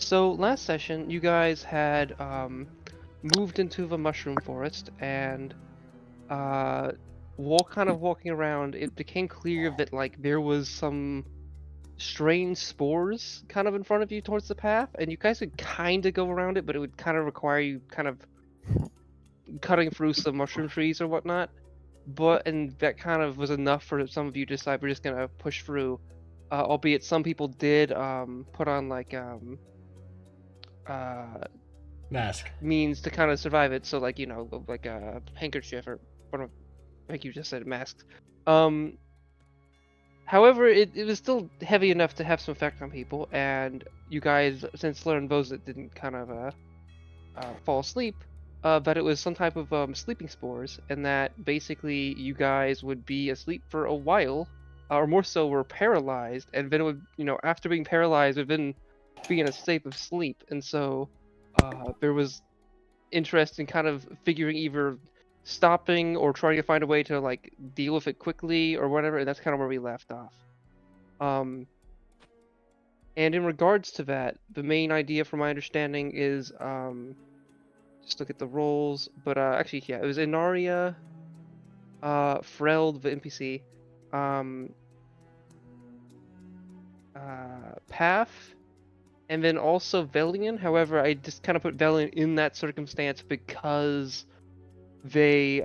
So last session, you guys had moved into the mushroom forest, and while kind of walking around, it became clear that like there was some strange spores kind of in front of you towards the path, and you guys could kind of go around it, but it would kind of require you kind of cutting through some mushroom trees or whatnot. And that kind of was enough for some of you to decide we're just gonna push through. Albeit some people did put on like uh Mask. means to kind of survive it. So like like a handkerchief or like you just said, masks. Um, However, it was still heavy enough to have some effect on people, and you guys since learned those that didn't kind of fall asleep. But it was some type of sleeping spores, and that basically you guys would be asleep for a while, or more so were paralyzed, and then it would, after being paralyzed, would then be in a state of sleep, and so there was interest in kind of figuring either stopping or trying to find a way to like deal with it quickly or whatever, and that's kind of where we left off. And in regards to that, the main idea from my understanding is just look at the roles, but actually yeah, it was Inaria, Freld, the NPC, Path, and then also Velian. However, I just kind of put Velian in that circumstance because they,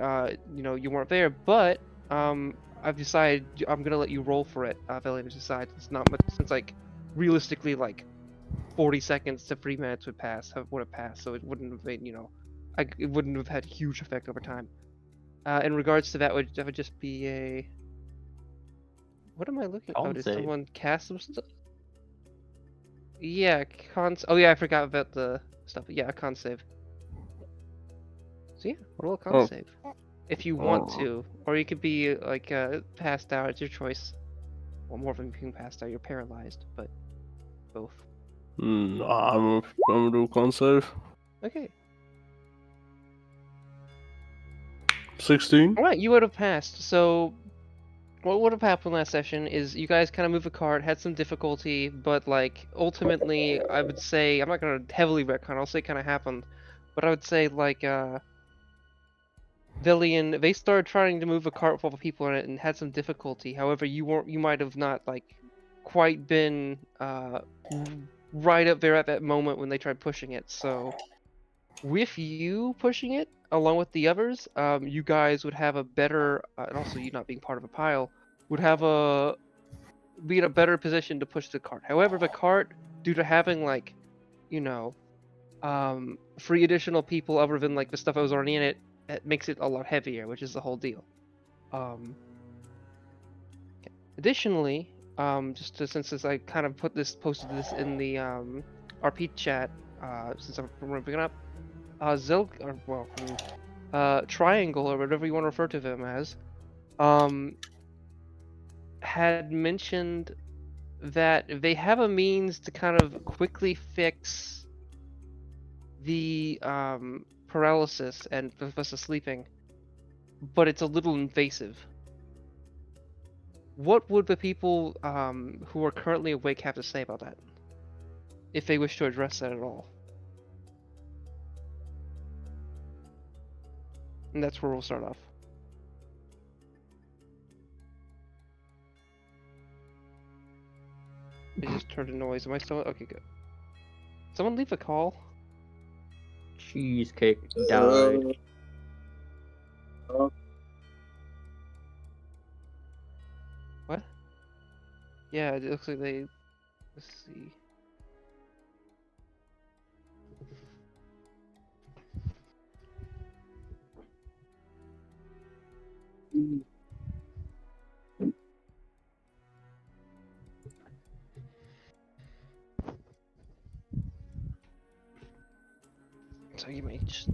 you weren't there. But I've decided I'm gonna let you roll for it. Velian has decided it's not much since like realistically like 40 seconds to 3 minutes would have passed, so it wouldn't have made it wouldn't have had huge effect over time. In regards to that would just be a. What am I looking? Oh, did someone cast some stuff? Yeah, oh yeah, I forgot about the stuff. Yeah, a con save. So yeah, roll a con save. If you want to. Or you could be like passed out, it's your choice. Well, more than being passed out, you're paralyzed, but both. I'm gonna do con save. Okay. 16. Alright, you would have passed. So what would have happened last session is you guys kind of moved a cart, had some difficulty, but like ultimately I would say, I'm not gonna heavily retcon, I'll say it kinda happened. But I would say like Villian, they started trying to move a cart full of people in it and had some difficulty. However, you might have not like quite been right up there at that moment when they tried pushing it. So with you pushing it along with the others, you guys would have a better, and also you not being part of a pile, would have be in a better position to push the cart. However, the cart, due to having like, 3 additional people other than like the stuff that was already in it, it makes it a lot heavier, which is the whole deal. Additionally, since I kind of posted this in the RP chat, since I'm ramping up, Triangle, or whatever you want to refer to them as, had mentioned that they have a means to kind of quickly fix the paralysis and thus the sleeping, but it's a little invasive. What would the people who are currently awake have to say about that, if they wish to address that at all? And that's where we'll start off. I just heard a noise. Am I still okay? Good. Someone leave a call. Cheesecake died. What? Yeah, it looks like they. Let's see. So you may just.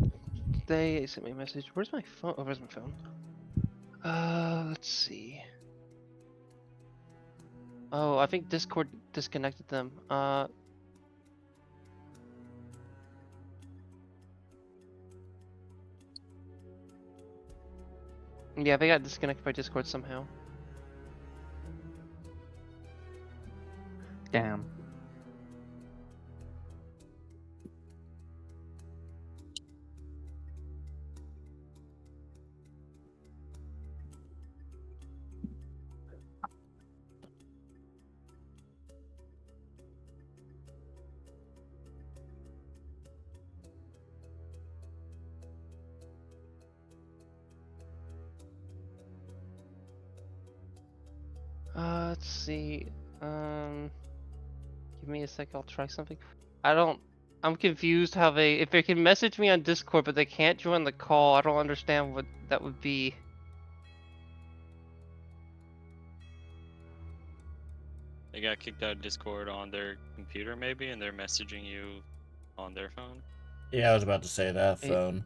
They sent me a message. Where's my phone? Oh, where's my phone? Let's see. Oh, I think Discord disconnected them. Yeah, they got disconnected by Discord somehow. Damn. Let's see. Give me a sec. I'll try something. I'm confused how if they can message me on Discord, but they can't join the call. I don't understand what that would be. They got kicked out of Discord on their computer, maybe, and they're messaging you on their phone. Yeah, I was about to say that phone.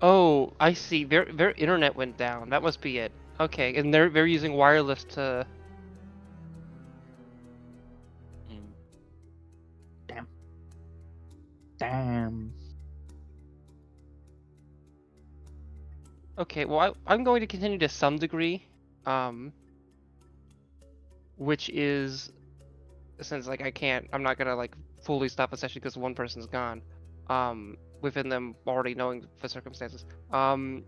Oh, I see. Their internet went down. That must be it. Okay, and they're using wireless to. Mm. Damn. Okay, well I'm going to continue to some degree, which is since like I'm not gonna like fully stop a session because one person's gone, within them already knowing the circumstances. So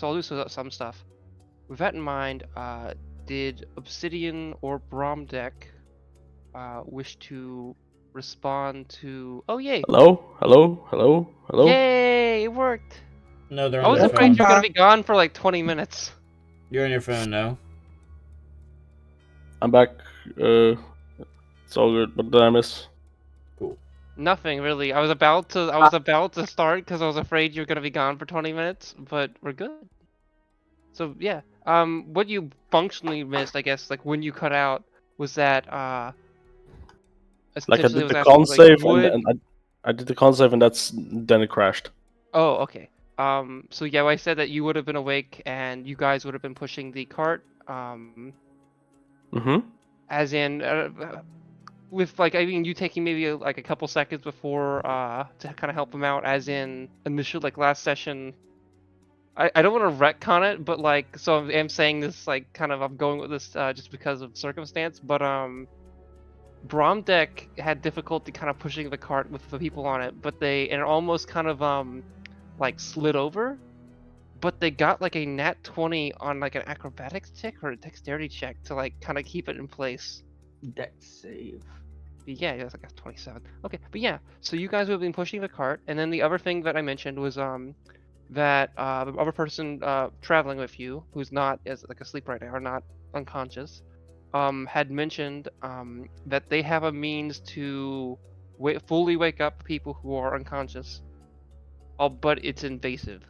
I'll do some stuff. With that in mind, did Obsidian or Bromdeck wish to respond to? Oh yay! Hello? Yay! It worked. No, they're I on was their afraid phone. you're gonna be gone for like 20 minutes. You're on your phone now. I'm back. It's all good. What did I miss? Cool. Nothing really. I was about to start because I was afraid you're gonna be gone for 20 minutes, but we're good. So yeah. What you functionally missed, I guess, like when you cut out, was that Like I essentially did the was con asking like save would. and I did the con save and then it crashed. Oh, okay. So yeah, I said that you would have been awake and you guys would have been pushing the cart. Mm-hmm. As in, with like, I mean, you taking maybe like a couple seconds before to kind of help them out, as in initial like last session. I don't want to retcon it, but like, so I'm saying this like kind of I'm going with this just because of circumstance, but Bromdeck had difficulty kind of pushing the cart with the people on it, but it almost kind of like slid over, but they got like a nat 20 on like an acrobatics check or a dexterity check to like kind of keep it in place. Dex save. Yeah, it was like a 27. Okay, but yeah, so you guys would have been pushing the cart, and then the other thing that I mentioned was that the other person traveling with you, who's not as like asleep right now or not unconscious, had mentioned that they have a means to fully wake up people who are unconscious, but it's invasive.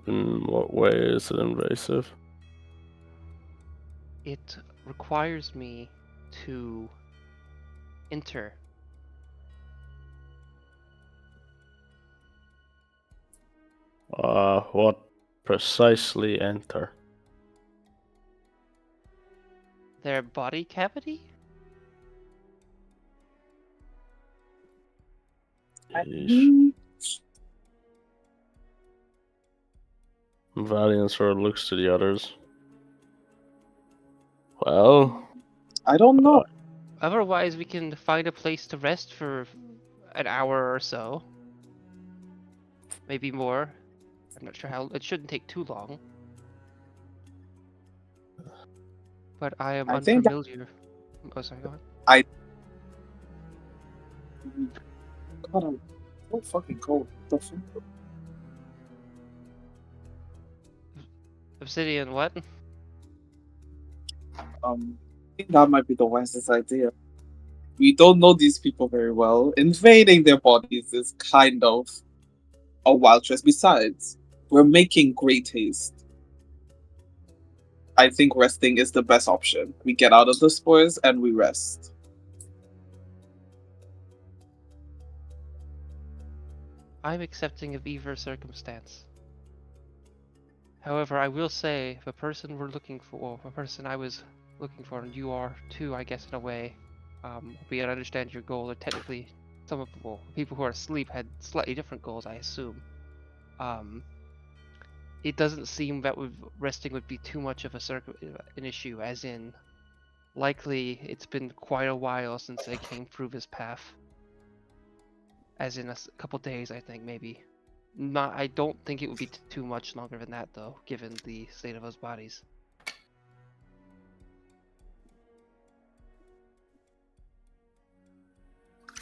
In what way is it invasive? It requires me to enter. What precisely enter? Their body cavity? Yeesh. Valiant sort of looks to the others. Well, I don't know. Otherwise, we can find a place to rest for an hour or so. Maybe more. I'm not sure how. It shouldn't take too long. But I am I think unfamiliar. Oh, sorry, go on. God, I'm so fucking cold. The fuck? Obsidian, what? I think that might be the wisest idea. We don't know these people very well. Invading their bodies is kind of a wild choice. Besides, we're making great haste. I think resting is the best option. We get out of the spores and we rest. I'm accepting of either circumstance. However, I will say the person we're looking for, well, the person I was looking for, and you are too, I guess, in a way. Albeit I understand your goal. Are technically, some of well, people who are asleep had slightly different goals, I assume. It doesn't seem that resting would be too much of an issue, as in, likely it's been quite a while since they came through this path. As in a couple days, I think, maybe. I don't think it would be too much longer than that, though, given the state of those bodies.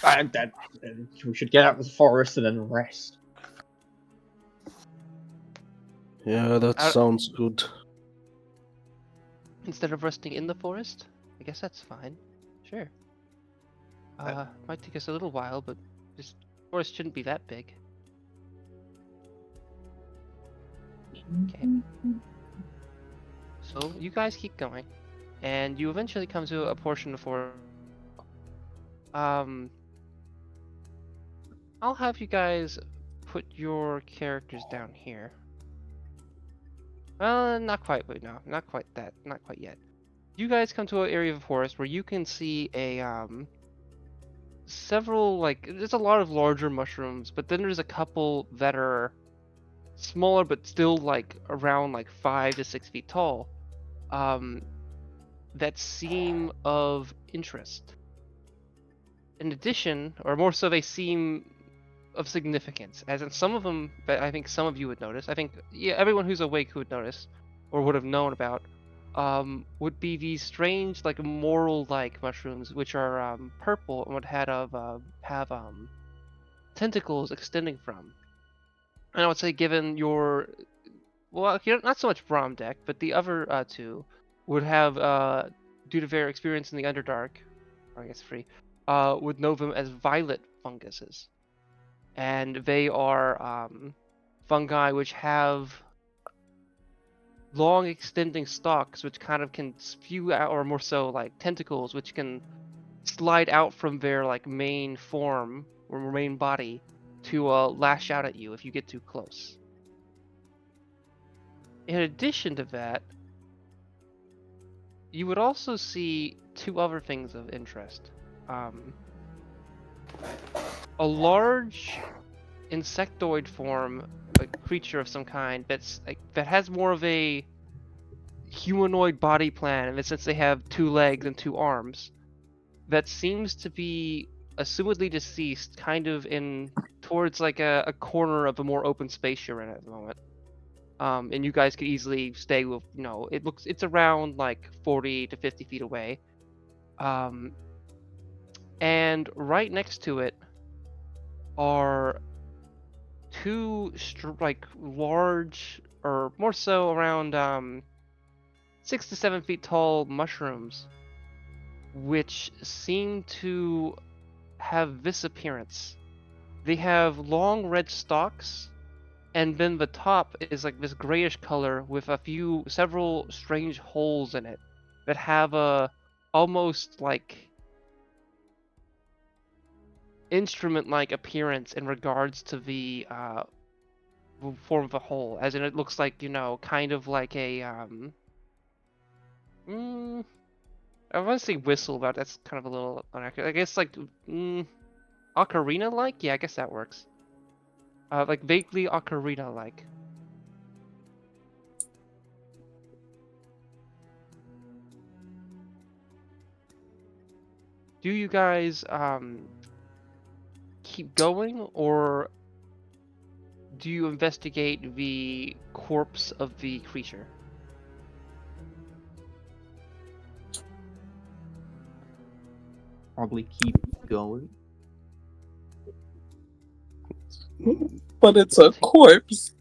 Then we should get out of the forest and then rest. Yeah, that sounds good. Instead of resting in the forest? I guess that's fine. Sure. Might take us a little while, but this forest shouldn't be that big. Okay. So you guys keep going, and you eventually come to a portion of forest. I'll have you guys put your characters down here. Not quite, but no, not quite yet. You guys come to an area of the forest where you can see a several, like, there's a lot of larger mushrooms, but then there's a couple that are smaller but still like around like 5 to 6 feet tall, that seem of interest. In addition, or more so, they seem of significance, as in some of them that I think some of you would notice. I think, yeah, everyone who's awake who would notice or would have known about would be these strange, like, moral-like mushrooms, which are purple and would have tentacles extending from. And I would say, given your, well, not so much Bromdeck, but the other two would have, due to their experience in the Underdark, or I guess free, would know them as violet funguses. And they are fungi which have long extending stalks which kind of can spew out, or more so like tentacles which can slide out from their like main form or main body to lash out at you if you get too close. In addition to that, you would also see two other things of interest. A large insectoid form, a creature of some kind that's like, that has more of a humanoid body plan, in the sense they have 2 legs and 2 arms, that seems to be assumedly deceased, kind of in towards like a corner of a more open space you're in at the moment. And you guys could easily stay with, you know, it's around like 40 to 50 feet away. And right next to it are 2 like large, or more so around 6 to 7 feet tall mushrooms, which seem to have this appearance. They have long red stalks, and then the top is like this grayish color with several strange holes in it that have a almost like instrument-like appearance in regards to the form of the hole, as in it looks like, you know, kind of like a I want to say whistle, but that's kind of a little inaccurate. I guess like ocarina-like? Yeah, I guess that works. Like vaguely ocarina-like. Do you guys keep going, or do you investigate the corpse of the creature? Probably keep going. But it's a corpse.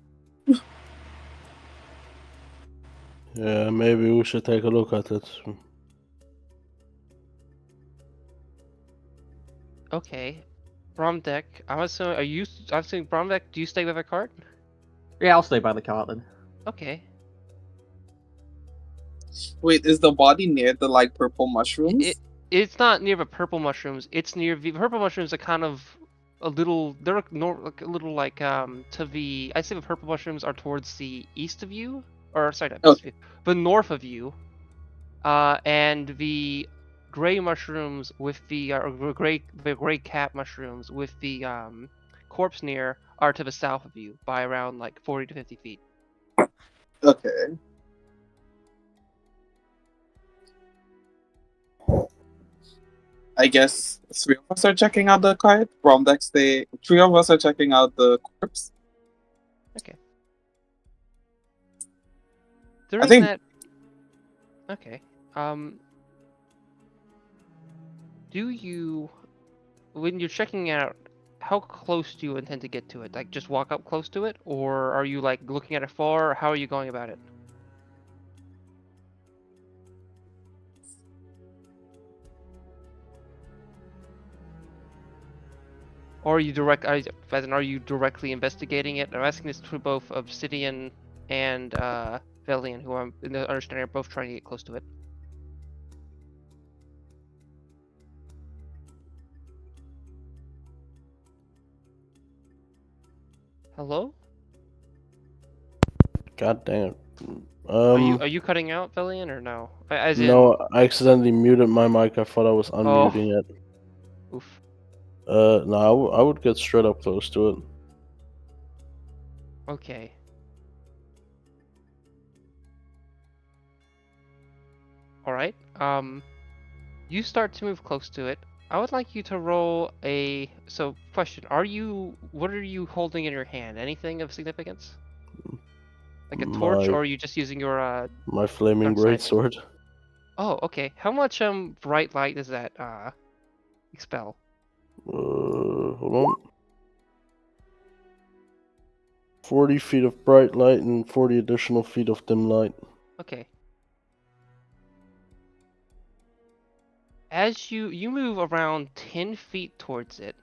Yeah, maybe we should take a look at it. Okay. Bromdeck, I'm assuming, I'm saying Bromdeck, do you stay with a cart? Yeah, I'll stay by the cart then. Okay. Wait, is the body near the like purple mushrooms? It's not near the purple mushrooms, it's near the purple mushrooms are kind of a little. They're like a little like to the. I'd say the purple mushrooms are towards the east of you, or sorry, not east of you, but north of you. And the gray mushrooms with the gray cap mushrooms with the corpse near are to the south of you by around like 40 to 50 feet. Okay. I guess 3 of us are checking out the cart. Bromdex, 3 of us are checking out the corpse. During think- that. Okay. Do you, when you're checking out, how close do you intend to get to it? Like just walk up close to it, or are you like looking at it far? Or how are you going about it? Or are you are you directly investigating it? I'm asking this to both Obsidian and Velian, who I'm in the understanding are both trying to get close to it. Hello? God damn it. Are you cutting out, Velian, or no? As in, No, I accidentally muted my mic. I thought I was unmuting it. oof. No, I would get straight up close to it. Okay. All right. You start to move close to it. I would like you to roll a. So, question: what are you holding in your hand? Anything of significance? Like a torch, or are you just using your My flaming dark side? greatsword. Oh, okay. How much bright light does that expel? Hold on. 40 feet of bright light and 40 additional feet of dim light. Okay. As you move around 10 feet towards it,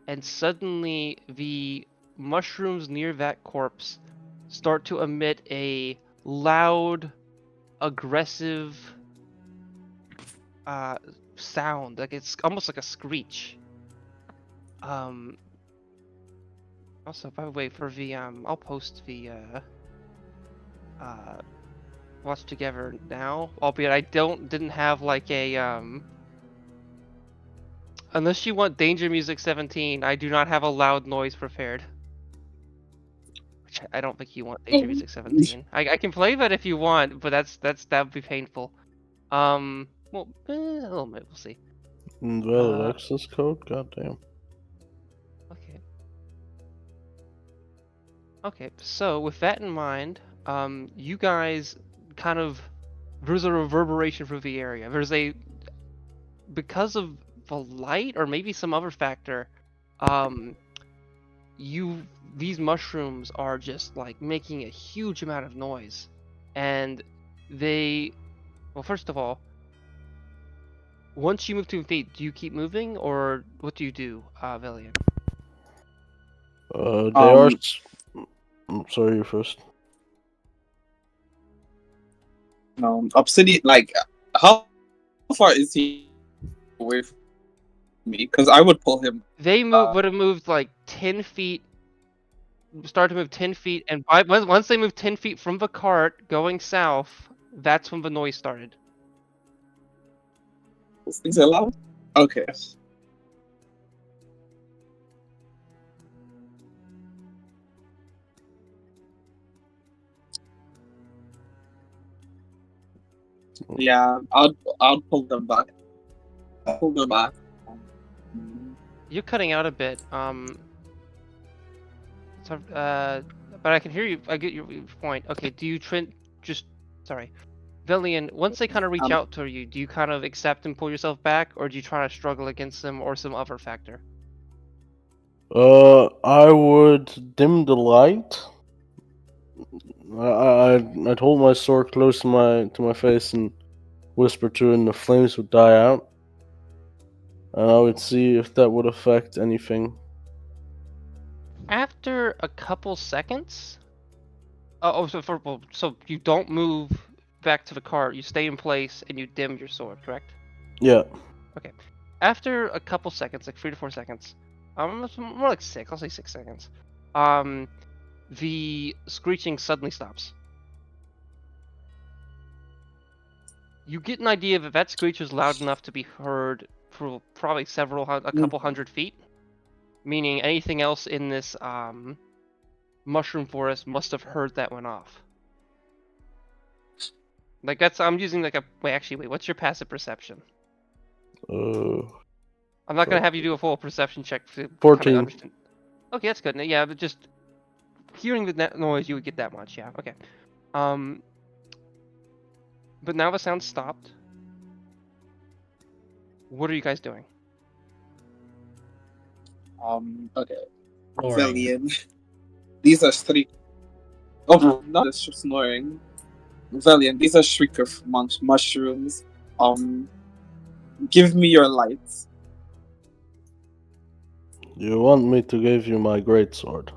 and suddenly the mushrooms near that corpse start to emit a loud, aggressive sound. Like it's almost like a screech. Also, by the way, for the I'll post the watch together now. Albeit I didn't have like a unless you want Danger Music 17, I do not have a loud noise prepared. Which I don't think you want Danger Music 17. I can play that if you want, but that would be painful. Well, a little bit. We'll see. Invalid access code? Goddamn. Okay. Okay. So with that in mind, you guys kind of there's a reverberation through the area. Because of the light or maybe some other factor, these mushrooms are just like making a huge amount of noise, and well, first of all, once you move 2 feet, do you keep moving or what do you do, Velian? They are. I'm sorry, you first. No, Obsidian. Like, how far is he away from me? Because I would pull him. They would have moved like 10 feet. Start to move 10 feet, and once they move 10 feet from the cart going south, that's when the noise started. Those things are loud. Okay. Yeah, I'll pull them back. I'll pull them back. You're cutting out a bit. But I can hear you. I get your point. Okay, do you sorry, Velian, once they kind of reach out to you, do you kind of accept and pull yourself back, or do you try to struggle against them, or some other factor? I would dim the light. I'd hold my sword close to my face and whisper to it, and the flames would die out. And I would see if that would affect anything. After a couple seconds. So you don't move back to the cart. You stay in place and you dim your sword, correct? Yeah. Okay. After a couple seconds, like 3 to 4 seconds, It's more like 6. I'll say 6 seconds. The screeching suddenly stops. You get an idea that that screech was loud enough to be heard for probably a couple hundred feet. Meaning anything else in this mushroom forest must have heard that one off. Like I'm using like a wait. What's your passive perception? I'm not gonna have you do a full perception check to kind of 14. understand. Okay, that's good. Yeah, but just hearing the noise, you would get that much. Yeah. Okay. But now the sound stopped. What are you guys doing? Okay. Snoring. Velian. These are three. Oh, not just snoring. Velian, these are shrieker mushrooms. Give me your lights. You want me to give you my greatsword?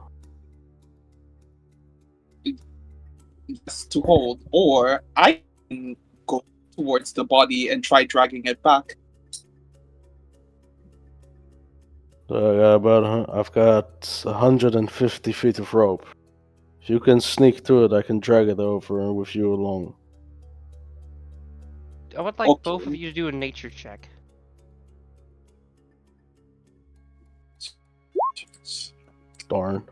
Just to hold, or I can go towards the body and try dragging it back. I've got 150 feet of rope. If you can sneak to it, I can drag it over with you along. I would like both of Okay. you to do a nature check. Darn.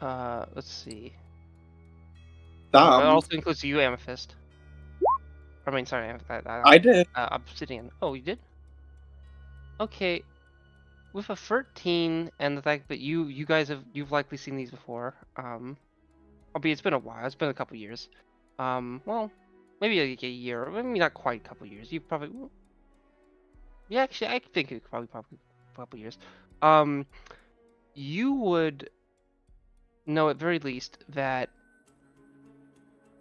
Let's see. Damn. That also includes you, Amethyst. I mean, sorry, I did. Obsidian. Oh, you did? Okay. With a 13 and the fact that you guys you've likely seen these before. Albeit it's been a while. It's been a couple years. Well, maybe like a year, or maybe not quite a couple years. You probably. Yeah, actually, I think it probably a couple years. You would know at very least that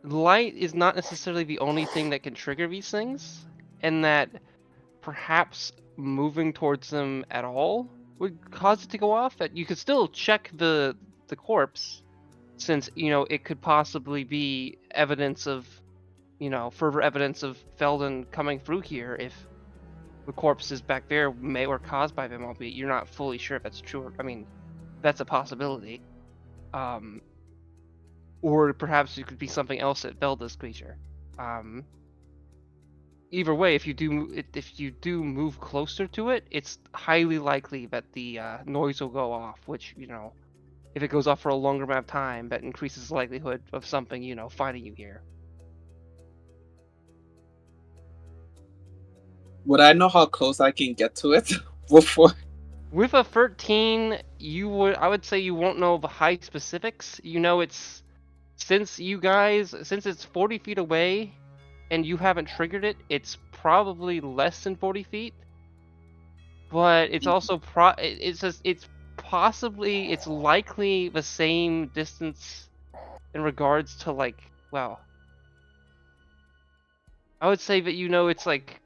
light is not necessarily the only thing that can trigger these things, and that perhaps moving towards them at all would cause it to go off. That you could still check the corpse, since it could possibly be evidence of further evidence of Felden coming through here if the corpses back there may were caused by them, albeit you're not fully sure if that's true. I mean, that's a possibility. Or perhaps it could be something else that felled this creature. Either way, if you do move closer to it, it's highly likely that the noise will go off. Which if it goes off for a longer amount of time, that increases the likelihood of something finding you here. Would I know how close I can get to it before? With a 13, I would say you won't know the high specifics. It's since it's 40 feet away, and you haven't triggered it. It's probably less than 40 feet. But it's also it's likely the same distance in regards to I would say that it's like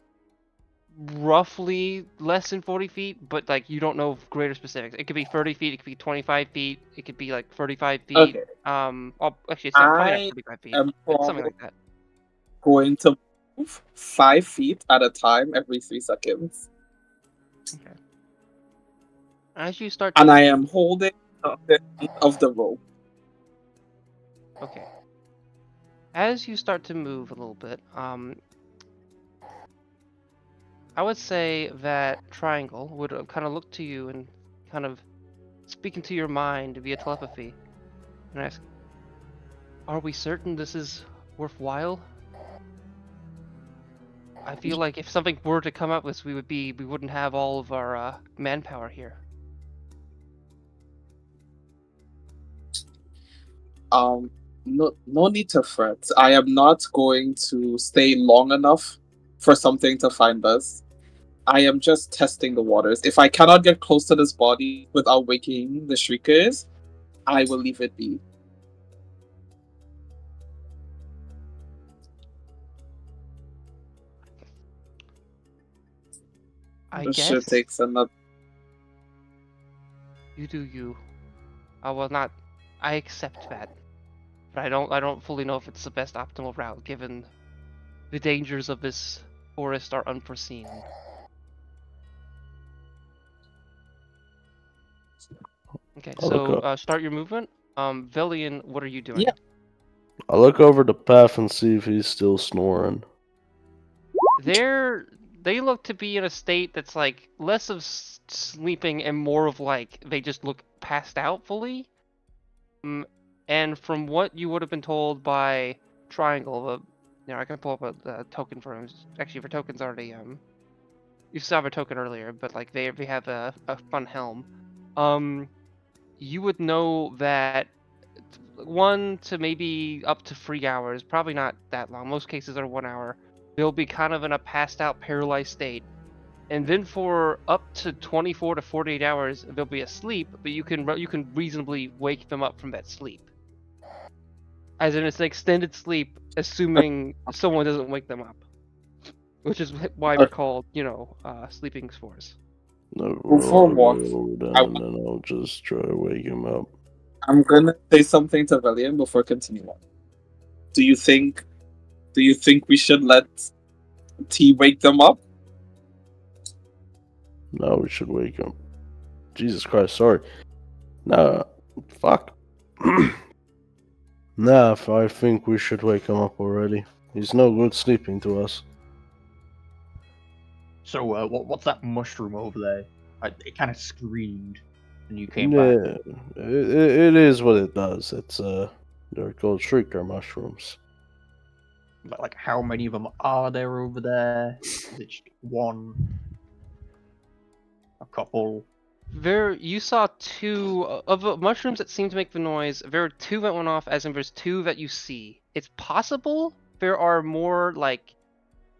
roughly less than 40 feet, but you don't know greater specifics. It could be 30 feet, it could be 25 feet, it could be 35 feet. Okay. Actually, it's probably not 35 feet. am It's something like that. going to move 5 feet at a time every 3 seconds. Okay. As you start to And I am holding the end of the rope. Okay. As you start to move a little bit, I would say that Triangle would kind of look to you and kind of speak into your mind via telepathy and ask, "Are we certain this is worthwhile?" I feel like if something were to come up with this, we wouldn't have all of our manpower here. No need to fret. I am not going to stay long enough for something to find us. I am just testing the waters. If I cannot get close to this body without waking the shriekers, I will leave it be. I This guess shit takes another. you do you. I will not. I accept that, but I don't fully know if it's the best optimal route given the dangers of this forest are unforeseen. Okay, I'll look so up. start your movement. Velian, what are you doing? Yeah. I look over the path and see if he's still snoring. They look to be in a state that's like less of sleeping and more of like they just look passed out fully. And from what you would have been told by Triangle, I can pull up a token for him. Actually, for tokens already you saw a token earlier, but like they have a fun helm. You would know that 1 to maybe up to 3 hours, probably not that long. Most cases are 1 hour. They'll be kind of in a passed out, paralyzed state. And then for up to 24 to 48 hours, they'll be asleep, but you can reasonably wake them up from that sleep. As in, it's an extended sleep, assuming someone doesn't wake them up. Which is why they're called, sleeping spores. No, Before what? then, I- and then I'll just try to wake him up. I'm gonna say something to Valiant before continuing. Do you think we should let T wake them up? Now we should wake him. Jesus Christ, sorry. Nah, fuck. Nah, I think we should wake him up already. He's no good sleeping to us. So, what's that mushroom over there? It kind of screamed when you came back. Yeah, it is what it does. It's they're called shrieker mushrooms. But, like, how many of them are there over there? Is it just one? A couple? You saw 2 of the mushrooms that seem to make the noise. There are 2 that went off, as in there's 2 that you see. It's possible there are more like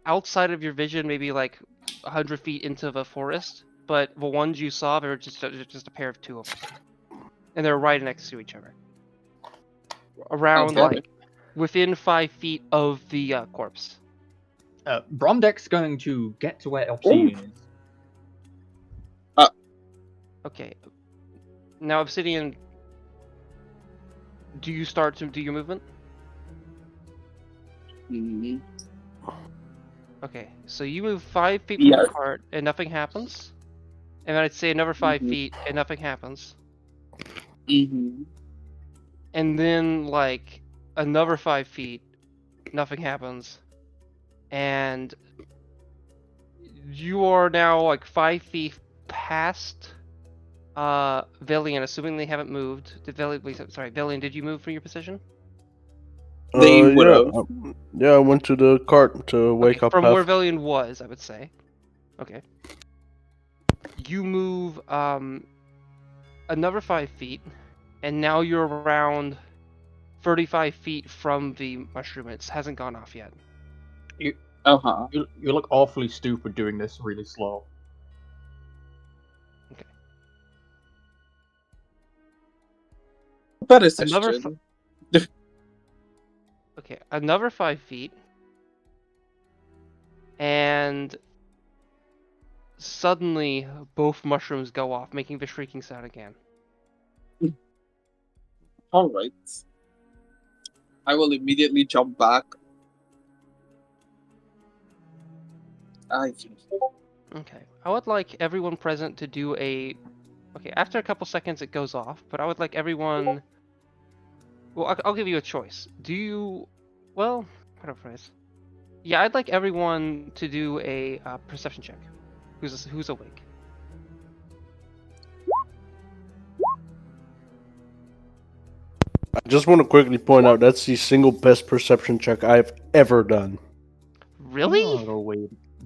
outside of your vision, maybe like 100 feet into the forest. But the ones you saw, they're just a pair of 2 of them, and they're right next to each other, around Okay. like within 5 feet of the corpse. Bromdeck's going to get to where Obsidian is. Okay. Now, Obsidian, do you start to do your movement? Mhm. Okay, so you move 5 feet from Yes. the cart and nothing happens. And then I'd say another 5 Mhm. feet and nothing happens. Mm-hmm. And then, like, another 5 feet, nothing happens. And you are now, like, 5 feet past Velian, assuming they haven't moved. Velian, did you move from your position? They would've. Yeah, I went to the cart to wake Okay, up. from where Velian was, I would say. Okay. You move another 5 feet, and now you're around 35 feet from the mushroom. It hasn't gone off yet. Uh-huh. You look awfully stupid doing this really slow. Better Another suggestion. Okay, another 5 feet. And suddenly, both mushrooms go off, making the shrieking sound again. Alright. I will immediately jump back. Okay, I would like everyone present to do a... Okay, after a couple seconds it goes off, but I would like everyone... Well, I'll give you a choice. Do you... Well, how to phrase? Yeah, I'd like everyone to do a perception check. Who's awake? I just want to quickly point out that's the single best perception check I've ever done. Really? Oh,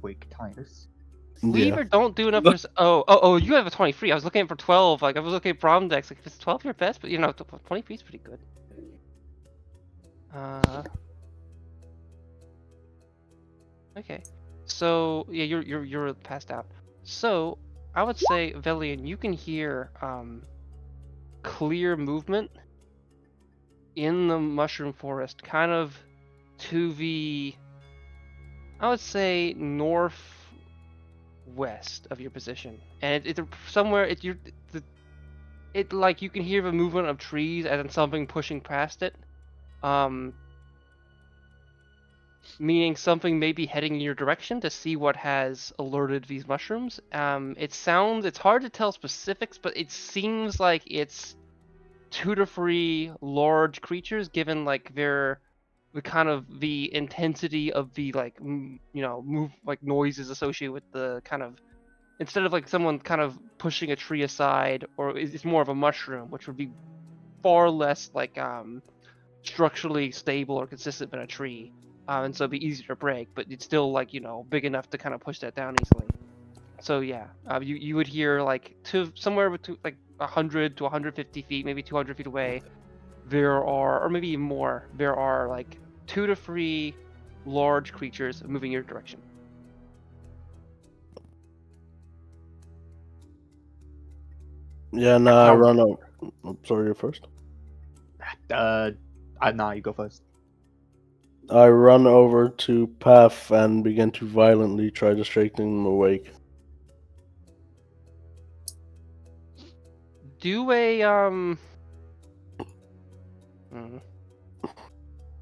wake Titus. We Yeah. either don't do enough. Oh, you have a 23. I was looking for 12. Like I was looking at prom decks. Like if it's 12 your best, but 23 is pretty good. Okay. So yeah, you're passed out. So I would say, Velian, you can hear clear movement in the mushroom forest, kind of to the, I would say, northwest of your position, and it's somewhere. It like you can hear the movement of trees and then something pushing past it. meaning something may be heading in your direction to see what has alerted these mushrooms. It's hard to tell specifics, but it seems like it's 2 to 3 large creatures, given like the kind of the intensity of the like move like noises associated with the kind of, instead of like someone kind of pushing a tree aside, or it's more of a mushroom, which would be far less like structurally stable or consistent than a tree, and so it'd be easier to break, but it's still like big enough to kind of push that down easily. So yeah, you would hear like somewhere between like 100 to 150 feet, maybe 200 feet away, there are, or maybe even more, there are like 2 to 3 large creatures moving your direction. Yeah, no, I run out. I'm sorry, you're first. Nah, you go first. I run over to Path and begin to violently try to shake them awake. Do a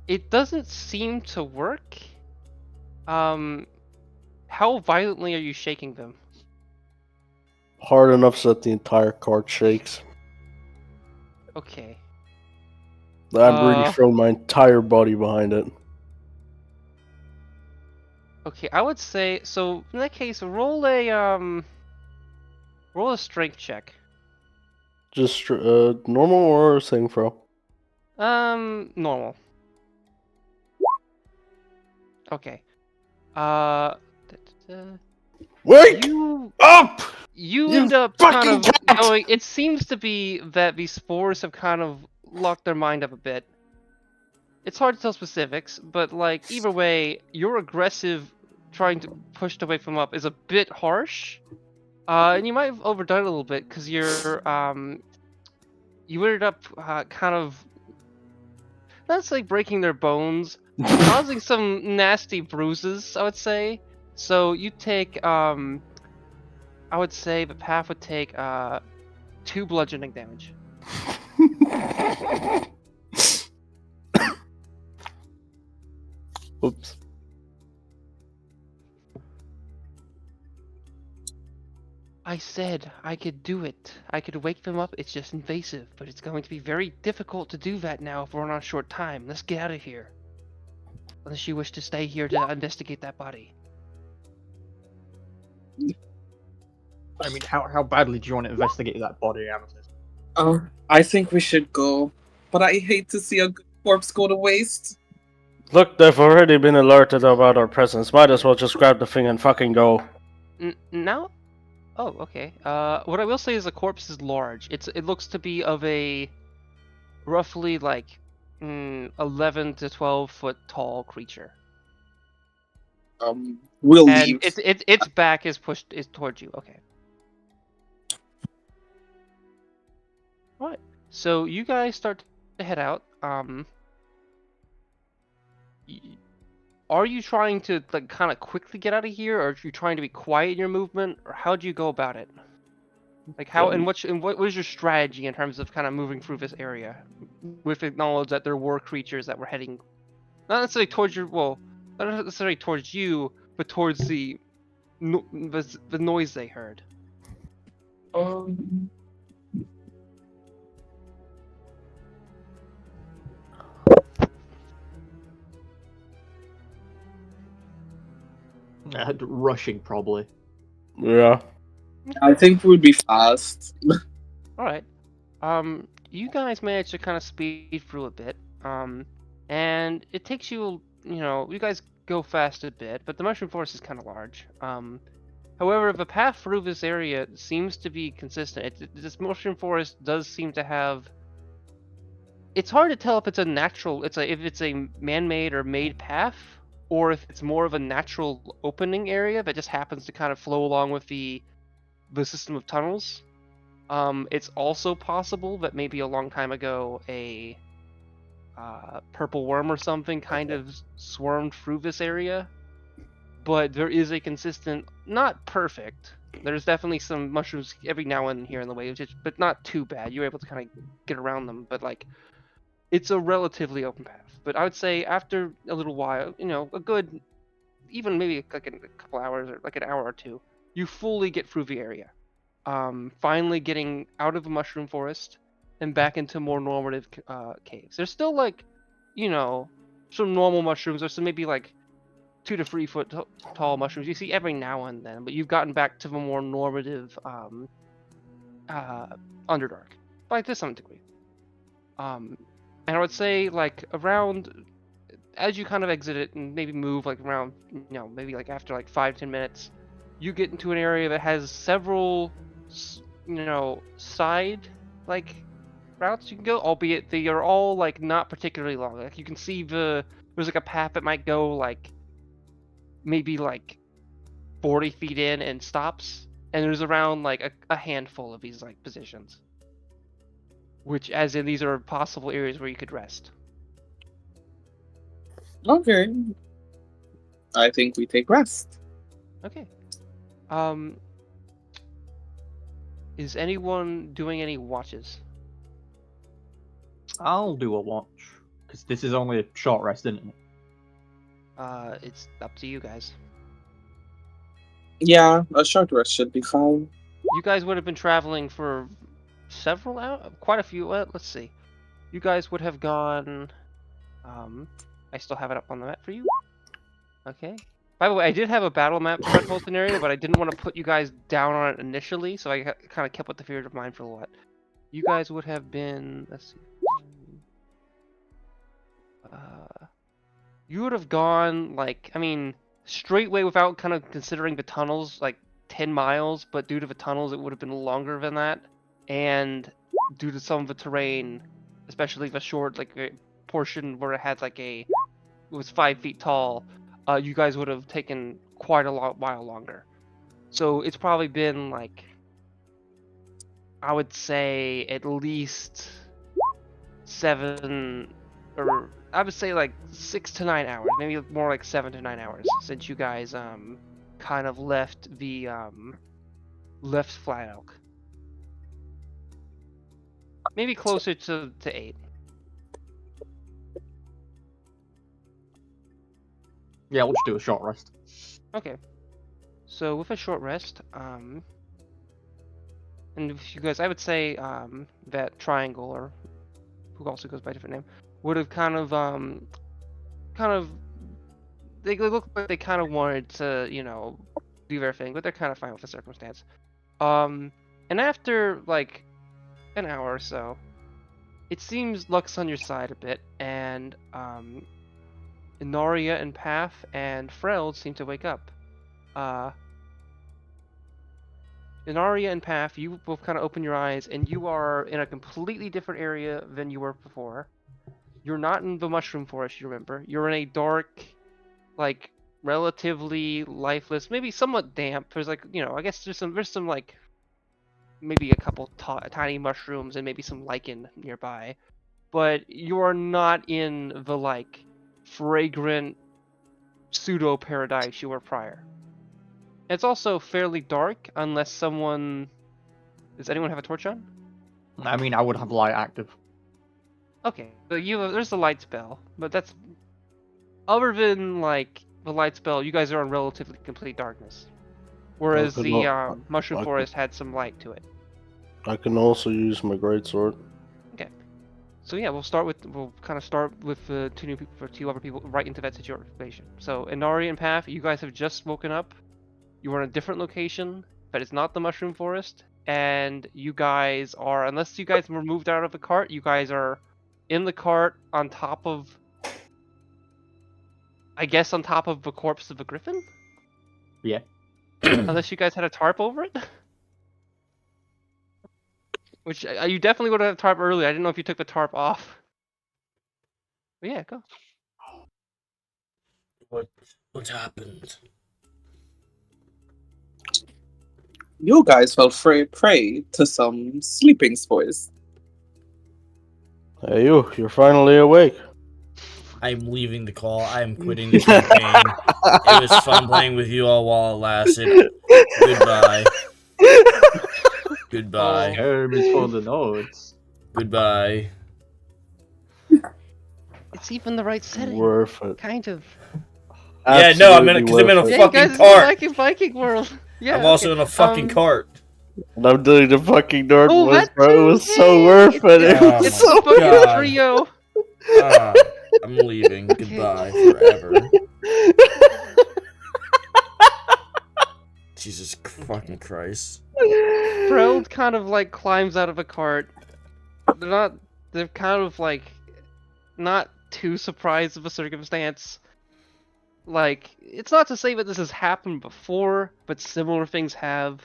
It doesn't seem to work. How violently are you shaking them? Hard enough so that the entire cart shakes. Okay. I'm really throwing my entire body behind it. Okay, I would say so. In that case, roll a strength check. Just normal or saving throw? Normal. Okay. Wake You up! you You end up kind fucking of cat! going. It seems to be that these spores have kind of locked their mind up a bit. It's hard to tell specifics, but like either way, your aggressive trying to push away from up is a bit harsh. And you might have overdone it a little bit because you ended up kind of, not like breaking their bones, causing some nasty bruises, I would say. So you take I would say the path would take 2 bludgeoning damage. Oops. I said I could do it. I could wake them up. It's just invasive, but it's going to be very difficult to do that now if we're on a short time. Let's get out of here. Unless you wish to stay here to investigate that body. I mean, how badly do you want to investigate that body, Amethyst? I think we should go, but I hate to see a good corpse go to waste. Look, they've already been alerted about our presence. Might as well just grab the thing and fucking go. Now? Oh, okay. What I will say is the corpse is large. It looks to be of a roughly like 11 to 12 foot tall creature. We'll And leave. its back is towards you. Okay. Alright. So you guys start to head out. Are you trying to like kind of quickly get out of here, or are you trying to be quiet in your movement, or how do you go about it? Like how and what is your strategy in terms of kind of moving through this area, with the knowledge that there were creatures that were heading, not necessarily towards your, well, not necessarily towards you, but towards the noise they heard. Rushing, probably. Yeah. I think we'll be fast. Alright. You guys manage to kind of speed through a bit. And it takes you, you guys go fast a bit, but the mushroom forest is kind of large. However, the path through this area seems to be consistent. This mushroom forest does seem to have. It's hard to tell if it's a natural, if it's a man-made or made path, or if it's more of a natural opening area that just happens to kind of flow along with the system of tunnels. It's also possible that maybe a long time ago a purple worm or something kind of swarmed through this area. But there is a consistent, not perfect. There's definitely some mushrooms every now and here in the way, but not too bad. You're able to kind of get around them. But like, it's a relatively open path. But I would say after a little while, a good, even maybe like a couple hours or like an hour or two, you fully get through the area. Finally getting out of the mushroom forest and back into more normative caves. There's still like, some normal mushrooms. There's some maybe like 2 to 3 foot tall mushrooms you see every now and then, but you've gotten back to the more normative Underdark, like to some degree. And I would say like around as you kind of exit it and maybe move like around, maybe like after like 5-10 minutes, you get into an area that has several, side like routes you can go, albeit they are all like not particularly long. Like you can see there's like a path that might go like maybe like 40 feet in and stops, and there's around like a handful of these like positions, which as in these are possible areas where you could rest. Okay. I think we take rest. Okay. Is anyone doing any watches? I'll do a watch because this is only a short rest, isn't it? It's up to you guys. Yeah, a short rest should be fine. You guys would have been traveling for several hours, quite a few. Let's see. You guys would have gone. I still have it up on the map for you. Okay. By the way, I did have a battle map for that whole scenario, but I didn't want to put you guys down on it initially, so I kind of kept with the theory of mind for a lot. You guys would have been. Let's see. You would have gone like, straight way without kind of considering the tunnels, like 10 miles, but due to the tunnels, it would have been longer than that. And due to some of the terrain, especially the short, like, portion where it had like it was 5 feet tall, you guys would have taken quite a while longer. So it's probably been like, I would say at least 7 or I would say like 6 to 9 hours, maybe more like 7 to 9 hours since you guys kind of left the left Flat Elk. Maybe closer to 8. Yeah, we'll just do a short rest. Okay. So with a short rest, and if you guys, I would say that Triangle, or who also goes by a different name, would have kind of they look like they kind of wanted to, do their thing, but they're kind of fine with the circumstance. And after like an hour or so, it seems luck's on your side a bit, and Inaria and Path and Freld seem to wake up. Inaria and Path, you both kind of open your eyes, and you are in a completely different area than you were before. You're not in the mushroom forest, you remember. You're in a dark, like, relatively lifeless, maybe somewhat damp. There's like, I guess there's some like, maybe a couple tiny mushrooms and maybe some lichen nearby. But you are not in the, like, fragrant pseudo-paradise you were prior. It's also fairly dark, unless someone... Does anyone have a torch on? I would have light active. Okay, so there's the light spell, but that's... Other than, like, the light spell, you guys are in relatively complete darkness. Whereas the mushroom forest had some light to it. I can also use my greatsword. Okay. So yeah, we'll kind of start with two other people right into that situation. So Inari and Path, you guys have just woken up. You are in a different location, but it's not the mushroom forest. And you guys are, unless you guys were moved out of the cart, you guys are in the cart on top of, I guess, on top of the corpse of a griffin? Yeah. Unless you guys had a tarp over it? Which, you definitely would have had a tarp earlier. I didn't know if you took the tarp off. But yeah, go. What happened? You guys fell prey to some sleeping spores. Hey, you're finally awake. I'm leaving the call. I am quitting the campaign. It was fun playing with you all while it lasted. Goodbye. Goodbye. Herb is for the notes. Goodbye. It's even the right setting. Worth it. Kind of. Yeah, no, I'm in Absolutely because I'm in a worth it. Yeah, fucking guys, it's cart. like in Viking World. Yeah. I'm also okay. in a fucking cart. And I'm doing the fucking North Oh, West, that bro. It too! was so Yay! worth it. It's, It Oh was it's my the so fucking God. trio. I'm leaving. Goodbye forever. Jesus fucking Christ. Freld kind of like climbs out of a cart. They're kind of like not too surprised of a circumstance. Like, it's not to say that this has happened before, but similar things have.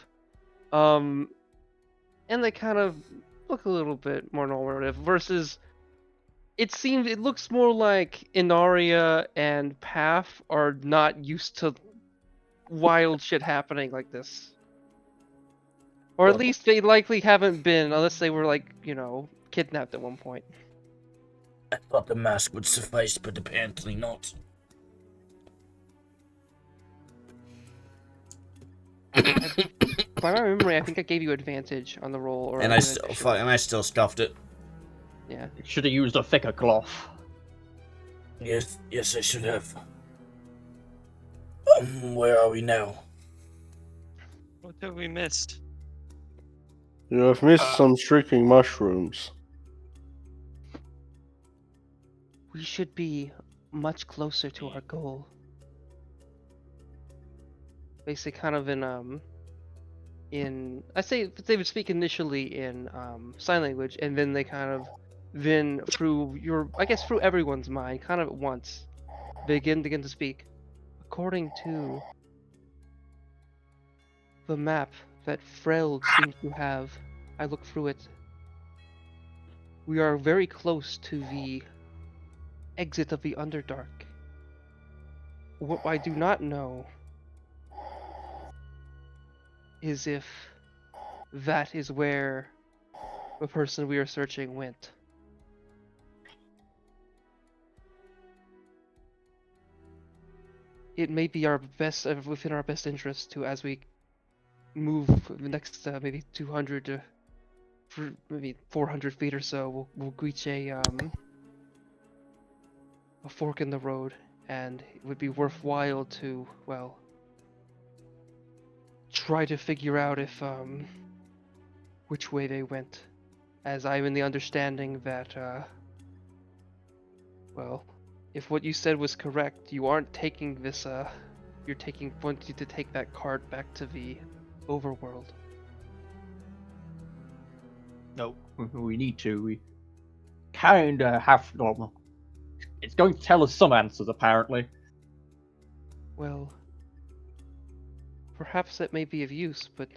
And they kind of look a little bit more normative versus it looks more like Inaria and Path are not used to wild shit happening like this. Or at least they likely haven't been, unless they were like, kidnapped at one point. I thought the mask would suffice, but apparently not. By my memory, I think I gave you advantage on the roll, or And I I did it still scuffed it. Yeah. Should have used a thicker cloth. Yes, I should have. Where are we now? What have we missed? You have missed some shrieking mushrooms. We should be much closer to our goal. Basically, kind of I say they would speak initially in sign language, and then they kind of through through everyone's mind, kind of at once, begin to speak. According to the map that Freld seems to have, I looked through it. We are very close to the exit of the Underdark. What I do not know is if that is where the person we are searching went. It may be within our best interest to, as we move the next maybe 200 to maybe 400 feet or so, we'll reach a fork in the road, and it would be worthwhile to, well, try to figure out if which way they went, as I'm in the understanding that well, if what you said was correct, you aren't taking this you're wanting to take that cart back to the overworld. No, we need to. We kinda have. Well, it's going to tell us some answers, apparently. Well, perhaps that may be of use, but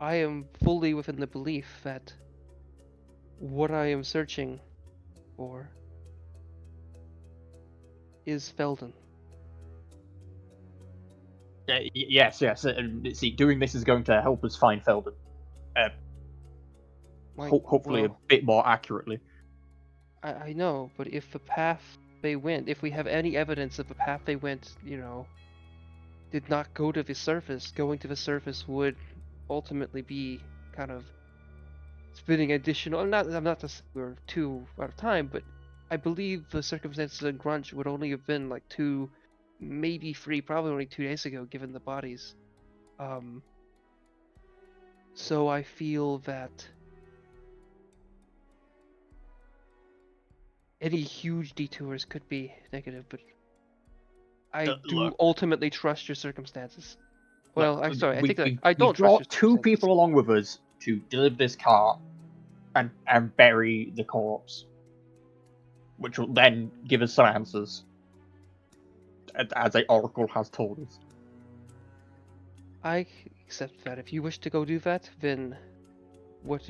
I am fully within the belief that what I am searching for is Felden. Yes. And see, doing this is going to help us find Felden. Hopefully a bit more accurately. I know, but if the path they went, if we have any evidence that the path they went, did not go to the surface, going to the surface would ultimately be kind of spinning additional. I'm not just we're too out of time, but I believe the circumstances in Grunch would only have been like 2, maybe 3, probably only 2 days ago, given the bodies. So I feel that any huge detours could be negative, but I do ultimately trust your circumstances. Well, I'm sorry, I take that. I don't trust your brought 2 circumstances. people along with us to deliver this cart and bury the corpse, which will then give us some answers, as a oracle has told us. I accept that. If you wish to go do that, then what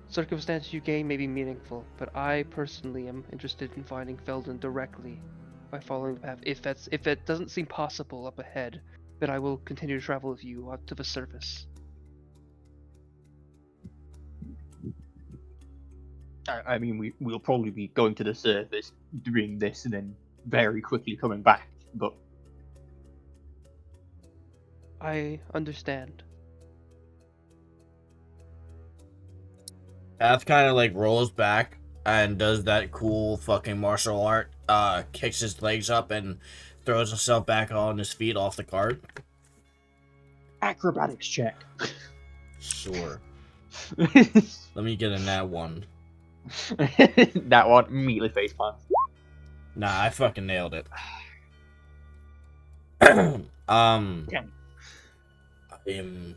circumstances you gain may be meaningful, but I personally am interested in finding Felden directly by following the path. If that doesn't seem possible up ahead, then I will continue to travel with you up to the surface. I mean, we'll probably be going to the surface, doing this, and then very quickly coming back, but... I understand. Path kind of like rolls back and does that cool fucking martial art, kicks his legs up and throws himself back on his feet off the cart. Acrobatics check. Sure. Let me get in that one. That one immediately face plant. Nah, I fucking nailed it. Okay. I am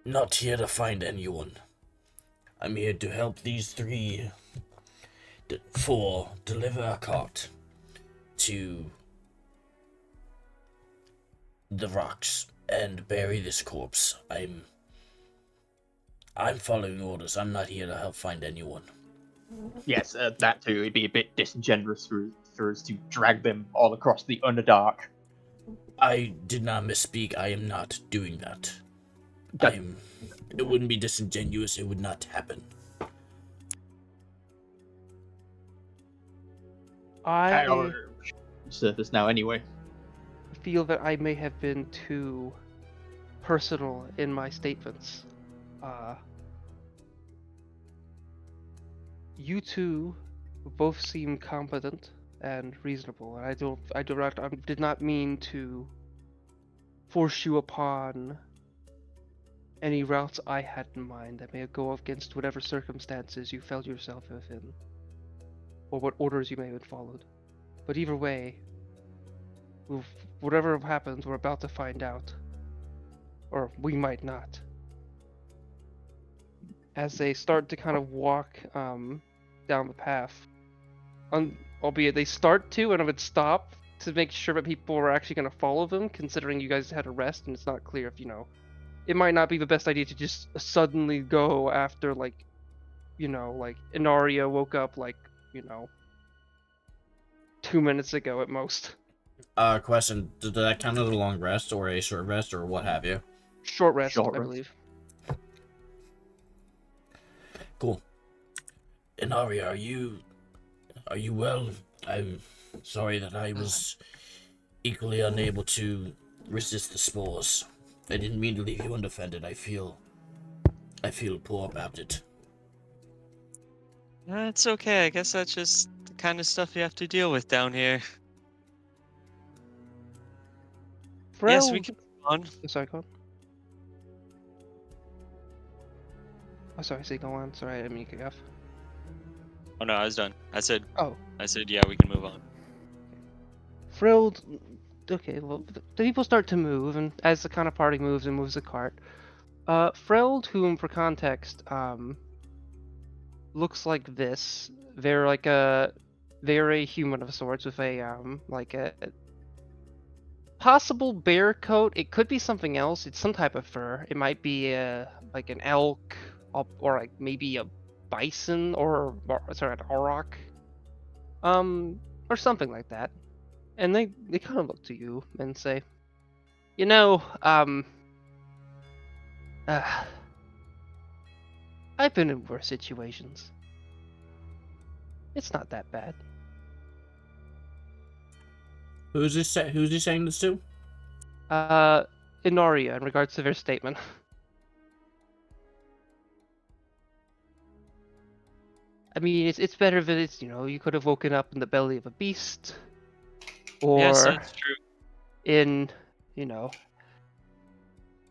not here to find anyone. I'm here to help these four deliver a cart to the rocks and bury this corpse. I'm following orders. I'm not here to help find anyone. Yes, that too. It'd be a bit disingenuous for us to drag them all across the Underdark. I did not misspeak. I am not doing that. That- It wouldn't be disingenuous. It would not happen. I Surface now, anyway. feel that I may have been too personal in my statements. You two both seem competent and reasonable, and I did not mean to force you upon any routes I had in mind that may go against whatever circumstances you felt yourself within, or what orders you may have followed. But either way, whatever happens, we're about to find out. Or we might not. As they start to kind of walk down the path, albeit they start to and would stop to make sure that people are actually going to follow them, considering you guys had a rest and it's not clear if, it might not be the best idea to just suddenly go after, like Inaria woke up, 2 minutes ago at most. Question, did that count as a long rest or a short rest or what have you? Short rest, I Short rest. believe. Cool. Inaria, are you well? I'm sorry that I was equally unable to resist the spores. I didn't mean to leave you undefended. I feel poor about it. It's okay. I guess that's just the kind of stuff you have to deal with down here. Yes, we Frel- can move on. Sorry, go on. Oh, sorry, say go on. Sorry, I didn't mean to kick off. Oh no, I was done. I said, Oh. yeah, we can move on. Frilled. Okay, well, the people start to move, and as the kind of party moves and moves the cart, Freld, whom for context, looks like this. They're a human of sorts with a possible bear coat. It could be something else. It's some type of fur. It might be like an elk, or like maybe a bison, or sorry, an auroch, or something like that. And they kind of look to you and say, I've been in worse situations. It's not that bad. Who's he saying this to? Inaria, in regards to their statement. I mean, it's better that it's, you could have woken up in the belly of a beast. Or Yes, that's true. in,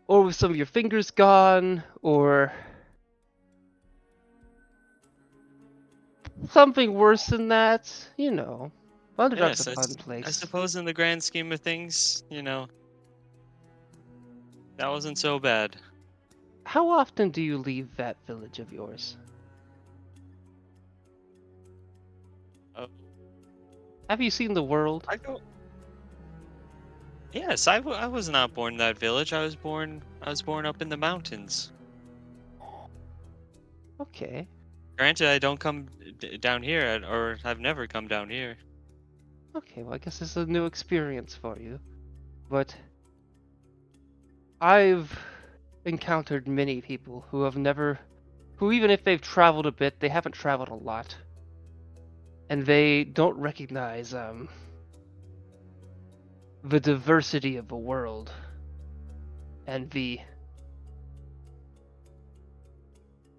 or with some of your fingers gone, or something worse than that, Underdark's Yes, a fun place. I suppose in the grand scheme of things, that wasn't so bad. How often do you leave that village of yours? Oh. Have you seen the world? I go. Yes, I was not born in that village. I was born up in the mountains. Okay. Granted, I don't come down here, or I've never come down here. Okay, well, I guess this is a new experience for you. But I've encountered many people who even if they've traveled a bit, they haven't traveled a lot. And they don't recognize, the diversity of the world. And the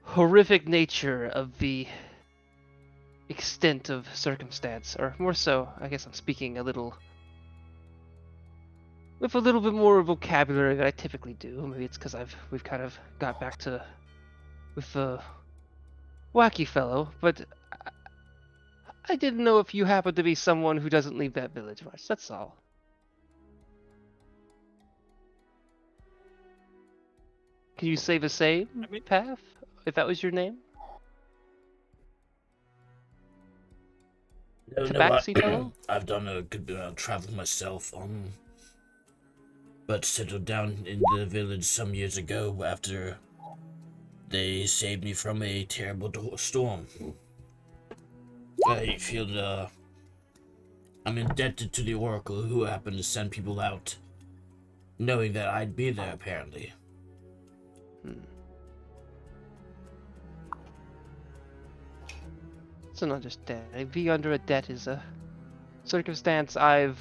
horrific nature of the extent of circumstance, or more so, I guess I'm speaking with a little bit more vocabulary than I typically do. Maybe it's because we've kind of got back to with the wacky fellow, but I didn't know if you happen to be someone who doesn't leave that village much. That's all. Can you say the same, I mean- Path? If that was your name? No, Tabaxi fellow? I've done a good bit of travel myself, but settled down in the village some years ago after they saved me from a terrible storm. I feel I'm indebted to the Oracle who happened to send people out, knowing that I'd be there apparently. It's an understanding. Be under a debt is a circumstance I've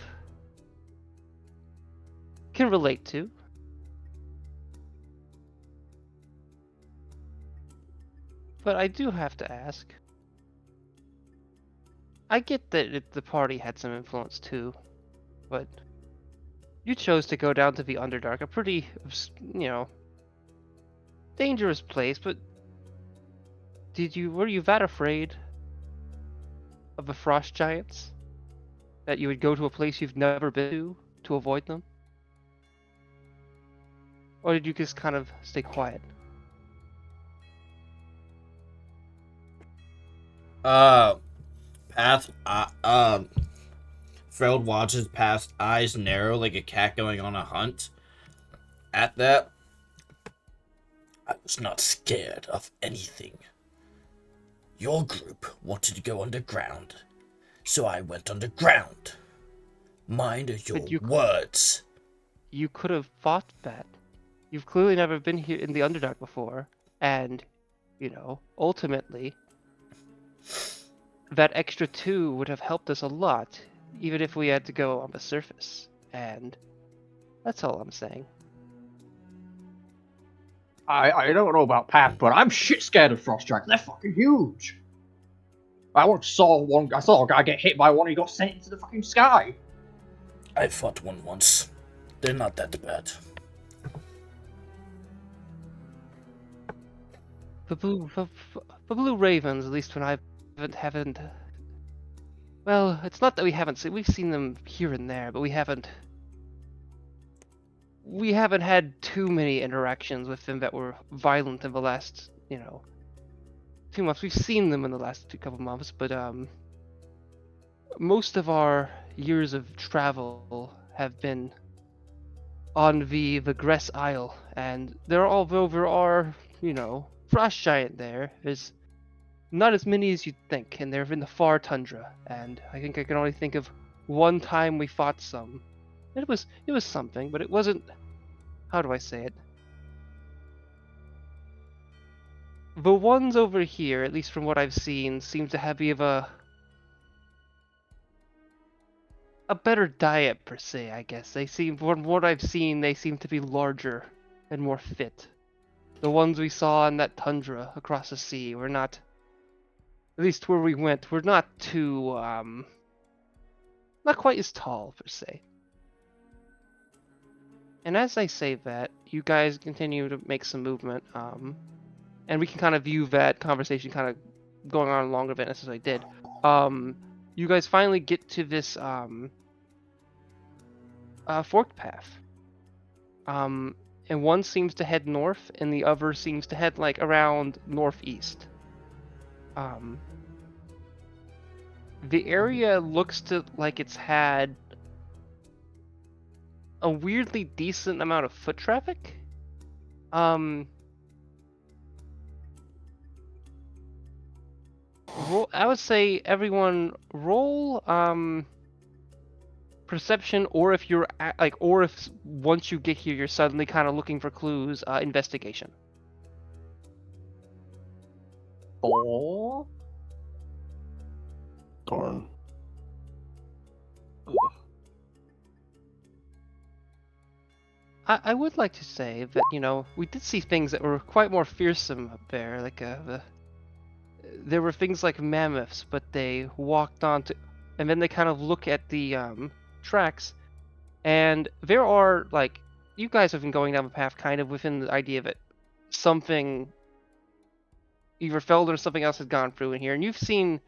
can relate to. But I do have to ask. I get that the party had some influence too, but you chose to go down to the Underdark, a pretty, dangerous place, but were you that afraid of the frost giants? That you would go to a place you've never been to avoid them? Or did you just kind of stay quiet? Path, Feld watches Path's eyes narrow like a cat going on a hunt. At that, I was not scared of anything. Your group wanted to go underground, so I went underground. Mind your words. You could have fought that. You've clearly never been here in the Underdark before, and, ultimately, that extra 2 would have helped us a lot, even if we had to go on the surface. And that's all I'm saying. I don't know about Path, but I'm shit scared of frost giants. They're fucking huge. I once saw a guy get hit by one. He got sent into the fucking sky. I fought one once. They're not that bad. The blue ravens, at least when I haven't. Well, it's not that we haven't seen. We've seen them here and there, but we haven't had too many interactions with them that were violent in the last, 2 months. We've seen them in the last couple months, but most of our years of travel have been on the Gress Isle, and there are, frost giant there's not as many as you'd think, and they're in the far tundra, and I think I can only think of one time we fought some. It was something, but it wasn't, how do I say it? The ones over here, at least from what I've seen, seem to have a better diet per se, I guess. From what I've seen, they seem to be larger and more fit. The ones we saw in that tundra across the sea were not, at least where we went, were not too, not quite as tall per se. And as I say that, you guys continue to make some movement, and we can kind of view that conversation kind of going on longer than necessarily did. You guys finally get to this forked path. And one seems to head north, and the other seems to head like around northeast. The area looks like it's had a weirdly decent amount of foot traffic. I would say everyone roll perception, or if you're or if once you get here you're suddenly kind of looking for clues, investigation. 4. Darn. I would like to say that, we did see things that were quite more fearsome up there, like there were things like mammoths, but they walked onto, and then they kind of look at the tracks, and there are like, you guys have been going down the path kind of within the idea that something either fell or something else has gone through in here, and you've seen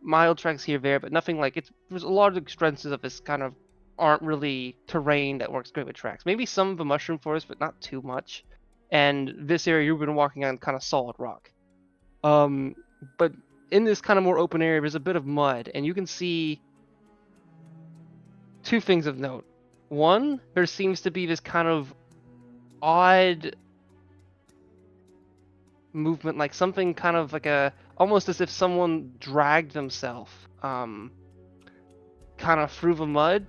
mild tracks here there, but nothing like it's. There's a lot of extensions of this kind of aren't really terrain that works great with tracks. Maybe some of the mushroom forest, but not too much. And this area you've been walking on kind of solid rock. But in this kind of more open area, there's a bit of mud, and you can see two things of note. One, there seems to be this kind of odd movement, like something kind of like almost as if someone dragged themselves kind of through the mud,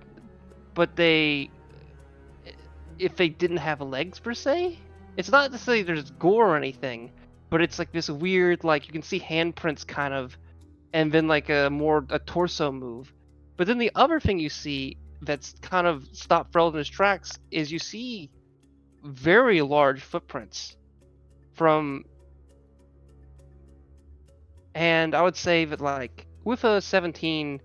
but if they didn't have legs per se. It's not to say there's gore or anything, but it's like this weird, like you can see handprints kind of, and then like a torso move. But then the other thing you see that's kind of stopped Ferel in his tracks is you see very large footprints and I would say that like with a 17,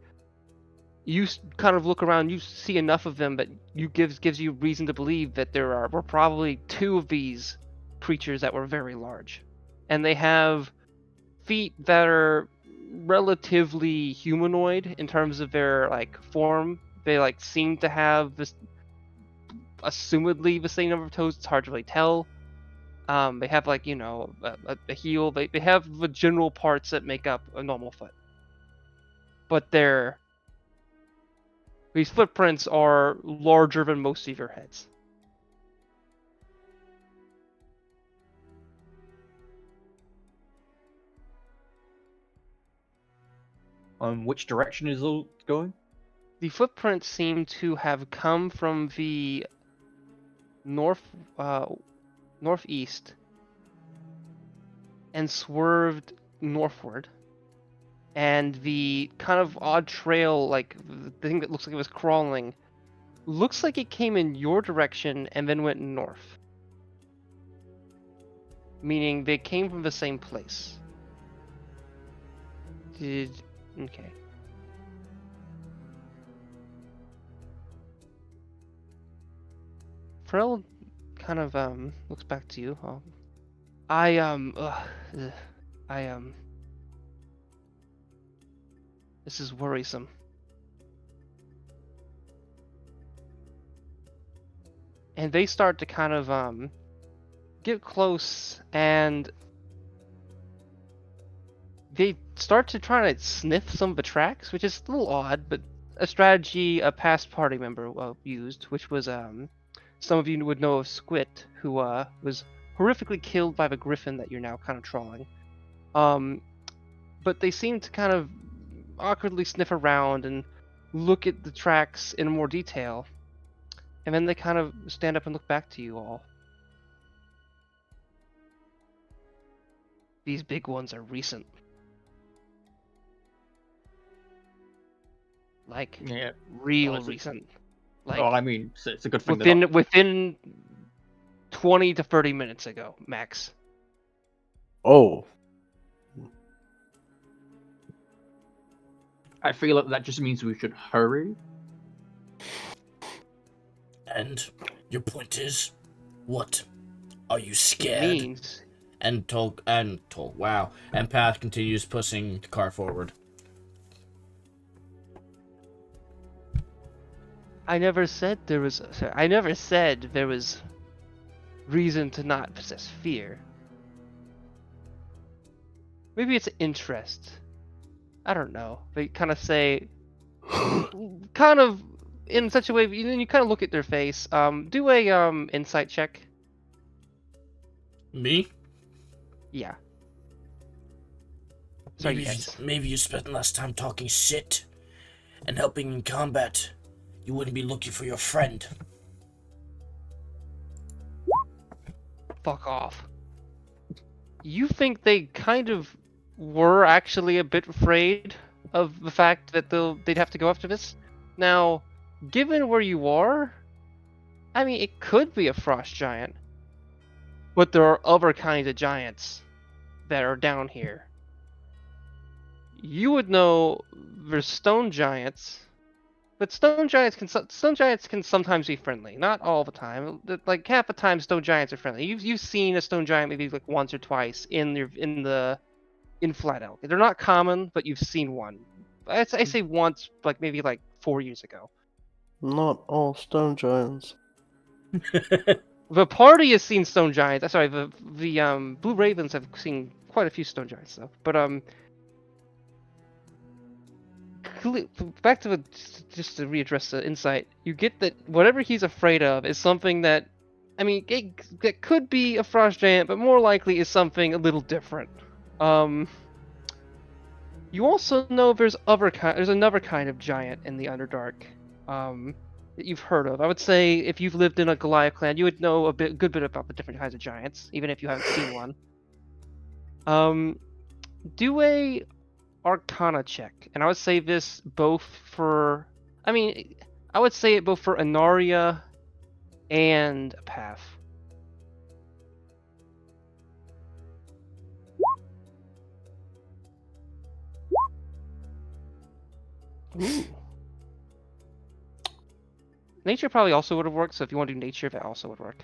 you kind of look around, you see enough of them that gives you reason to believe that were probably two of these creatures that were very large, and they have feet that are relatively humanoid in terms of their like form. They like seem to have this, assumedly the same number of toes. It's hard to really tell. They have like a heel. They have the general parts that make up a normal foot, but these footprints are larger than most of your heads. Which direction is all going? The footprints seem to have come from the northeast and swerved northward. And the kind of odd trail, like the thing that looks like it was crawling, looks like it came in your direction and then went north. Meaning they came from the same place. Okay. Ferel kind of looks back to you. This is worrisome. And they start to kind of get close, and they start to try to sniff some of the tracks, which is a little odd, but a strategy a past party member used, which was some of you would know of Squit, who was horrifically killed by the griffin that you're now kind of trawling. But they seem to kind of awkwardly sniff around and look at the tracks in more detail, and then they kind of stand up and look back to you all. These big ones are recent. Like, Yeah. real recent. Like, Well, I mean, it's a good thing. within 20 to 30 minutes ago, max. Oh, I feel like that just means we should hurry. And your point is, what? Are you scared? Means And wow. And Pat continues pushing the car forward. I never said there was reason to not possess fear. Maybe it's interest. I don't know. They kind of say, kind of in such a way. You kind of look at their face. Do a insight check. Me? Yeah. Sorry, Maybe you spent less time talking shit and helping in combat. You wouldn't be looking for your friend. Fuck off. You think they kind of were actually a bit afraid of the fact that they'd have to go after this? Now, given where you are, I mean, it could be a frost giant. But there are other kinds of giants that are down here. you would know there's stone giants, but stone giants can sometimes be friendly. Not all the time. Like half the time, stone giants are friendly. You've seen a stone giant maybe like once or twice in Flat Elk. They're not common, but you've seen one. I say once, like maybe like 4 years ago. Not all stone giants. The party has seen stone giants. Sorry, the Blue Ravens have seen quite a few stone giants though. But back to just to readdress the insight, you get that whatever he's afraid of is something that, I mean, that could be a frost giant, but more likely is something a little different. You also know there's another kind of giant in the Underdark, that you've heard of. I would say if you've lived in a Goliath clan, you would know good bit about the different kinds of giants, even if you haven't seen one. Do a Arcana check, and I would say this both for, I would say it both for Inaria and Path. Ooh. Nature probably also would have worked, so if you want to do nature, that also would work.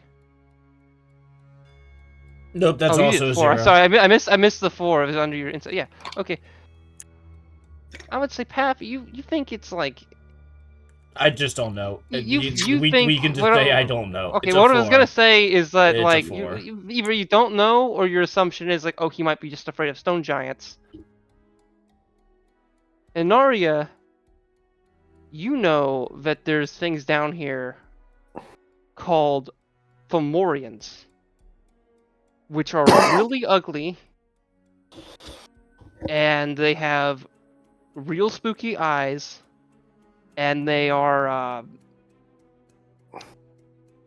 Nope, that's you also did a 4. 0. Sorry, I missed the 4. It was under your insight. Yeah, okay. I would say, Path, you think it's like... I just don't know. You we think... can just well, say I don't know. Okay, It's a what I was 4. gonna say is that, It's a like, 4. either you don't know, or your assumption is like, oh, he might be just afraid of stone giants. Inaria, you know that there's things down here called Fomorians, which are really ugly, and they have real spooky eyes, and they are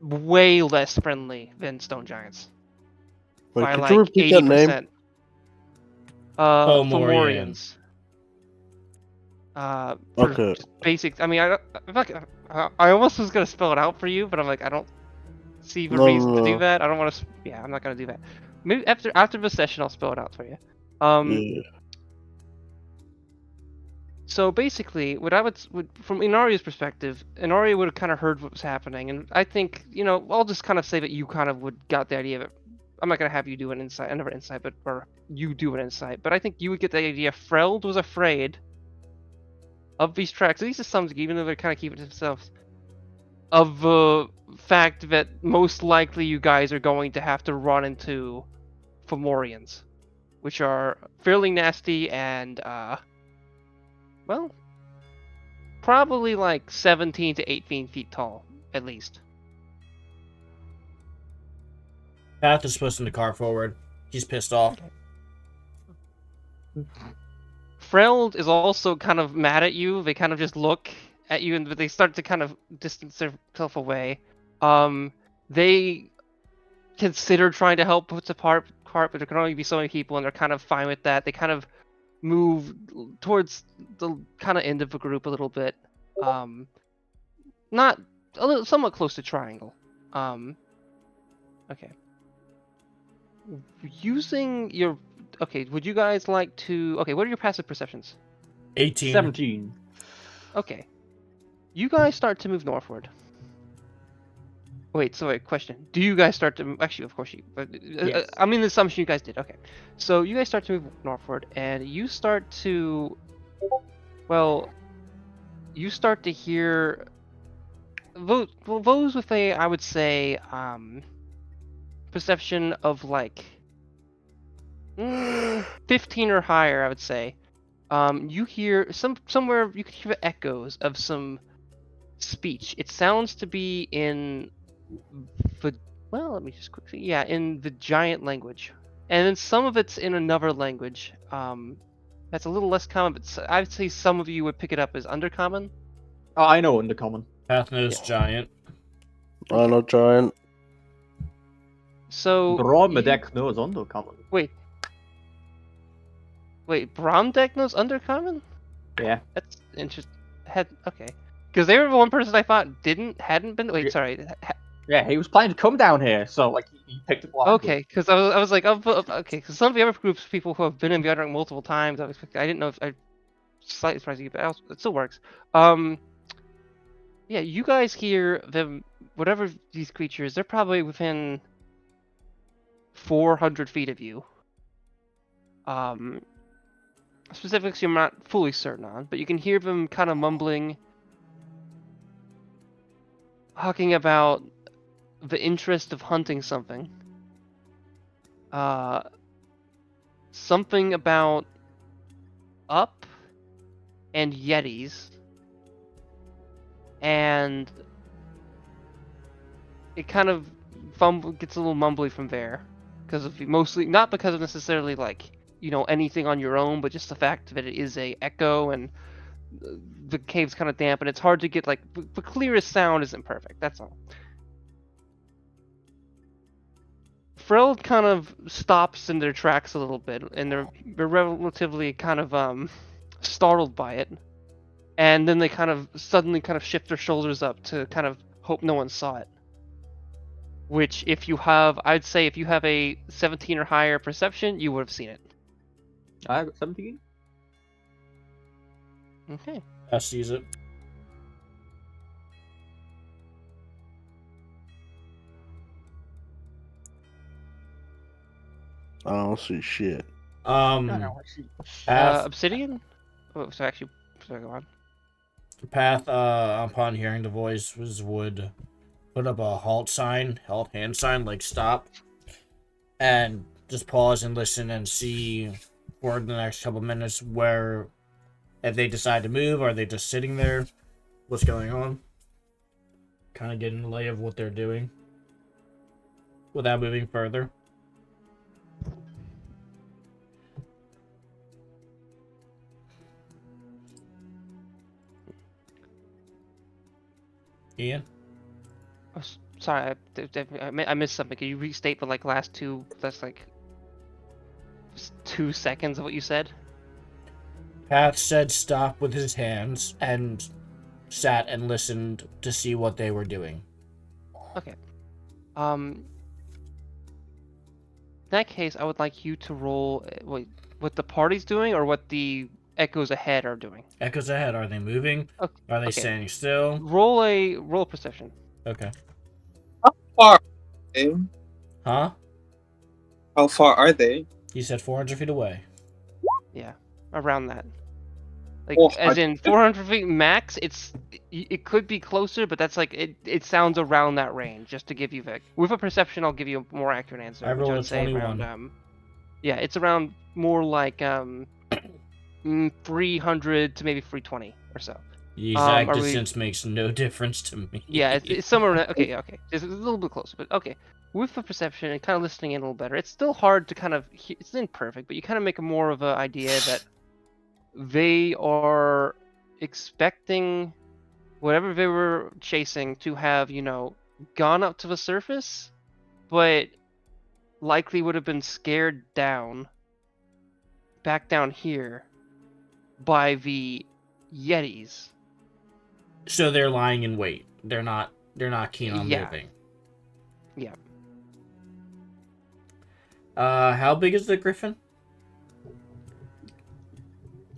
way less friendly than stone giants. Wait, by could like you repeat that name? 80%. Fomorians. For Okay. just basic. I mean, I almost was gonna spell it out for you, but I'm like, I don't see the reason to do No. that. I don't want to. Yeah, I'm not gonna do that. Maybe after the session, I'll spell it out for you. Yeah. So basically, what I would from Inaria's perspective, Inaria would have kind of heard what was happening, and I think, I'll just kind of say that you kind of got the idea of it. I'm not gonna have you do another insight, or you do an insight, but I think you would get the idea. Freld was afraid of these tracks, at least to some degree, even though they're kind of keeping it to themselves, of the fact that most likely you guys are going to have to run into Fomorians, which are fairly nasty and, well, probably like 17 to 18 feet tall, at least. Path is pushing the car forward. He's pissed off. Freld is also kind of mad at you. They kind of just look at you, and they start to kind of distance themselves away. They consider trying to help put apart, but there can only be so many people, and they're kind of fine with that. They kind of move towards the kind of end of the group a little bit. Not a little, somewhat close to triangle. Okay. Using your... Okay, would you guys like to... Okay, what are your passive perceptions? 18. 17. Okay. You guys start to move northward. Wait, sorry, question. Do you guys start to... Actually, of course you... Yes. I'm in the assumption you guys did. Okay. So you guys start to move northward, and you start to... Well, you start to hear... Those with a, I would say, perception of like 15 or higher, I would say. You hear somewhere you can hear the echoes of some speech. It sounds to be in the, well, let me just quickly, yeah, in the giant language, and then some of it's in another language. That's a little less common, but I'd say some of you would pick it up as undercommon. Oh, I know Undercommon. Path knows Yeah. giant. I know giant. So Bromedek knows Undercommon. Wait, Bromdeck knows undercommon? Yeah. That's interesting. Okay, because they were the one person I thought hadn't been. Wait, Yeah. sorry. Yeah, he was planning to come down here, so like You picked up language. Okay, because I was like, okay, because some of the other groups of people who have been in the Underdark multiple times, I didn't know if I slightly surprised you, but it still works. Yeah, you guys hear them, whatever these creatures, they're probably within 400 feet of you. Specifics I'm not fully certain on, but you can hear them kind of mumbling, talking about the interest of hunting something. Something about up and Yetis, and it kind of gets a little mumbly from there, because of mostly not because of necessarily like anything on your own, but just the fact that it is a echo and the cave's kind of damp and it's hard to get like the clearest sound isn't perfect. That's all. Freld kind of stops in their tracks a little bit, and they're relatively kind of startled by it, and then they kind of suddenly kind of shift their shoulders up to kind of hope no one saw it. Which, I'd say if you have a 17 or higher perception, you would have seen it. I got 17. Okay. I sees it. I don't see shit. Path, Obsidian? Oh, sorry, go on. Path, upon hearing the voices, would put up a halt hand sign, like stop, and just pause and listen and see for the next couple minutes where, if they decide to move, are they just sitting there? What's going on? Kind of getting the lay of what they're doing without moving further. Ian? Oh, sorry, I missed something. Can you restate the last 2 seconds of what you said? Path said stop with his hands and sat and listened to see what they were doing. Okay. In that case, I would like you to roll what the party's doing or what the echoes ahead are doing. Echoes ahead. Are they moving? Okay. Are they standing still? Roll a perception. Okay. How far are they? Huh? How far are they? He said 400 feet away. Yeah, around that. Like, Oh, as in 400 feet max. It could be closer, but that's like it sounds around that range. Just to give you with a perception, I'll give you a more accurate answer. I which rolled would a say 21. around, yeah, it's around more like 300 to maybe 320 or so. The exact are we- distance makes no difference to me. Yeah, it's somewhere. Okay, it's a little bit closer, but okay. With the perception and kind of listening in a little better, it's still hard to kind of. It's imperfect, but you kind of make a more of an idea that they are expecting whatever they were chasing to have, gone up to the surface, but likely would have been scared back down here by the Yetis. So they're lying in wait. They're not keen on moving. Yeah. How big is the griffin?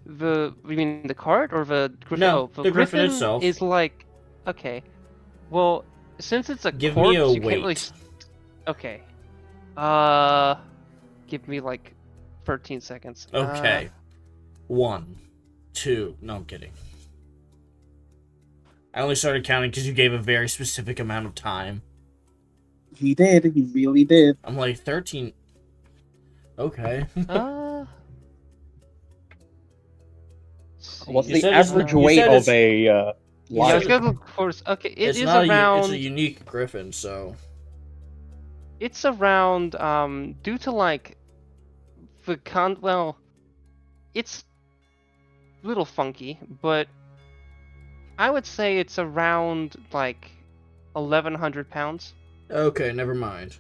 You mean the cart or the griffin? No, Oh, the griffin itself. is like, okay. Well, since it's a Give corpse, me a you can't really. weight. Okay. Give me like 13 seconds. Okay. 1, 2. No, I'm kidding. I only started counting because you gave a very specific amount of time. He did. He really did. I'm like 13. Okay. What's You the said it's- average you weight said of it's- a Yeah, said it's got, of course. Okay, it's is not around. it's a unique griffin, so It's around. Due to like the well, it's a little funky, but I would say it's around like 1,100 pounds. okay, never mind.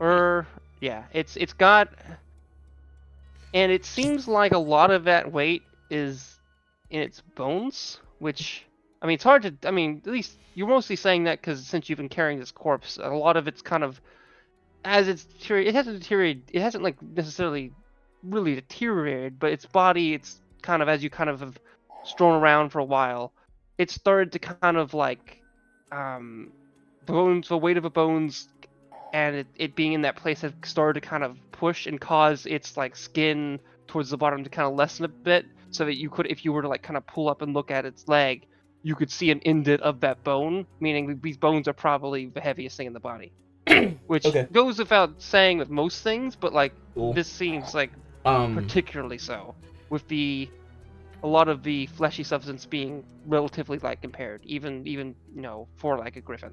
Or yeah, it's got, and it seems like a lot of that weight is in its bones, which I mean, it's hard to. I mean, at least you're mostly saying that because since you've been carrying this corpse, a lot of it's kind of as it's deteriorated. It hasn't deteriorated. It hasn't like necessarily really deteriorated, but its body, it's kind of as you kind of have strewn around for a while, it started to kind of like bones, the weight of the bones, and it being in that place has started to kind of push and cause its like skin towards the bottom to kind of lessen a bit, so that you could, if you were to like kind of pull up and look at its leg, you could see an indent of that bone, meaning these bones are probably the heaviest thing in the body. Which Okay. goes without saying with most things, but like Cool. this seems like Um, particularly so, with a lot of the fleshy substance being relatively like impaired, even you know, for like a griffin.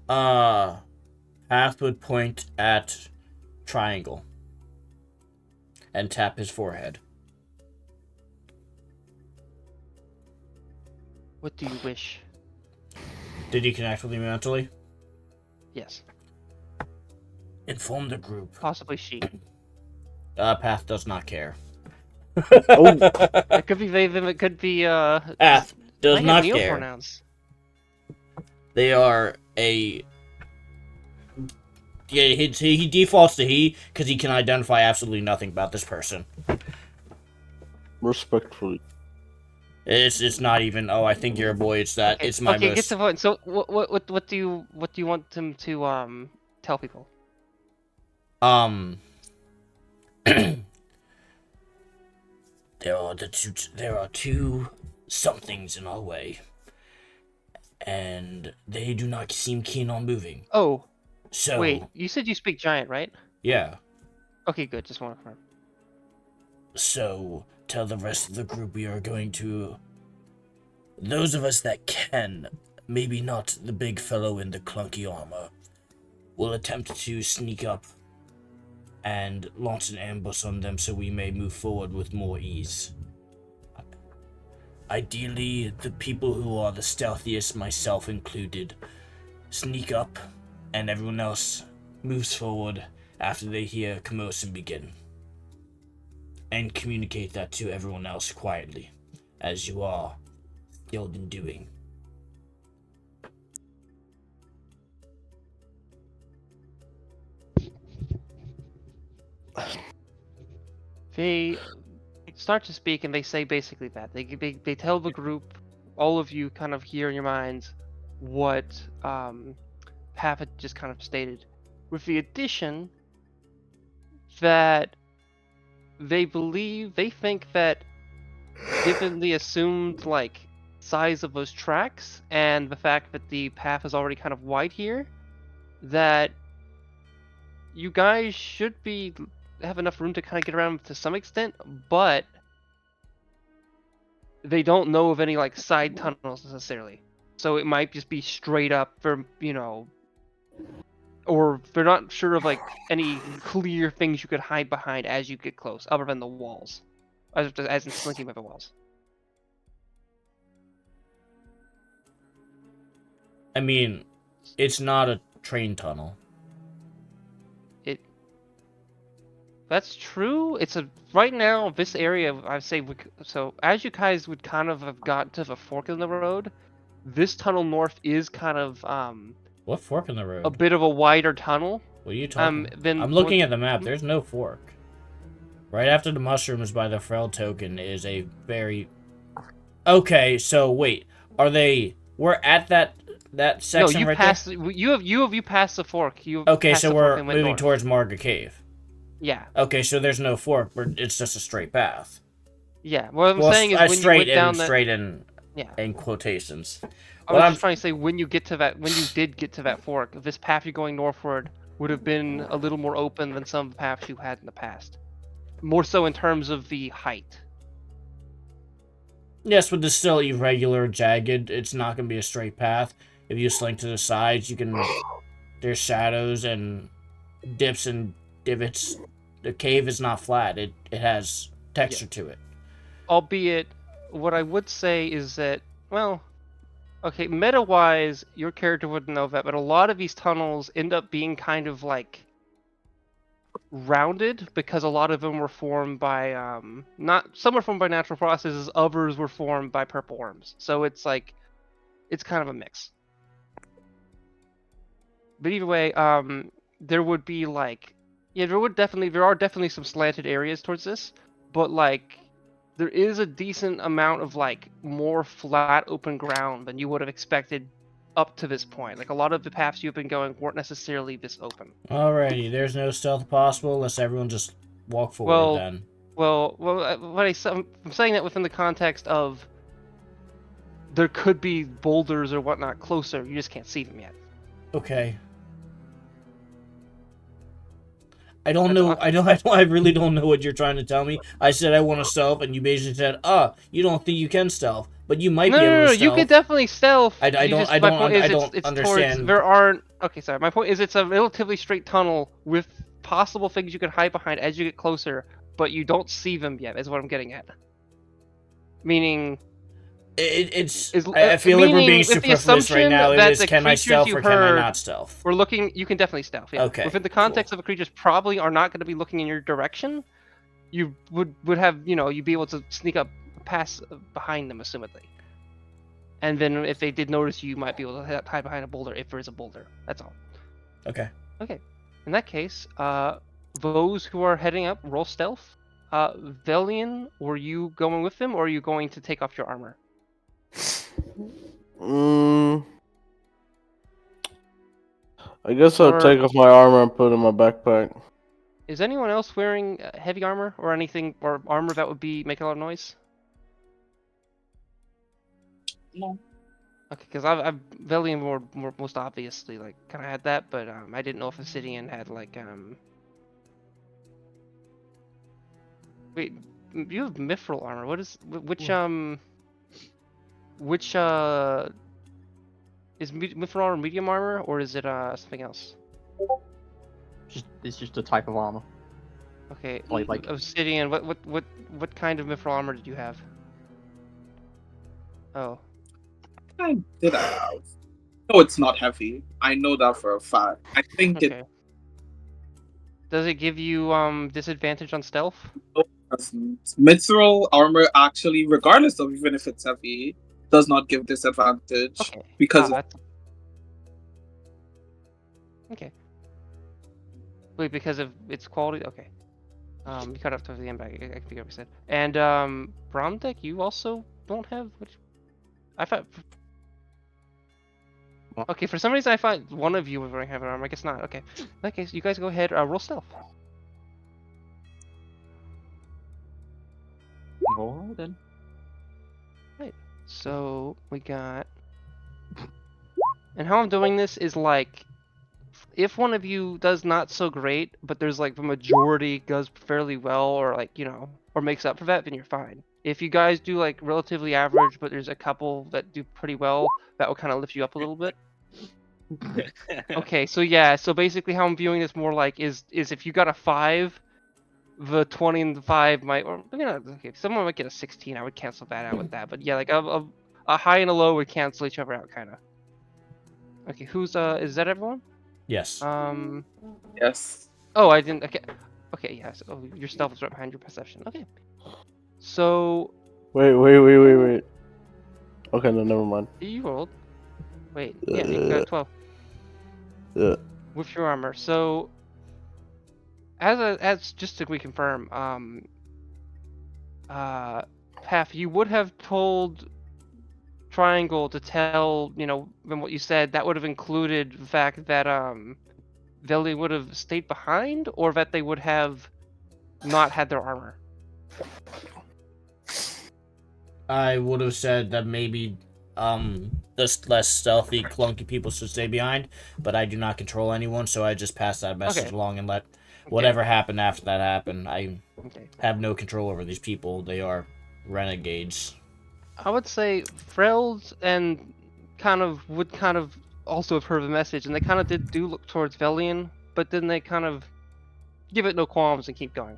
Path would point at triangle and tap his forehead. What do you wish? Did he connect with you mentally? Yes, Inform the group. possibly she. Path does not care. Oh. It could be Vaven. It could be Path does I not have care. neopronouns. They are a. Yeah, he defaults to he because he can identify absolutely nothing about this person. Respectfully. It's not even. Oh, I think you're a boy. It's that. Okay, It's my okay, most. get to the point. So what do you want him to tell people? There are two somethings in our way, and they do not seem keen on moving. Oh, So wait, you said you speak giant, right? yeah. Okay, good. Just want to confirm. So tell the rest of the group we are going to. Those of us that can, maybe not the big fellow in the clunky armor, will attempt to sneak up and launch an ambush on them so we may move forward with more ease. Ideally, the people who are the stealthiest, myself included, sneak up and everyone else moves forward after they hear commotion begin. And communicate that to everyone else quietly, as you are skilled in doing. They start to speak and they say basically that they tell the group, all of you kind of hear in your minds what Pav had just kind of stated, with the addition that they think that given the assumed like size of those tracks and the fact that the path is already kind of wide here, that you guys should have enough room to kind of get around to some extent, but they don't know of any like side tunnels necessarily. So it might just be straight up for, you know, or they're not sure of like any clear things you could hide behind as you get close, other than the walls, as in slinking by the walls. I mean, it's not a train tunnel. That's true. It's right now this area. I'd say so. As you guys would kind of have got to the fork in the road, this tunnel north is kind of What fork in the road? a bit of a wider tunnel. What are you talking? Then I'm looking at the map. There's no fork. Right after the mushrooms by the Frel token is a very. Okay, so wait, are they? We're at that section No, you right passed. there. You passed the fork. Okay, passed so the fork we're and went moving north. towards Marga Cave. Yeah, Okay, so there's no fork. It's just a straight path. yeah. What I'm Well, saying is when you straight went down and that. straight in Yeah. in quotations. I What was I'm just trying to say when you did get to that fork, this path you're going northward would have been a little more open than some of the paths you had in the past. More so in terms of the height. Yes, but it's still irregular, jagged. It's not gonna be a straight path. If you slink to the sides, you can. There's shadows and dips and divots. The cave is not flat. It has texture to it. Albeit, what I would say is that, well, okay, meta-wise, your character wouldn't know that, but a lot of these tunnels end up being kind of like rounded because a lot of them were formed by some were formed by natural processes, others were formed by purple worms. So it's like it's kind of a mix. But either way, there would be like there are definitely some slanted areas towards this, but like there is a decent amount of like more flat open ground than you would have expected up to this point. Like a lot of the paths you've been going weren't necessarily this open. Alrighty, there's no stealth possible unless everyone just walk forward then. I'm saying that within the context of there could be boulders or whatnot closer. You just can't see them yet. Okay. I don't know. I really don't know what you're trying to tell me. I said I want to stealth, and you basically said, you don't think you can stealth, but you might be able to stealth. You can definitely stealth. I don't understand. There aren't. Okay, sorry. My point is, it's a relatively straight tunnel with possible things you can hide behind as you get closer, but you don't see them yet. Is what I'm getting at. Meaning. I feel like we're being superfluous right now. It is, can I stealth or can I not stealth? We're looking. You can definitely stealth. Yeah. Okay. Within the context of a creatures probably are not going to be looking in your direction. You would have you'd be able to sneak up, pass behind them, assumedly. And then if they did notice you, might be able to hide behind a boulder if there is a boulder. That's all. Okay. Okay. In that case, those who are heading up, roll stealth. Velian, were you going with them, or are you going to take off your armor? I guess I'll take off my armor and put it in my backpack. Is anyone else wearing heavy armor or anything, or armor that would be making a lot of noise? No. Okay, because I've Velian more most obviously like kind of had that, but I didn't know if Obsidian had like Wait, you have mithril armor. What is which is mithril armor medium armor, or is it something else? It's just a type of armor. Okay, Like Obsidian. What kind of mithril armor did you have? Oh. Did I have? No, it's not heavy. I know that for a fact. I think Okay. Does it give you disadvantage on stealth? it doesn't. Mithril armor actually, regardless of even if it's heavy, does not give disadvantage. Okay. Because Okay. Wait, because of its quality? Okay. You cut off towards the end, but I can figure out what you said. And Bromdeck, you also don't have. I thought. Okay, for some reason I thought one of you was wearing heavy armor. I guess not. Okay. In that case, you guys go ahead. Roll stealth. Roll then. Right. So we got. And how I'm doing this is like, if one of you does not so great, but there's like the majority does fairly well, or like or makes up for that, then you're fine. If you guys do like relatively average, but there's a couple that do pretty well, that will kind of lift you up a little bit. Okay, so yeah, so basically how I'm viewing this more like is if you got a 5, the 20 and the 5 might, or okay, someone might get a 16. I would cancel that out with that, but yeah, like a high and a low would cancel each other out, kind of. Okay, who's is that everyone? Yes. yes. Oh, I didn't. Okay, okay, yeah. So your stealth is right behind your perception. Okay. So. Wait. Okay, no, never mind. You rolled. Wait, yeah, you got 12. Yeah. With your armor. So. As just to reconfirm, Path, you would have told Triangle to tell, than what you said, that would have included the fact that they would have stayed behind, or that they would have not had their armor. I would have said that maybe the less stealthy, clunky people should stay behind, but I do not control anyone, so I just pass that message along and let whatever happened after that happen. I have no control over these people. They are renegades. I would say Freld and would also have heard the message, and they kind of do look towards Velian, but then they kind of give it no qualms and keep going.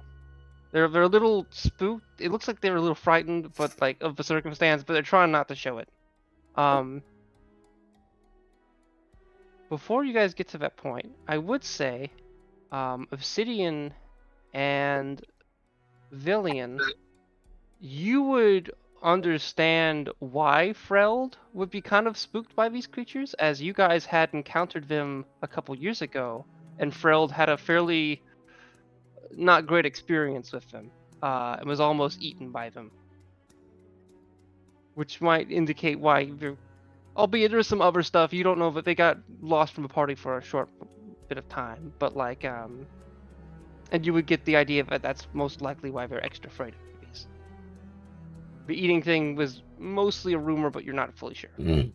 They're a little spooked. It looks like they're a little frightened, but like of the circumstance, but they're trying not to show it. Before you guys get to that point, I would say, Obsidian And Villian, you would understand why Freld would be kind of spooked by these creatures, as you guys had encountered them a couple years ago, and Freld had a fairly not great experience with them, and was almost eaten by them. Which might indicate why they're, albeit there's some other stuff, you don't know that they got lost from the party for a short bit of time, but like, and you would get the idea that that's most likely why they're extra afraid of these. The eating thing was mostly a rumor, but you're not fully sure.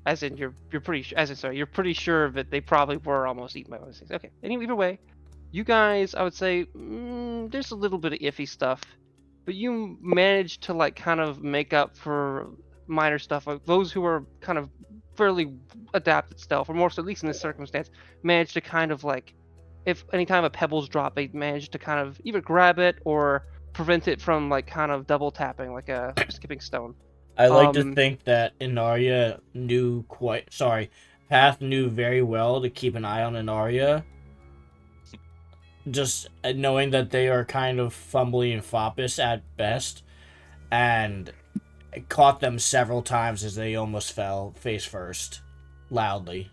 As in, you're pretty you're pretty sure that they probably were almost eaten by those things. Okay. Anyway, either way, you guys, I would say, there's a little bit of iffy stuff, but you managed to like kind of make up for minor stuff. Like those who are kind of fairly adapted stealth, or more so at least in this circumstance, managed to kind of like, if anytime a pebble's drop, they managed to kind of either grab it or prevent it from like kind of double tapping, like a skipping stone. I like to think that Inaria Path knew very well to keep an eye on Inaria. Just knowing that they are kind of fumbly and foppus at best, and caught them several times as they almost fell face first, loudly.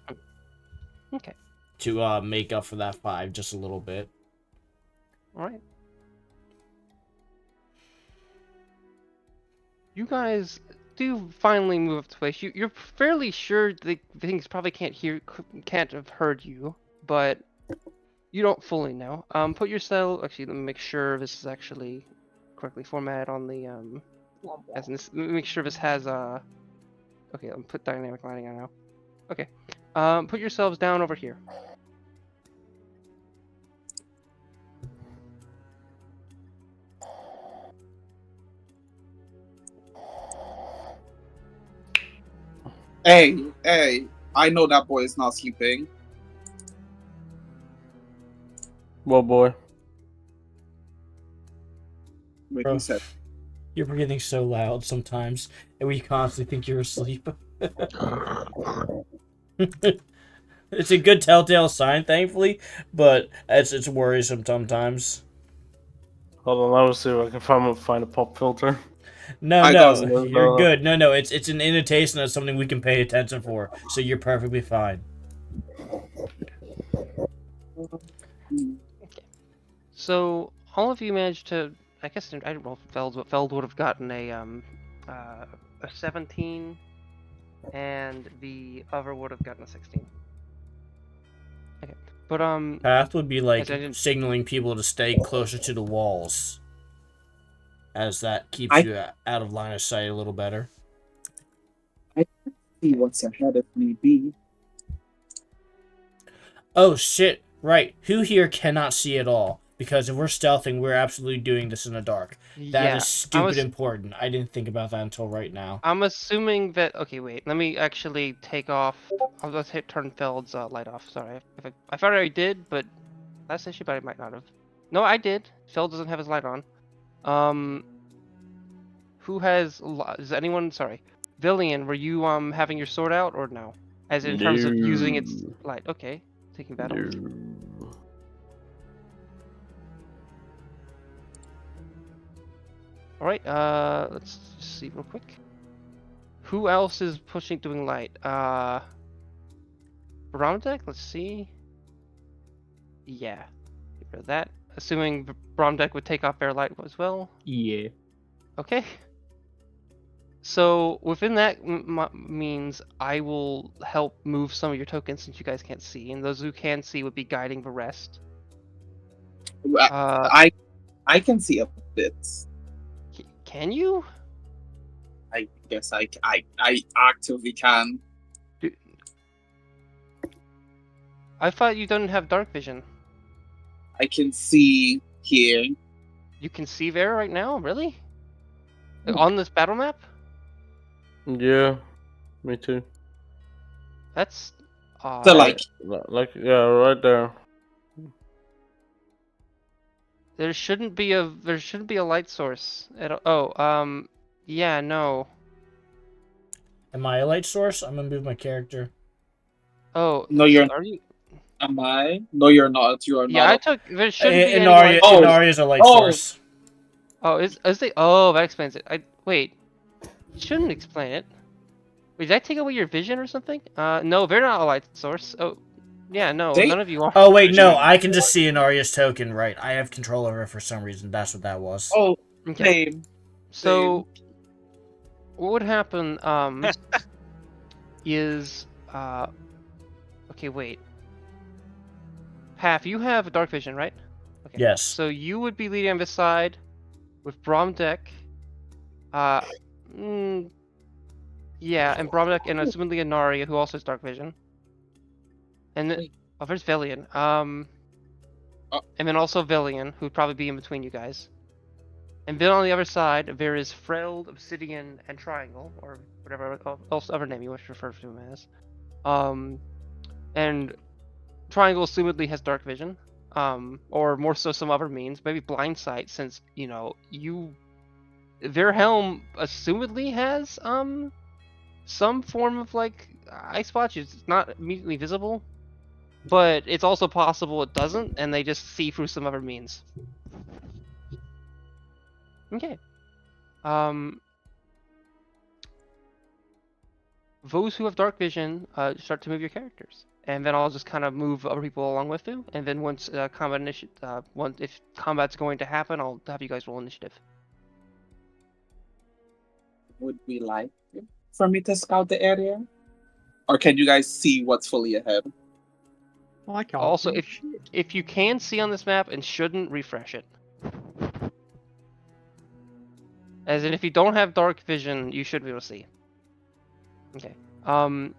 Okay. To make up for that 5 just a little bit. All right. You guys do finally move up to place. You're fairly sure the things probably can't have heard you, but you don't fully know. Put yourself. Actually, let me make sure this is actually correctly formatted on the As in this, let me make sure this has Okay, let me put dynamic lighting on now. Okay. Put yourselves down over here. Hey, I know that boy is not sleeping. Well, boy. Wait, Bro, he said. you're breathing so loud sometimes, and we constantly think you're asleep. It's a good telltale sign, thankfully, but it's worrisome sometimes. Hold on, I will see if I can find a pop filter. No, I got no, it. you're good. No, it's an invitation of something we can pay attention for, so you're perfectly fine. So all of you managed to. I guess I don't know if Feld would have gotten a 17, and the other would have gotten a 16. Okay, but Path would be like Yes, I didn't- signaling people to stay closer to the walls, as that keeps you out of line of sight a little better. See what's ahead of me, be. Oh shit! Right, who here cannot see at all? Because if we're stealthing, we're absolutely doing this in the dark. That is stupid important. I didn't think about that until right now. I'm assuming that. Okay, wait. Let me actually take off. Let's turn Feld's light off. Sorry, I thought I already did, but last issue, but I might not have. No, I did. Feld doesn't have his light on. Who has? Is anyone? Sorry, Villian. Were you having your sword out or no? As in terms of using its light. Okay, taking that off. All right. Let's just see real quick. Who else is doing light? Bromdeck. Let's see. Yeah. Get rid of that. Assuming Bromdeck would take off their light as well. Yeah. Okay. So within that means I will help move some of your tokens since you guys can't see, and those who can see would be guiding the rest. I can see a bit. Can you? I guess I actively can. I thought you didn't have dark vision. I can see here. You can see there right now, really? On this battle map? Yeah, me too. That's odd. So like yeah, right there. There shouldn't be a light source at all. Oh, yeah, no. Am I a light source? I'm gonna move my character. Oh, No, you're. Are you? Am I? No, you're not. You are Yeah, I not. took. There shouldn't be any light. Oh. Inaria's a light Oh. source. Oh, is they? Oh, that explains it. Wait. Shouldn't explain it. Wait, did I take away your vision or something? No, they're not a light source. Oh, yeah, no, They- none of you are. Oh wait, no, Vision. I can just see Inaria's token, right? I have control over it for some reason. That's what that was. Oh, Okay. same. So, what would happen? Is okay, wait. Half, you have dark vision, right? Okay. Yes. So you would be leading on this side with Bromdeck. Yeah, and Bromdeck and assumedly Inaria, who also has dark vision. And then, oh, there's Velian. And then also Velian, who'd probably be in between you guys. And then on the other side, there is Freld, Obsidian, and Triangle, or whatever else other name you wish to refer to him as. And Triangle assumedly has dark vision, or more so some other means, maybe blind sight, since their helm assumedly has some form of like eye spot. It's not immediately visible, but it's also possible it doesn't, and they just see through some other means. Okay. Those who have dark vision start to move your characters, and then I'll just kind of move other people along with you. And then once if combat's going to happen, I'll have you guys roll initiative. Would we like for me to scout the area, or can you guys see what's fully ahead? Well, I can't. Also, see shit. if you can see on this map and shouldn't, refresh it. As in, if you don't have dark vision, you should be able to see. Okay. Hold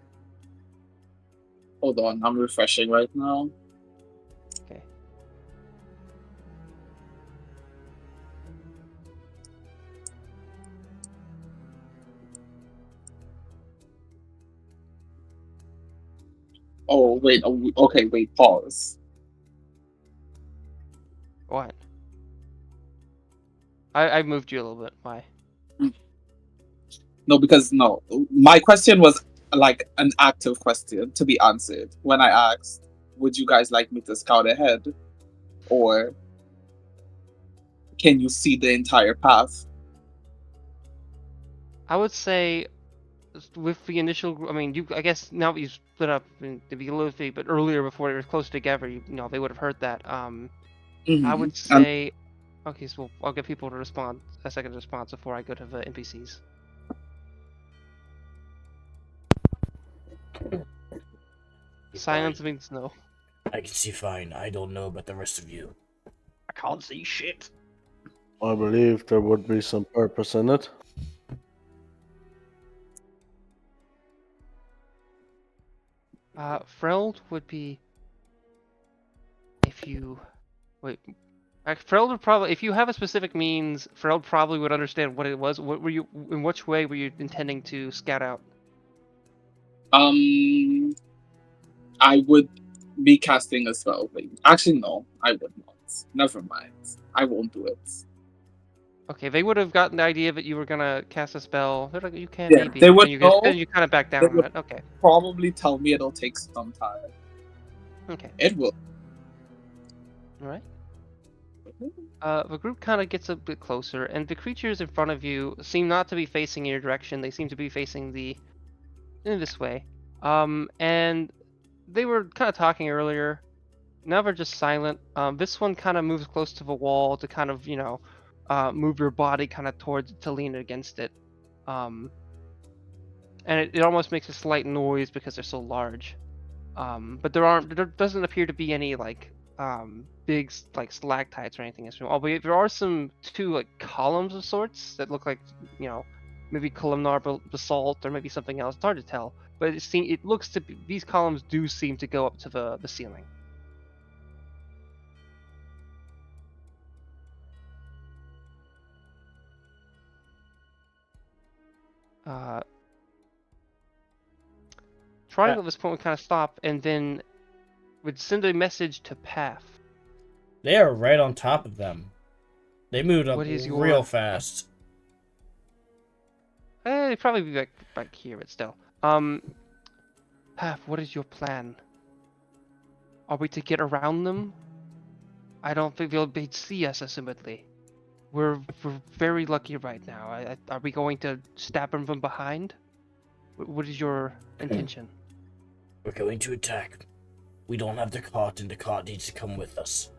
on, I'm refreshing right now. Okay. Oh wait. Okay, wait. Pause. What? I moved you a little bit. Why? No, because no. My question was like an active question to be answered when I asked, "Would you guys like me to scout ahead, or can you see the entire path?" I would say, with the initial, I mean, I guess now that you split up to be a little bit, but earlier before they were close together, they would have heard that. I would say, okay, so I'll get people to respond, a second response before I go to the NPCs. Silence means no. I can see fine. I don't know about the rest of you. I can't see shit. I believe there would be some purpose in it. Freld would be, if you, wait, Freld would probably, if you have a specific means, Freld probably would understand what it was. In which way were you intending to scout out? I would be casting a spell. Actually, no, I would not. Never mind. I won't do it. Okay, they would have gotten the idea that you were gonna cast a spell. They're like, you can Yeah, maybe. they would and know. Then you kind of back down They on would- it. Okay. Probably tell me it'll take some time. Okay. It will. All right. The group kind of gets a bit closer, and the creatures in front of you seem not to be facing your direction. They seem to be facing in this way. And they were kind of talking earlier. Now they're just silent. This one kind of moves close to the wall to kind of, move your body kind of towards to lean against it. And it almost makes a slight noise because they're so large. But there doesn't appear to be any big stalactites or anything. Albeit there are two columns of sorts that look like maybe columnar basalt or maybe something else. It's hard to tell, but it looks to be, these columns do seem to go up to the ceiling. Triangle at this point would kind of stop and then would send a message to Path. They are right on top of them. They moved up What is real fast. They'd probably be back here, but still. Path, what is your plan? Are we to get around them? I don't think they'll be see us, assumedly. We're very lucky right now. Are we going to stab them from behind? What is your intention? We're going to attack. We don't have the cart, and the cart needs to come with us.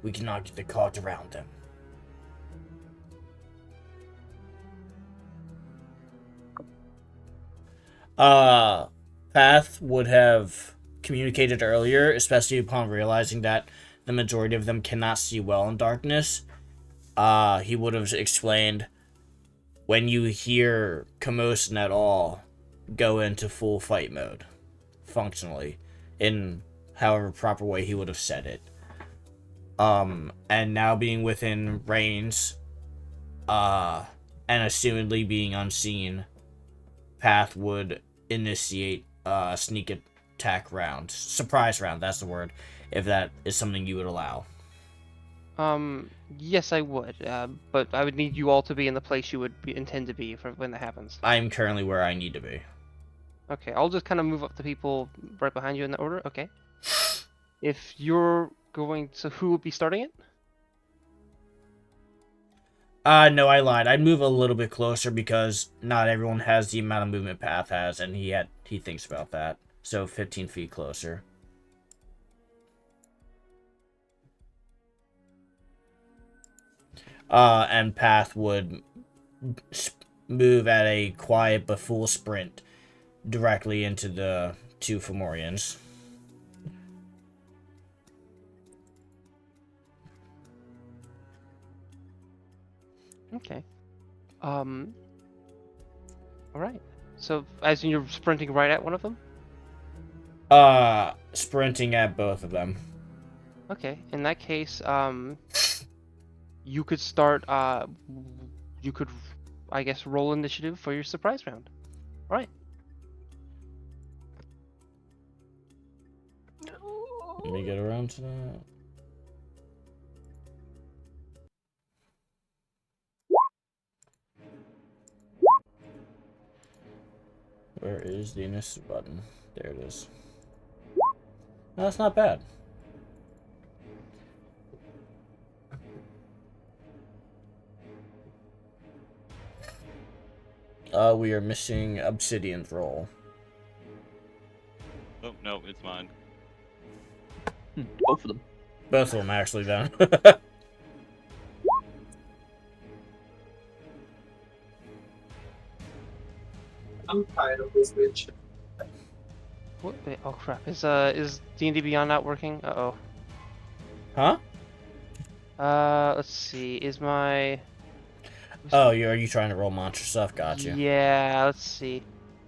We cannot get the cart around them. Path would have communicated earlier, especially upon realizing that the majority of them cannot see well in darkness. He would have explained, when you hear commotion at all, go into full fight mode, functionally, in however proper way he would have said it. And now being within range, and assumedly being unseen, Path would initiate a sneak attack round. Surprise round, that's the word, if that is something you would allow. Yes, I would, but I would need you all to be in the place you would intend to be for when that happens. I'm currently where I need to be. Okay, I'll just kind of move up the people right behind you in that order. Okay. If you're going to, who would be starting it? No, I lied. I'd move a little bit closer because not everyone has the amount of movement Path has, and he thinks about that. So 15 feet closer. And Path would move at a quiet but full sprint directly into the two Fomorians. Okay. All right. So, as in you're sprinting right at one of them? Sprinting at both of them. Okay. In that case, you could start. You could, I guess, roll initiative for your surprise round. All right. Let me get around to that. Where is the initiative button? There it is. No, that's not bad. We are missing Obsidian's roll. Oh, no, it's mine. Both of them. Both of them, actually, then. I'm tired of this bitch. What? Wait, oh crap! Is D&D Beyond not working? Uh Huh? oh. Let's see. Is my Oh, are you trying to roll monster stuff? Gotcha. Yeah. Let's see.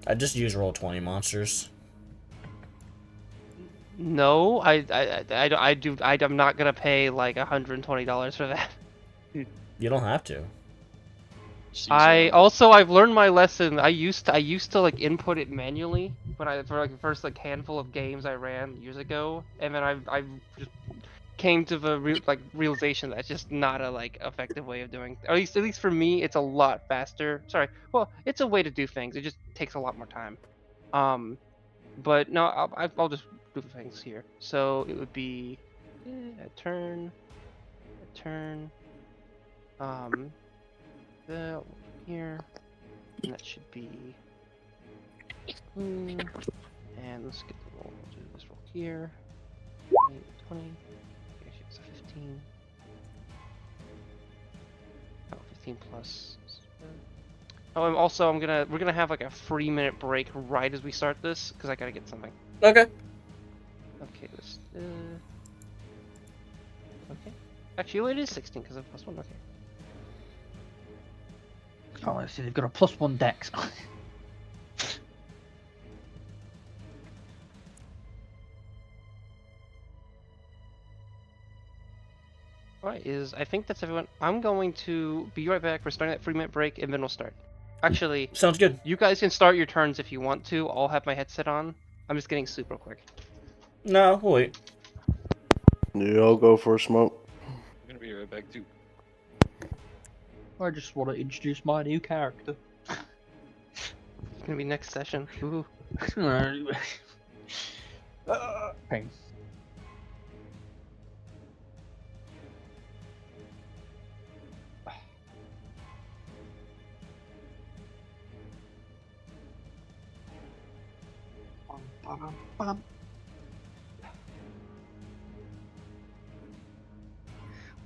I just use roll 20 monsters. No, I'm not gonna pay like $120 for that. You don't have to. Just use your own. I've learned my lesson. I used to like input it manually for like the first like handful of games I ran years ago, and then I just came to the realization that it's just not a like effective way of doing. At least for me, it's a lot faster. Sorry, well, it's a way to do things. It just takes a lot more time. But no, I'll just do the things here. So it would be a turn, here, and that should be. And let's get the roll. We'll do this roll here. 20. Okay, it's a 15. Oh, 15 plus. Oh, and also we're gonna have like a 3-minute break right as we start this because I gotta get something. Okay. Okay, this. Okay. Actually, it is 16 because of +1. Okay. Oh, I see. They've got a +1 dex. Alright, I think that's everyone. I'm going to be right back. We're starting that 3-minute break and then we'll start. Actually, Sounds good. you guys can start your turns if you want to. I'll have my headset on. I'm just getting super quick. No, we'll wait. Yeah, I'll go for a smoke. I'm gonna be right back too. I just want to introduce my new character. It's gonna be next session. Ooh. Pain. Bam.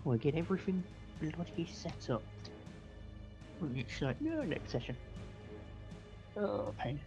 We'll get everything bloody set up. It's like, no, next session. Oh, pain.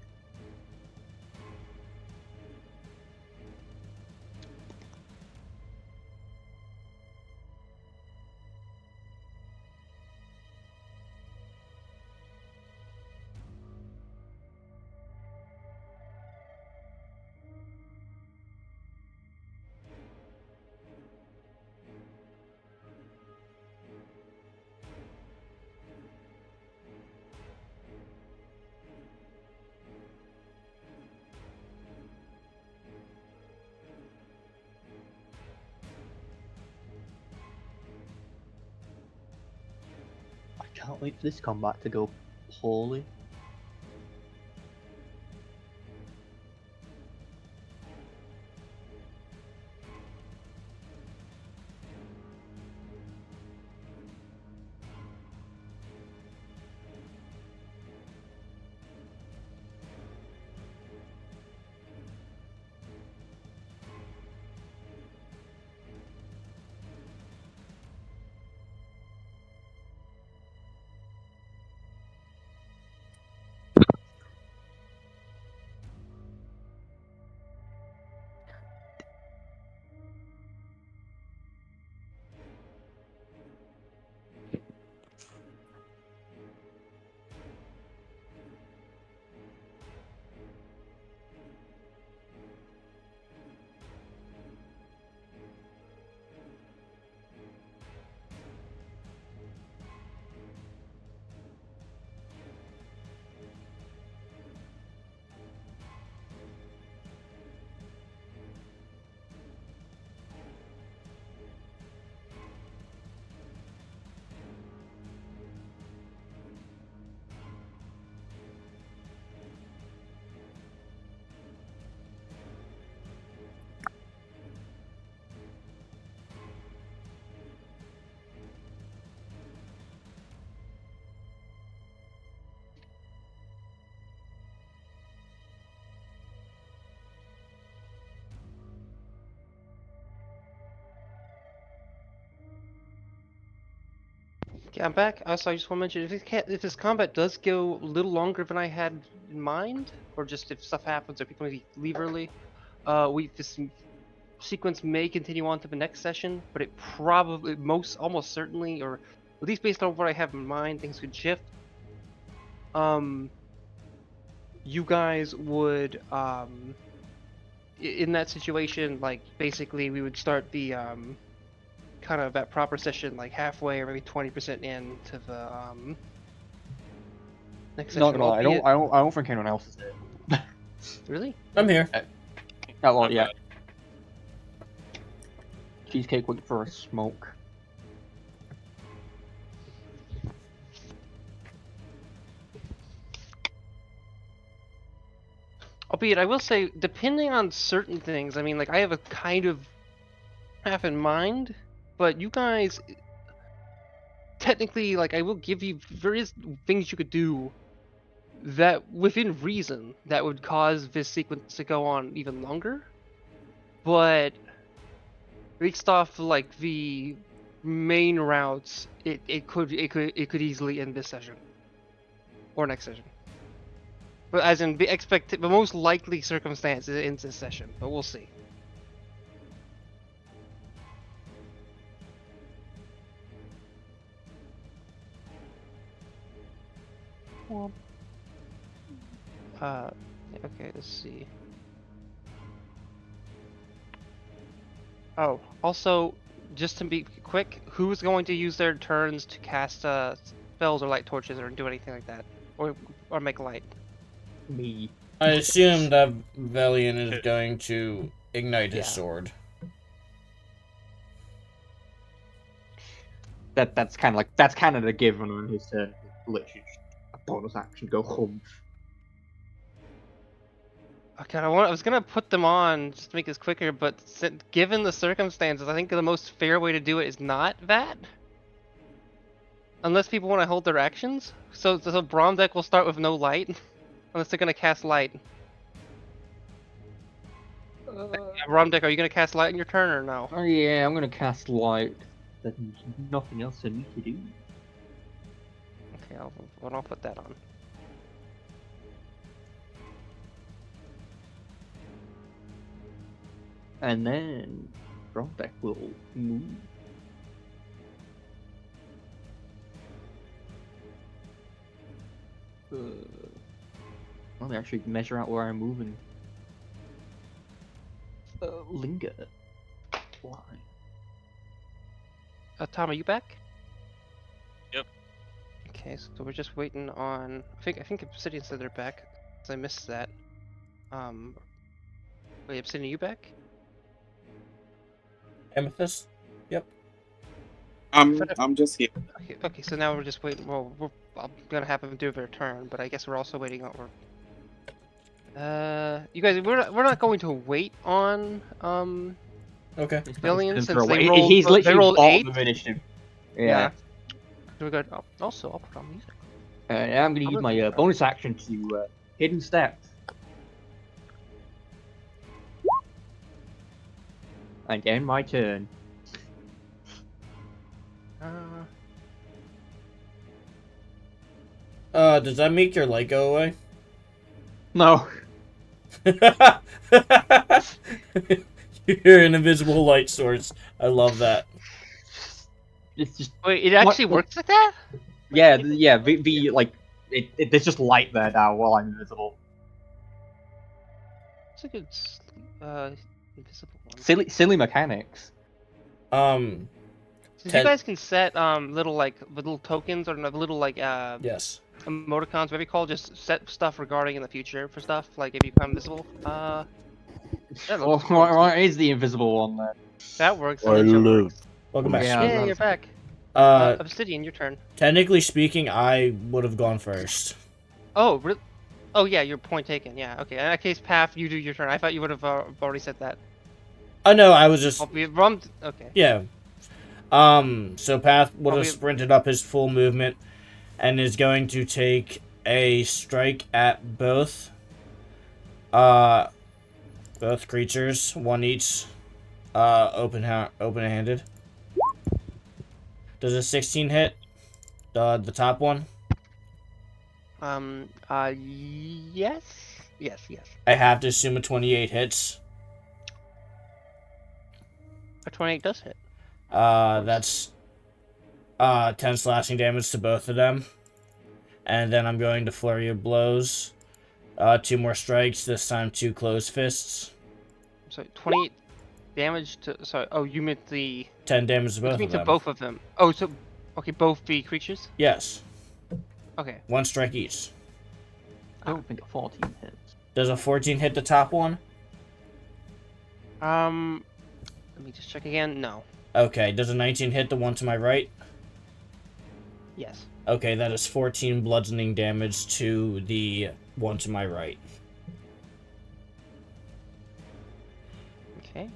I can't wait for this combat to go poorly. Yeah, I'm back. Also, I just want to mention if this combat does go a little longer than I had in mind, or just if stuff happens or people leave early, this sequence may continue on to the next session, but it probably almost certainly, or at least based on what I have in mind, things could shift. You guys would in that situation, like basically we would start the kind of that proper session like halfway or maybe 20% into the next session. Not gonna lie, I don't think anyone else is there. Really? I'm here. Oh, well, Not yeah. bad. Cheesecake went for a smoke. Albeit, I will say, depending on certain things, I mean, like, I have a kind of half in mind, but you guys, technically, like, I will give you various things you could do that, within reason, that would cause this sequence to go on even longer. But, based off, like, the main routes, it could easily end this session. Or next session. But as in the most likely circumstance is in this session, but we'll see. Okay, let's see. Oh, also, just to be quick, who's going to use their turns to cast spells or light torches or do anything like that, or make light? Me. I assume that Valiant is going to ignite his Yeah. sword. That's kind of the given on his turn. Literally just a bonus action, go home. Okay, I was gonna put them on just to make this quicker, but given the circumstances, I think the most fair way to do it is not that. Unless people want to hold their actions. So Braum deck will start with no light, unless they're gonna cast light. Romdeck, are you gonna cast light in your turn or no? Oh yeah, I'm gonna cast light. There's nothing else I need to do. Okay, I'll put that on. And then Brombeck will move. Let me actually measure out where I'm moving. Linger. Line. Tom, are you back? Yep. Okay, so we're just waiting on. I think Obsidian said they're back. So I missed that. Wait, Obsidian, are you back? Amethyst? Yep. I'm just here. Okay, so now we're just waiting. Well, I'm gonna have them do their turn, but I guess we're also waiting on. You guys, we're not going to wait on Okay. Billion since He's they literally rolled bottom 8. of initiative. Yeah. So we're good. Oh, also, I'll put on music. I'm gonna use my bonus action to hidden step. And end my turn. Does that make your light go away? No. You're an invisible light source. I love that. It's just Wait, it actually works like that? yeah, the like there's just light there now while I'm invisible. It's a good invisible one. Silly mechanics. So you 10 guys can set little tokens or little Yes. emoticons, whatever you call, just set stuff regarding in the future for stuff like if you become invisible. That looks cool. What is the invisible one there? That works. I Ninja live. works. Welcome back. Yeah, Yeah, that's- you're back. Uh, Obsidian, your turn. technically speaking, I would have gone first. Oh, really? Oh yeah, your point taken. Yeah, okay. In that case, Path, you do your turn. I thought you would have already said that. Oh no, I was just I'll be rummed. Okay. yeah. So Path would have Probably- sprinted up his full movement and is going to take a strike at both creatures, one each, open-handed. Does a 16 hit? The top one? Yes. Yes. I have to assume a 28 hits. A 28 does hit. That's 10 slashing damage to both of them. And then I'm going to flurry of blows. 2 more strikes, this time 2 closed fists. So 28 damage to. Sorry. Oh, you meant the. 10 damage to What do both you of mean to them. both of them? Oh, so okay, both the creatures. Yes. Okay. 1 strike each. I don't think a 14 hits. Does a 14 hit the top one? Let me just check again. No. Okay, does a 19 hit the one to my right? Yes. Okay, that is 14 bludgeoning damage to the one to my right. Okay.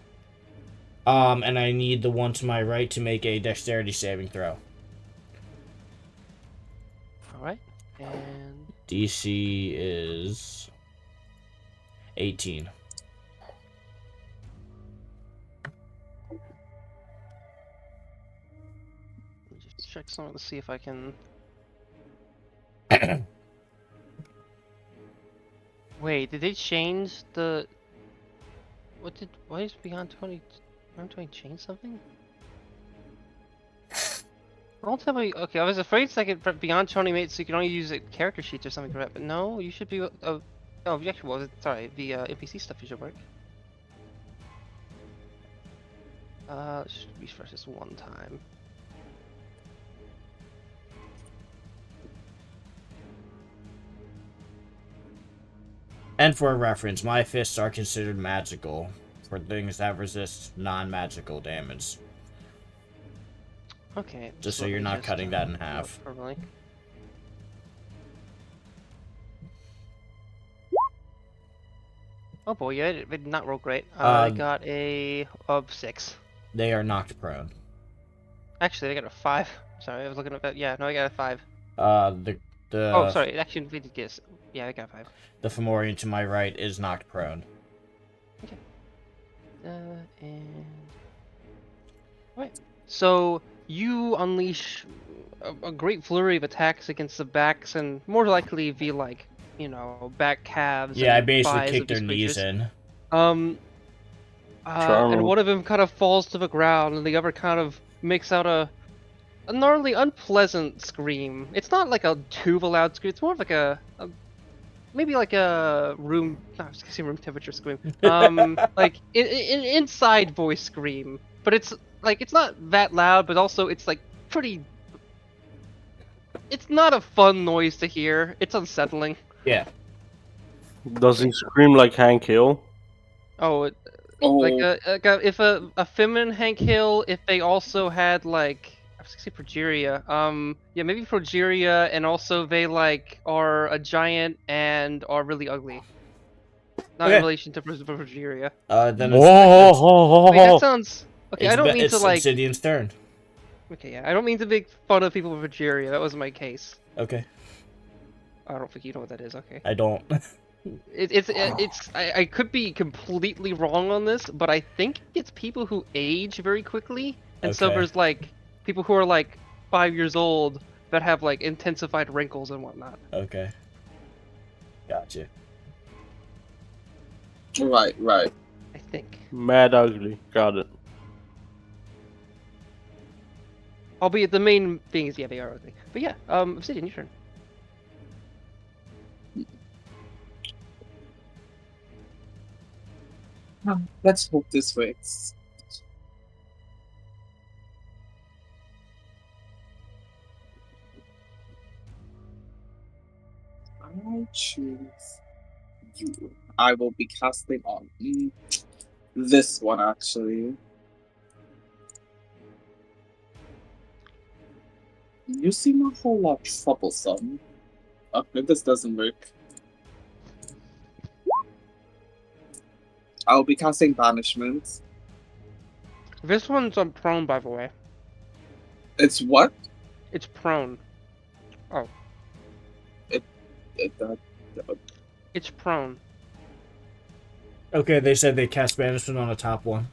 And I need the one to my right to make a dexterity saving throw. All right. And DC is 18. let me just check something to see if I can. Wait, did they change the? Why is Beyond 20 change something? Don't tell me. Okay, I was afraid second Beyond 20 made so you can only use it character sheets or something for that, but no, you should be. Oh, actually, well, sorry, the NPC stuff should work. Let's refresh this one time. And for reference, my fists are considered magical for things that resist non-magical damage. Okay. Just so let you're me not cutting that in half. Probably. Oh boy, yeah, it did not roll great. I got a 6. They are knocked prone. Actually, I got a 5. Sorry, I was looking at that. Yeah, no, I got a 5. The Oh, sorry, actually, we did guess. Yeah, I got a 5. The Fomorian to my right is knocked prone. And right. So you unleash a great flurry of attacks against the backs and more likely the like, back calves. Yeah, I and basically thighs kicked of their these knees creatures. in. And Charming. one of them kind of falls to the ground, and the other kind of makes out a gnarly, unpleasant scream. It's not like a too loud scream. It's more of like maybe like a room, no, I was gonna say room temperature scream. Like inside voice scream. But it's like it's not that loud, but also it's like pretty. It's not a fun noise to hear. It's unsettling. Yeah. Does he scream like Hank Hill? Oh, Oh, if a feminine Hank Hill, if they also had like I was gonna say progeria. Yeah, maybe progeria, and also they like are a giant and are really ugly. Not in Okay. relation to progeria. Then Wait, that sounds okay. I don't mean to it's like. Obsidian's turn. Okay, yeah, I don't mean to make fun of people with progeria. That wasn't my case. Okay. I don't think you know what that is. Okay. I don't. I could be completely wrong on this, but I think it's people who age very quickly, and so Okay. there's like people who are like 5 years old that have like intensified wrinkles and whatnot. Okay. Gotcha. right. I think. Mad ugly. Got it. Albeit the main thing is, yeah, they are ugly. But yeah, Obsidian, your turn. Let's hope this works. I choose you. I will be casting on this one actually. You seem a whole lot troublesome. If this doesn't work, I'll be casting banishment. This one's on prone, by the way. It's what? It's prone. It's prone. Okay, they said they cast banishment on the top one.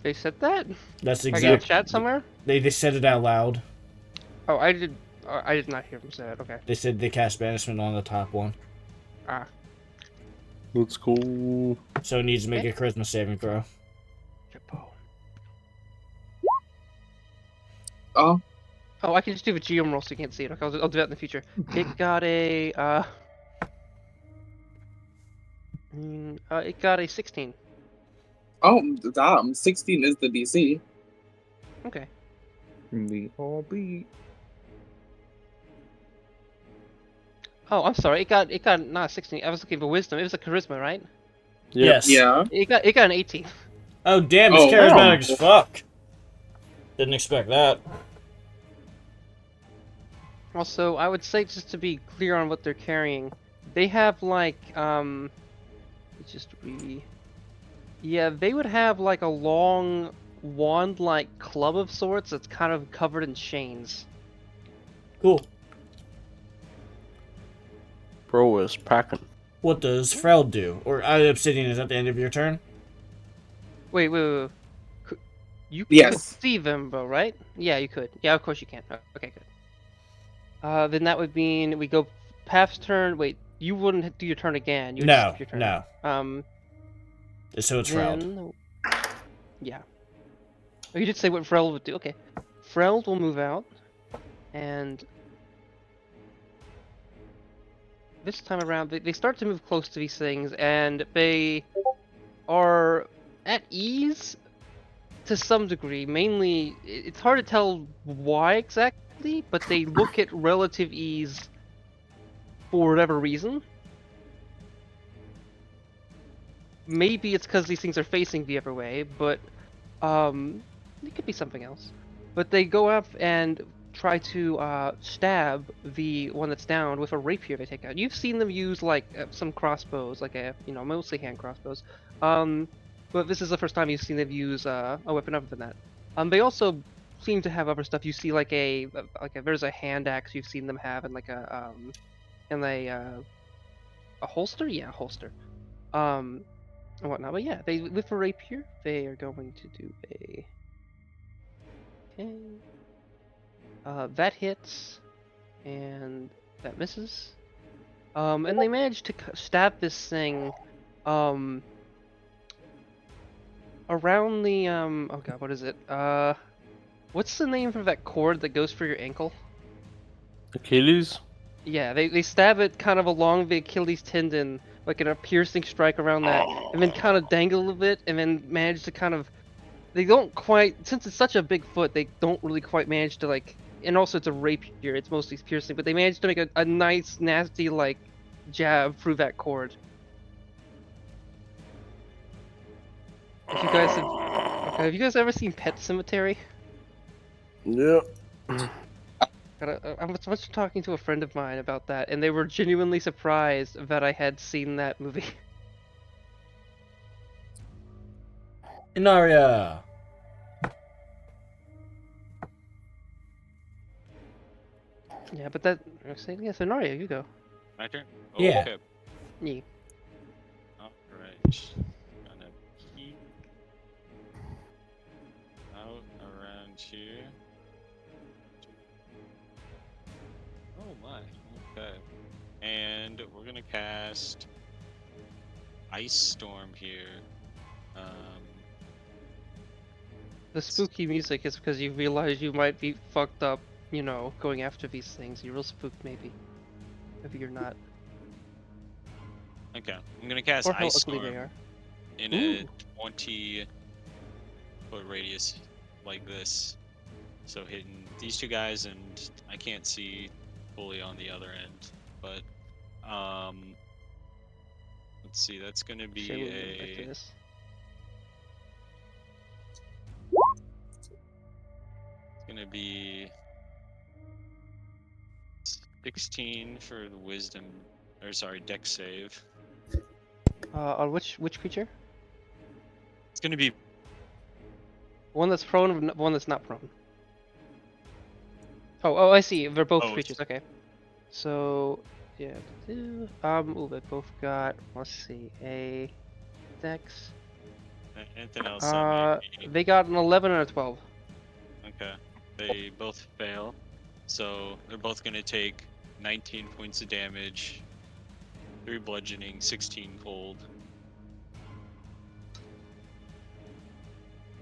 They said that? That's Like in exactly. chat somewhere? They said it out loud. Oh, I did not hear them say that. Okay. They said they cast banishment on the top one. Ah. Let's go. So it needs to make a charisma saving throw. Jabbo. Oh, Oh, I can just do the GM roll so you can't see it. Okay, I'll do that in the future. It got a it got a 16. oh, damn! 16 is the DC. Okay. We all beat. Oh, I'm sorry. It got not a 16. I was looking for wisdom. It was a charisma, right? Yes. Yeah. It got an 18. Oh damn! It's Oh, charismatic wow. as fuck. Didn't expect that. Also, I would say just to be clear on what they're carrying, they have like yeah, they would have like a long wand-like club of sorts that's kind of covered in chains. Cool. Bro is packing. What does Freld do? Or Obsidian is at the end of your turn? Wait. You could Yes. see them, though, right? Yeah, you could. Yeah, of course you can. Oh, okay, good. Then that would mean we go Path's turn. Wait, you wouldn't do your turn again. You would No, skip your turn. no. So it's Freld. Then, yeah. Oh, you did say what Freld would do. Okay. Freld will move out, and this time around they start to move close to these things, and they are at ease to some degree. Mainly, it's hard to tell why exactly, but they look at relative ease for whatever reason. Maybe it's because these things are facing the other way, but it could be something else. But they go up and try to stab the one that's down with a rapier they take out. You've seen them use like some crossbows, like mostly hand crossbows. But this is the first time you've seen them use a weapon other than that. They also seem to have other stuff. You see like there's a hand axe you've seen them have, and like a a holster, yeah, a holster, and whatnot. But yeah, they with a rapier, they are going to do a. Okay. That hits, and that misses. And they manage to stab this thing, around the Oh god, what is it? What's the name for that cord that goes for your ankle? Achilles? Yeah, they stab it kind of along the Achilles tendon, like in a piercing strike around that, and then kind of dangle a little bit, and then manage to kind of. They don't quite, since it's such a big foot, they don't really quite manage to like. And also, it's a rapier; it's mostly piercing, but they managed to make a nice, nasty like jab through that cord. If you guys have, okay, have you guys ever seen Pet Cemetery? Yeah. I was talking to a friend of mine about that, and they were genuinely surprised that I had seen that movie. Inaria. Yeah, but that. Yeah, so Naria, you go. My turn? Yeah. Okay. Yeah. Alright. Gonna keep out around here. Oh my. Okay. And we're gonna cast Ice Storm here. The spooky music is because you realize you might be fucked up, going after these things. You're real spooked, maybe. Maybe you're not. Okay. I'm gonna cast Or how Ice ugly they Storm are. in Ooh. a 20-foot radius like this. So hitting these two guys, and I can't see fully on the other end. But let's see. That's gonna be Shit, we'll get back to a. this. It's gonna be 16 for the wisdom, or sorry, dex save. On which creature? It's gonna be One that's prone, or one that's not prone. Oh, I see. They're both Both. creatures. Okay. So, yeah. Ooh, they both got. Let's see, a dex. anything else. That might be- They got an 11 and a 12. Okay. They both fail, so they're both gonna take 19 points of damage, 3 bludgeoning, 16 cold.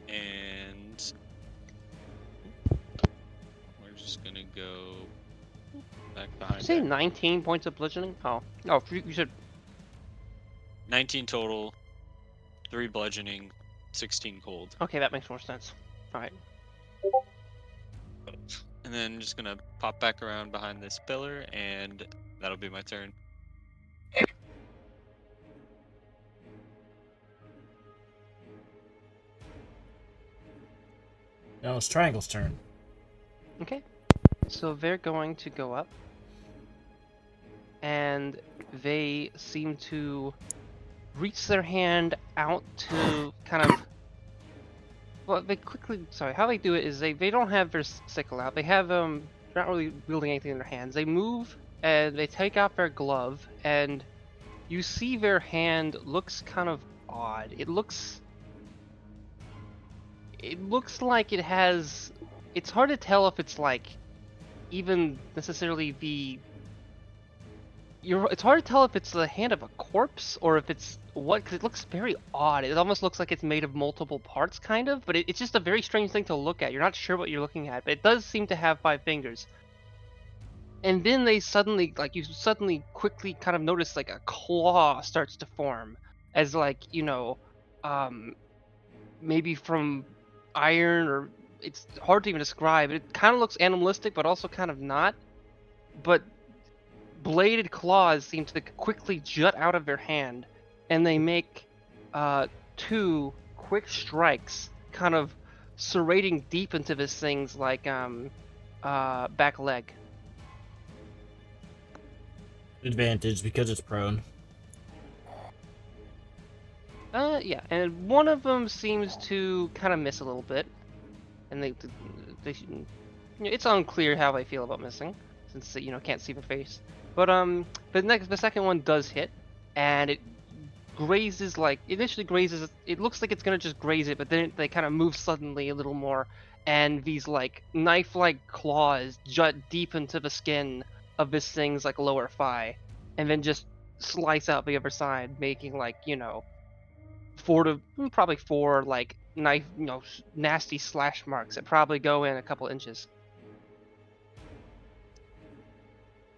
And we're just gonna go back Did behind you say it. 19 points of bludgeoning? Oh, you should. 19 total, 3 bludgeoning, 16 cold. Okay, that makes more sense. All right. And then just gonna pop back around behind this pillar, and that'll be my turn. Now it's Triangle's turn. Okay. So they're going to go up, and they seem to reach their hand out to kind of. Well, they quickly. Sorry, how they do it is they don't have their sickle out. They have they're not really wielding anything in their hands. They move and they take out their glove, and you see their hand looks kind of odd. It looks like it has. It's hard to tell if it's like even necessarily the. It's hard to tell if it's the hand of a corpse or if it's what, because it looks very odd. It almost looks like it's made of multiple parts, kind of, but it's just a very strange thing to look at. You're not sure what you're looking at, but it does seem to have 5 fingers. And then you suddenly quickly kind of notice like a claw starts to form, as like, maybe from iron, or it's hard to even describe. It kind of looks animalistic, but also kind of not. But bladed claws seem to quickly jut out of their hand, and they make 2 quick strikes, kind of serrating deep into this thing's like back leg. Advantage because it's prone. Yeah, and one of them seems to kind of miss a little bit, and they it's unclear how they feel about missing, since can't see the face. But the second one does hit, and it grazes like initially grazes. It looks like it's gonna just graze it, but then they kind of move suddenly a little more, and these like knife-like claws jut deep into the skin of this thing's like lower thigh, and then just slice out the other side, making like probably four like knife nasty slash marks that probably go in a couple inches.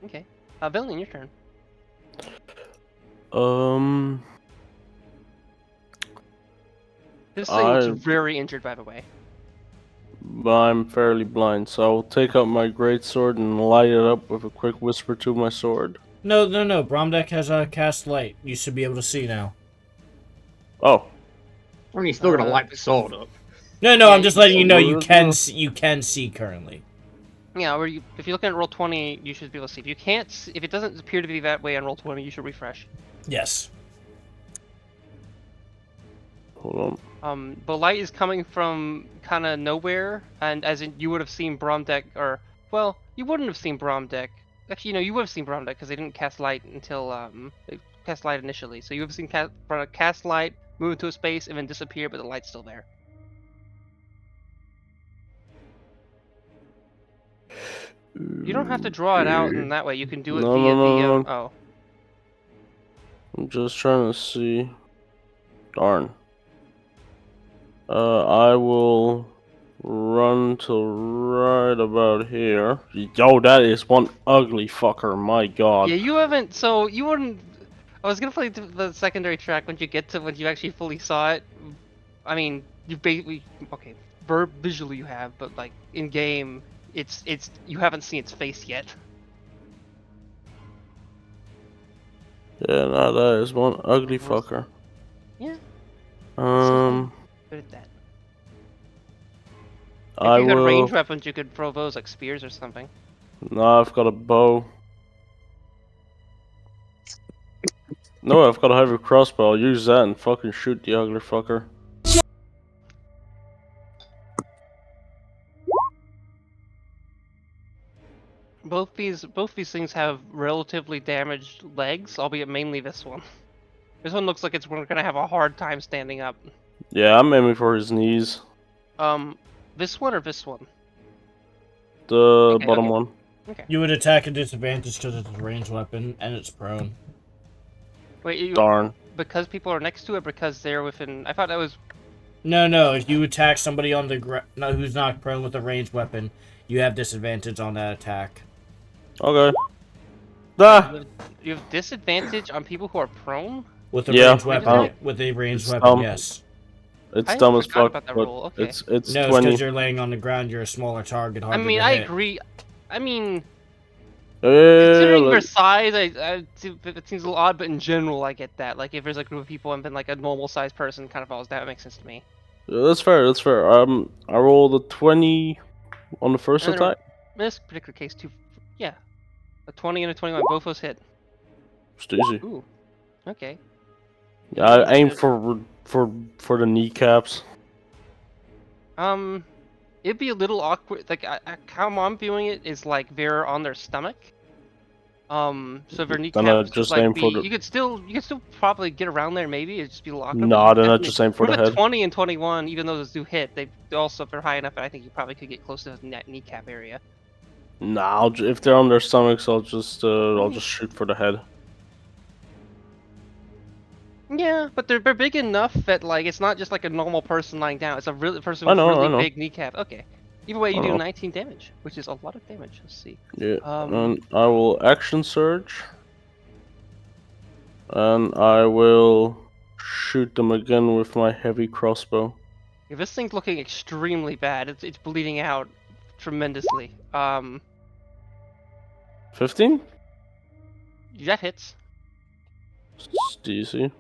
Okay, Villain, your turn. This thing looks very injured, by the way. I'm fairly blind, so I'll take out my greatsword and light it up with a quick whisper to my sword. No. Bromdeck has a cast light. You should be able to see now. Oh. I mean, you're still gonna light the sword up. No, Yeah, I'm just letting you know you can can see currently. Yeah, or if you're looking at roll 20, you should be able to see. If you can't, if it doesn't appear to be that way on roll 20, you should refresh. Yes. Hold on. The light is coming from kind of nowhere, and as in you would have seen Bromdeck, or well, you wouldn't have seen Bromdeck. Actually, you would have seen Bromdeck because they didn't cast light until they cast light initially. So you would have seen cast light, move into a space, and then disappear, but the light's still there. You don't have to draw it out in that way. You can do it No, via no. the oh. I'm just trying to see. Darn. I will run to right about here. Yo, that is one ugly fucker, my god. Yeah, you haven't. So you wouldn't. I was gonna play the secondary track when you actually fully saw it. I mean, you basically okay. Visually you have, but like in game, it's you haven't seen its face yet. Yeah, no, that is one ugly fucker. Yeah. Um, Good at that. If I you had will. range weapons, you could throw those like spears or something. No, I've got a bow. No, I've got a heavy crossbow. I'll use that and fucking shoot the ugly fucker. Both these things have relatively damaged legs, albeit mainly this one. This one looks like it's gonna have a hard time standing up. Yeah, I'm aiming for his knees. This one or this one? The Okay, bottom okay. one. Okay. You would attack at disadvantage because it's a ranged weapon and it's prone. Wait, Darn. because people are next to it, because they're within. I thought that was. No. If you attack somebody on the who's not prone with a ranged weapon, you have disadvantage on that attack. Okay. Ah! You have disadvantage on people who are prone. With a Yeah, ranged weapon. um, With a ranged it's weapon, dumb. yes. It's I dumb as forgot fuck, about that but rule, okay. it's No, it's 20. because you're laying on the ground. You're a smaller target. I Harder mean, to I hit. agree. I mean, Yeah, considering their like- size, it seems a little odd, but in general, I get that. Like, if there's a group of people and then like a normal-sized person kind of falls down, it makes sense to me. yeah, that's fair. That's fair. I rolled a 20 on the first And then attack. In this particular case, yeah, a 20 and a 21, both those hit. Just easy. Ooh, okay. Yeah, I aim for the kneecaps. It'd be a little awkward. Like, how I'm viewing it is like they're on their stomach. So their Then I kneecaps just would, like, aim for the. you could still probably get around there. Maybe it'd just be a little awkward. but Nah, you then I definitely- just aim for the with head. 20 and 21, even though those do hit, they also, if they're high enough, I think you probably could get close to the kneecap area. Nah, if they're on their stomachs, I'll just shoot for the head. Yeah, but they're big enough that like it's not just like a normal person lying down. It's a person I with know, I really know. big kneecap. Okay. Either way, you I do know. 19 damage, which is a lot of damage. Let's see. Yeah, Um, and I will action surge. And I will shoot them again with my heavy crossbow. Yeah, this thing's looking extremely bad. It's bleeding out tremendously. 15? That hits. It's easy.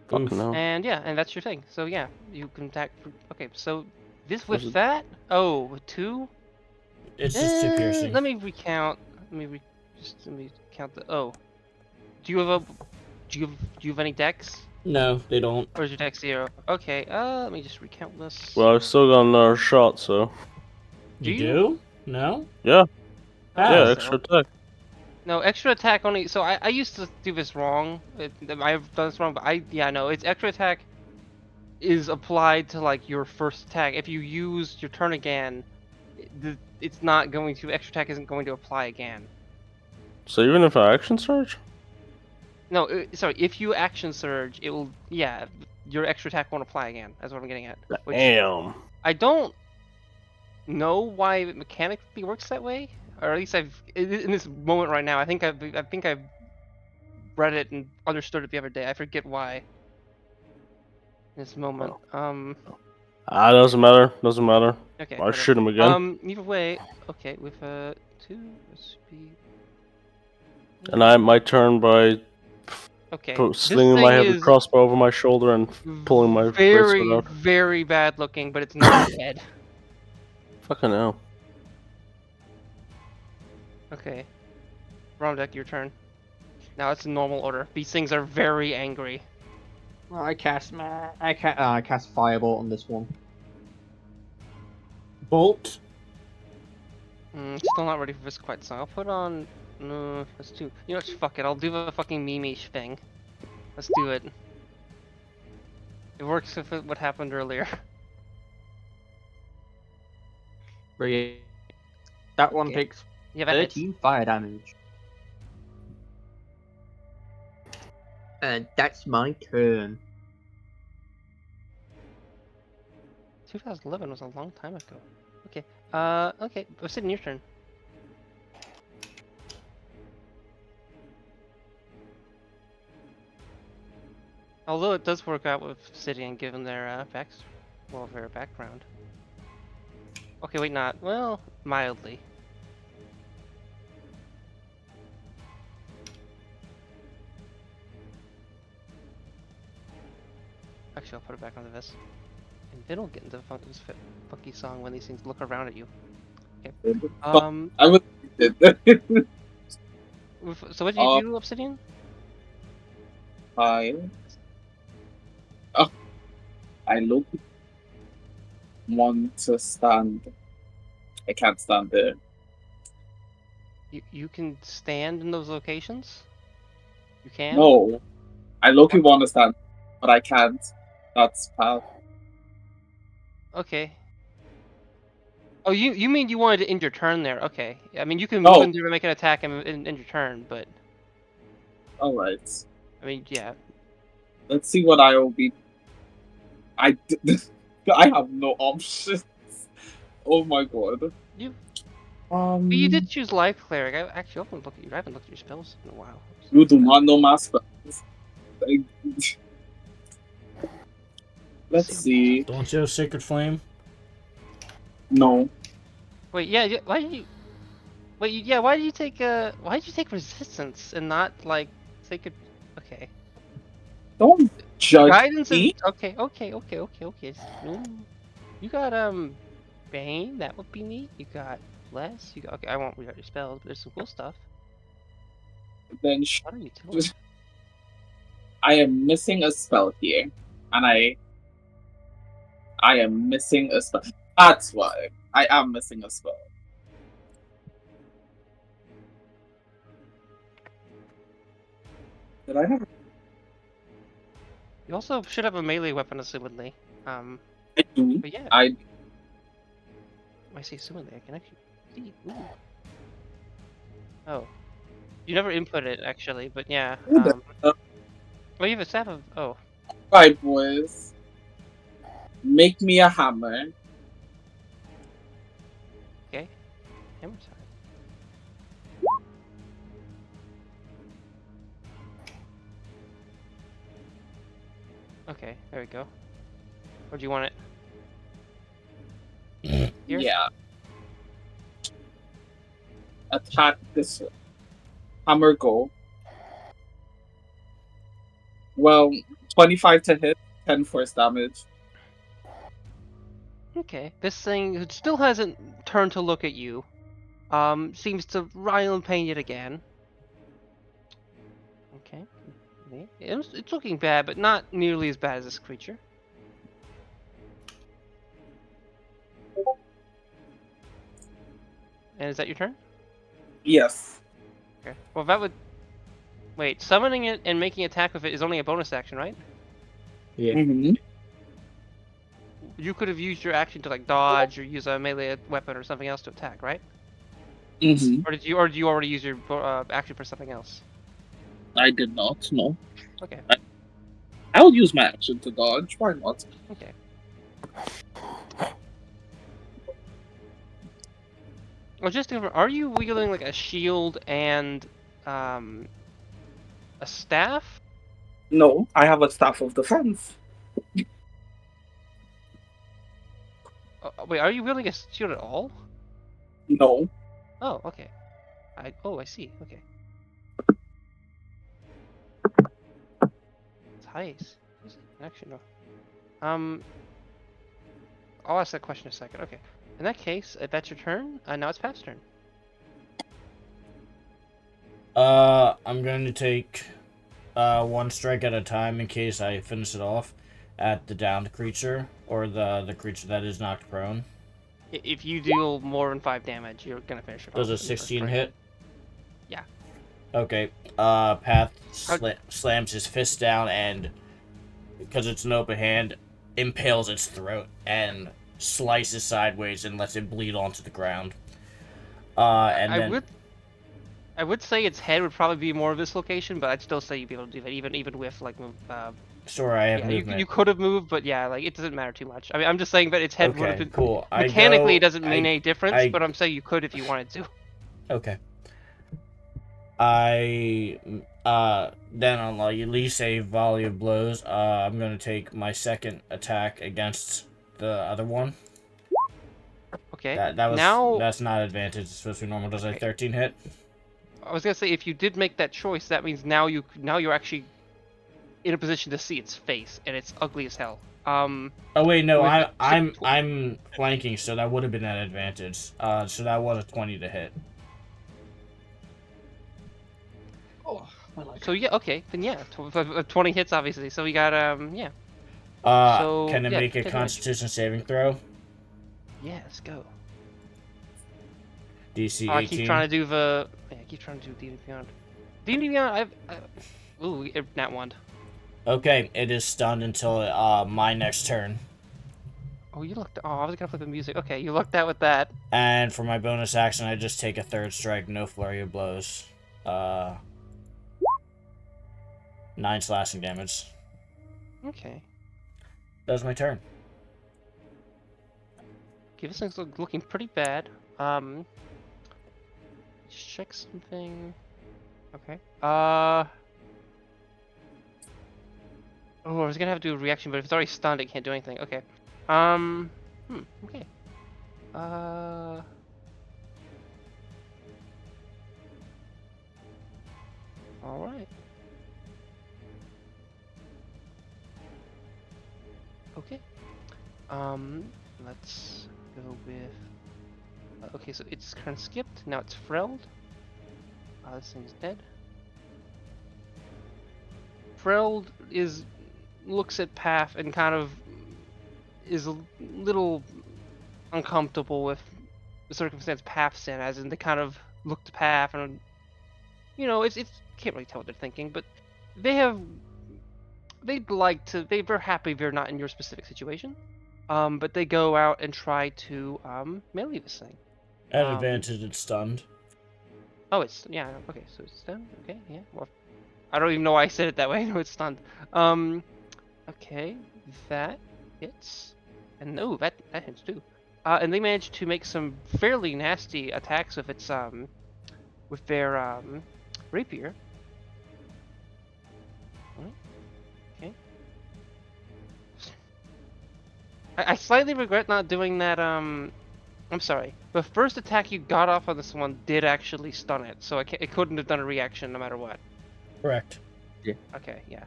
Fucking hell. And yeah, and that's your thing. So yeah, you can attack. Okay, so this Was with it- that. Oh, with 2. It's just too piercing. Let me recount. Let me count the. Oh, do you have any dex? No, they don't. Or is your dex 0? Okay. Let me just recount this. Well, I've still got another shot, so. Do You you? do? No? Yeah. How? Yeah, so. extra attack. No, extra attack only. So I used to do this wrong. I've done this wrong, but yeah, no, it's extra attack is applied to like your first attack. If you use your turn again, it's not going to, extra attack isn't going to apply again. So even if I action surge? No, sorry, if you action surge, it will, yeah, your extra attack won't apply again. That's what I'm getting at. Which Damn. I don't know why it mechanically works that way, or at least in this moment right now, I think I've read it and understood it the other day. I forget why. In this moment. Doesn't matter. Doesn't matter. Okay. I'll whatever. shoot him again. Either way, okay, with 2 speed. And I end my turn by Okay. slinging my heavy crossbow over my shoulder and pulling my very, greatsword out. very bad looking, but it's not dead. Fucking hell. Okay. Rondek, your turn. Now it's in normal order. These things are very angry. I cast Firebolt on this one. Bolt. Still not ready for this quite so. I'll put on. No, let's do. You know what? Fuck it. I'll do the fucking Mimish thing. Let's do it. It works with what happened earlier. Brilliant. That one Okay. takes Yeah, that hits. 13 fire damage. And that's my turn. 2011 was a long time ago. Okay. Okay. Obsidian, your turn. Although it does work out with Obsidian given their their background. Okay, wait, not well, mildly. Actually, I'll put it back onto this. And then we'll get into this funky song when these things look around at you. Okay. I would. So what did you do, Obsidian? I look want to stand. I can't stand there. You can stand in those locations? You can? No, I low-key want to stand, but I can't. That's how. Okay. Oh, you mean you wanted to end your turn there? Okay. I mean, you can No. move in there to make an attack and end your turn, but All right. I mean, yeah. Let's see what I will be. I have no options. Oh my god. But you did choose Life Cleric. I haven't looked at your spells in a while. You do not know my spells. Let's see. Don't you have Sacred Flame? No. Wait, yeah. Why did you? Wait, yeah. Why did you take Why did you take Resistance and not like Sacred? Okay. Don't judge Guidance me. and okay. You got Bane. That would be neat. You got Bless. You got okay. I won't read out your spells, but there's some cool stuff. Then What are you doing? I am missing a spell here, and I am missing a spell. That's why I am missing a spell. Did I have? You also should have a melee weapon, assumedly. I do. But yeah. I I say assumedly. I can actually see. Ooh. Oh. You never input it actually, but yeah. Well, you have a staff of. Oh. Right, boys. Make me a hammer. Okay. Hammer time. Okay, there we go. Where do you want it? Here? Yeah. Attack this one. Hammer go. Well, 25 to hit, 10 force damage. Okay. This thing still hasn't turned to look at you. Seems to writhe in pain yet again. Okay. It's looking bad, but not nearly as bad as this creature. And is that your turn? Yes. Okay. Well, that would. Wait, summoning it and making attack with it is only a bonus action, right? Yeah. Mm-hmm. You could have used your action to like dodge or use a melee weapon or something else to attack, right? Mm-hmm. Or did you already use your action for something else? I did not. No. Okay. I would use my action to dodge. Why not? Okay. Well, just to confirm, are you wielding like a shield and a staff? No, I have a staff of defense. Wait, are you wielding a shield at all? No. Oh, okay. I see. Okay. It's heist. Actually, no. I'll ask that question in a second. Okay. In that case, if that's your turn, now it's Pat's turn. I'm going to take one strike at a time in case I finish it off at the downed creature or the creature that is knocked prone. If you deal more than 5 damage, you're gonna finish it off. Does a in the first 16 turn. hit? Yeah. Okay. Path slams his fist down and, because it's an open hand, impales its throat and slices sideways and lets it bleed onto the ground. And then I would say its head would probably be more of this location, but I'd still say you'd be able to do that even with like sure, I have yeah, movement. you could have moved, but yeah, like it doesn't matter too much. I mean, I'm just saying that its head would have Okay, been cool. mechanically it doesn't mean any difference, but I'm saying you could if you wanted to. Okay. Then on like at least a volley of blows, I'm gonna take my second attack against the other one. Okay. That's not advantage. It's supposed to be normal. Does a 13 hit? I was gonna say if you did make that choice, that means now you're actually in a position to see its face, and it's ugly as hell. Oh wait, no, with I'm flanking, so that would have been an advantage. So that was a 20 to hit. Oh, I like. So yeah, okay, then yeah, 20 hits obviously. So we got yeah. Can it yeah, make a 10 damage. Constitution saving throw? Yeah, let's go. DC 18. I keep trying to do the. Yeah, I keep trying to do D&D Beyond. D&D Beyond, ooh, nat 1. Okay, it is stunned until my next turn. Oh, you looked. Oh, I was gonna flip the music. Okay, you looked out with that. And for my bonus action, I just take a third strike, no flurry of blows. 9 slashing damage. Okay. That was my turn. Okay, this thing's looking pretty bad. Just check something. Okay. Oh, I was gonna have to do a reaction, but if it's already stunned, it can't do anything. Okay. Okay. Alright. Okay. Let's go with... okay, so it's kind of skipped. Now it's Freld. This thing's dead. Freld looks at Path and kind of is a little uncomfortable with the circumstance Path's in, as in they kind of look to Path and, you know, it's can't really tell what they're thinking, but they're happy they're not in your specific situation. But they go out and try to melee this thing. At advantage, it's stunned. Oh, it's yeah. Okay, so it's stunned. Okay, yeah. Well, I don't even know why I said it that way. I know it's stunned. Okay, that hits, and no, that hits too. And they managed to make some fairly nasty attacks with its with their rapier. Okay. I slightly regret not doing that. I'm sorry. The first attack you got off on this one did actually stun it, so it couldn't have done a reaction no matter what. Correct. Yeah. Okay, yeah.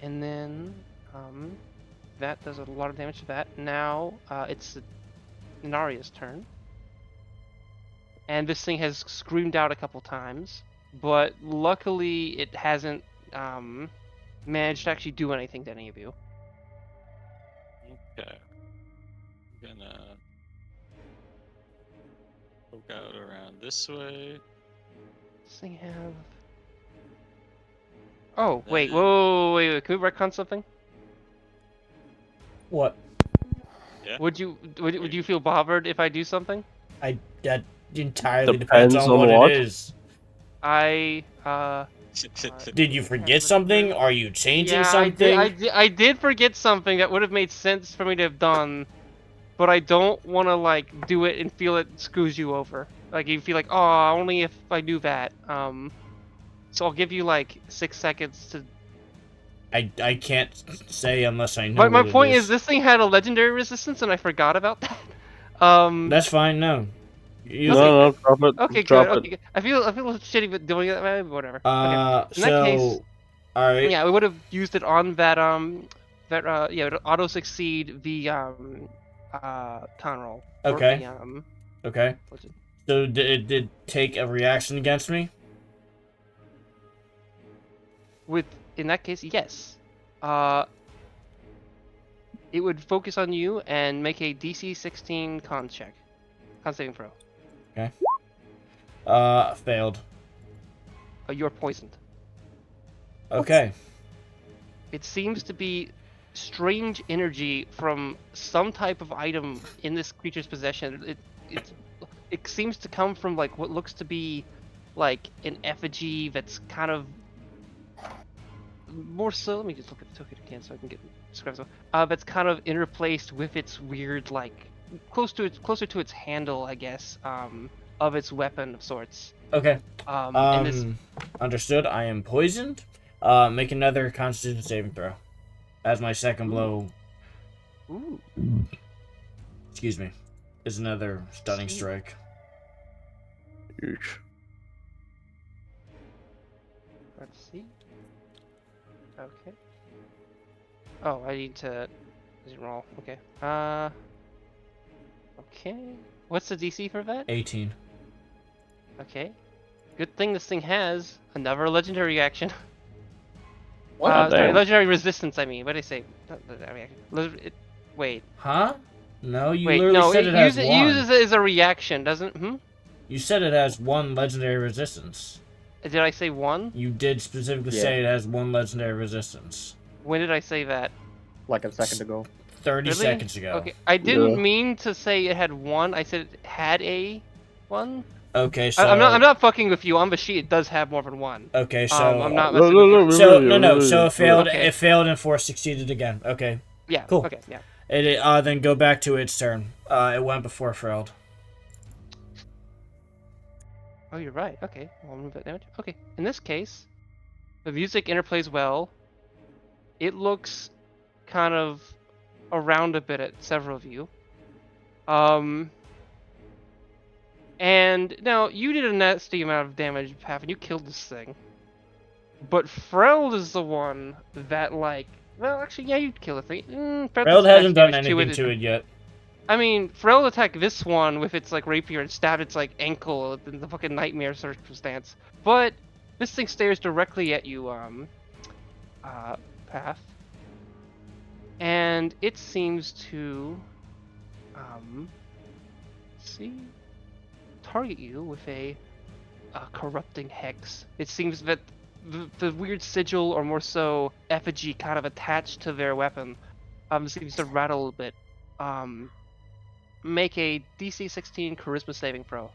And then that does a lot of damage to that. Now it's Naria's turn, and this thing has screamed out a couple times, but luckily it hasn't managed to actually do anything to any of you. Okay. I'm gonna Poke out around this way. Does this thing have? Oh wait, Then- wait. Can we retcon something? What? Yeah. Would you feel bothered if I do something? That entirely depends Depends on on what what? it is. I Did you forget something? Are you changing yeah, something? I did forget something that would have made sense for me to have done, but I don't want to like do it and feel it screws you over. Like you feel like, oh, only if I knew that. So I'll give you like 6 seconds to. I can't say unless I know. But my what it point is, this thing had a legendary resistance, and I forgot about that. That's fine. No. You No, drop it. Okay, drop good. it. Okay, good. I feel shitty with doing it, but whatever. Okay. In so, that case, all right. yeah, we would have used it on that yeah, it auto succeed the con roll. Or Okay. The, Okay. what's it? So it did take a reaction against me? In that case, yes. It would focus on you and make a DC 16 con check. Con saving throw. Failed. You're poisoned. Okay. It seems to be strange energy from some type of item in this creature's possession. It seems to come from like what looks to be like an effigy that's kind of more so. Let me just look at the token again so I can get describe it. That's kind of interplaced with its weird like closer to its handle, I guess, of its weapon of sorts. Okay. And this Understood. I am poisoned. Make another Constitution saving throw. As my second blow. ooh. Excuse me. Is another stunning Sweet. strike. Huge. Let's see. Okay. Oh, I need to roll. Okay. Okay. What's the DC for that? 18. Okay. Good thing this thing has another legendary reaction. What? Sorry, Damn. legendary resistance. I mean, what did I say? Not legendary reaction. Wait. Huh? No, you Wait. literally No. said it has It one. uses it as a reaction, doesn't? You said it has one legendary resistance. Did I say one? You did specifically Yeah. say it has one legendary resistance. When did I say that? Like a second ago. 30 Really? seconds ago. Okay. I didn't Yeah. mean to say it had one. I said it had a one. Okay, so I'm not fucking with you. On the sheet, it does have more than one. Okay, so I'm not No, messing no, with no, you. So really, no, really, so it failed. Okay. It failed and 4 succeeded again. Okay, Yeah. Cool. Okay. Yeah. it then go back to its turn. It went before failed. Oh, you're right. Okay. I'll move that damage. Okay. In this case, the music interplays well. It looks kind of around a bit at several of you. And now you did a nasty amount of damage, Path, and you killed this thing. But Freld is the one that like. Well, actually, yeah, you'd kill the thing. Freld hasn't done anything to it yet. I mean, Freld attacked this one with its like rapier and stabbed its like ankle in the fucking nightmare circumstance. But this thing stares directly at you, Path. And it seems to target you with a corrupting hex. It seems that the weird sigil, or more so effigy, kind of attached to their weapon, seems to rattle a little bit. Make a DC 16 Charisma saving throw.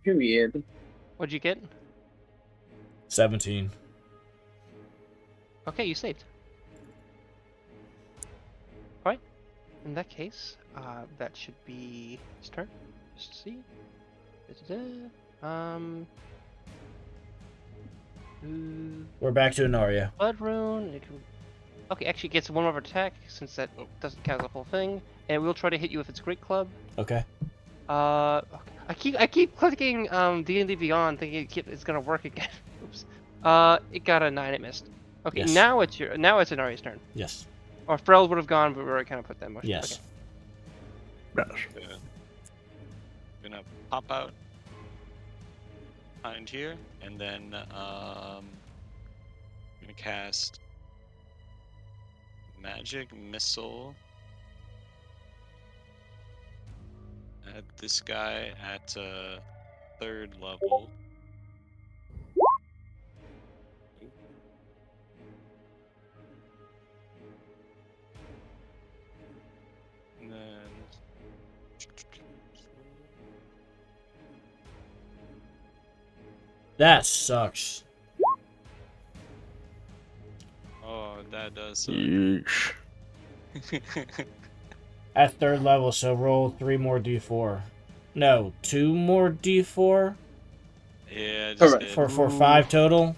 Period. What'd you get? 17. Okay, you saved. Alright. In that case, that should be his turn. Just see. We're back to Inaria. Blood rune. Okay, actually it gets one more attack since that doesn't count as the whole thing, and we'll try to hit you with its great club. Okay. Okay. I keep clicking D&D Beyond, thinking it's gonna work again. Oops. It got a 9. It missed. Okay, Yes. now it's Inari's turn. Yes. Or Freld would have gone, but we already kind of put that motion. Yes. Okay. Yes. Gonna pop out behind here, and then gonna cast magic missile at this guy at 3rd level. And then That sucks. oh, that does suck. Yeesh. At 3rd level, so roll 3 more d4. No, 2 more d4 Yeah, just Correct. did. for 5 total.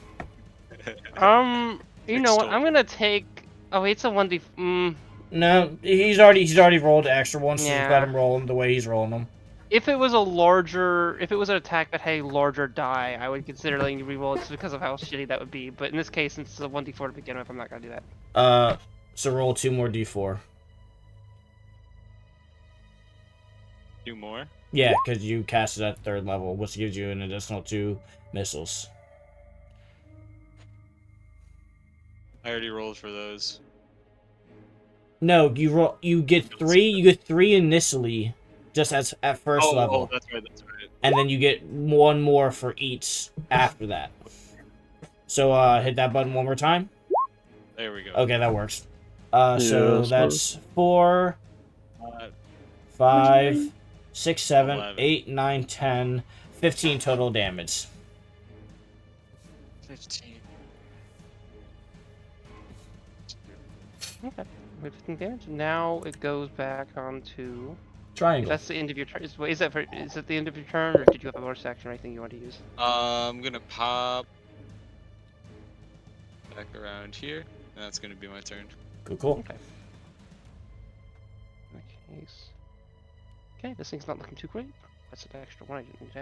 You know what? I'm Extorted. gonna take. Oh, it's a 1d. No, he's already rolled the extra one, so just let Yeah. him roll them the way he's rolling them. If it was an attack that had a larger die, I would consider letting you reroll it because of how shitty that would be. But in this case, since it's a 1d4 to begin with, I'm not gonna do that. So roll 2 more d4. 2 more? Yeah, because you cast it at 3rd level, which gives you an additional 2 missiles. I already rolled for those. No, you get 3. You get 3 initially, just as at first level, Oh, that's right, that's right. and then you get 1 more for each after that. So hit that button one more time. There we go. Okay, that works. So that's that's 4, Uh, 5, 6, 7, 11. 8, 9, 10, 15 total damage. 15. Okay. 15 damage. Now it goes back onto. Triangle. That's the end of your turn. Is it the end of your turn, or did you have a bonus action or anything you want to use? I'm gonna pop back around here, and that's gonna be my turn. Cool. Okay. In that case. Okay, this thing's not looking too great. That's an extra one I didn't need to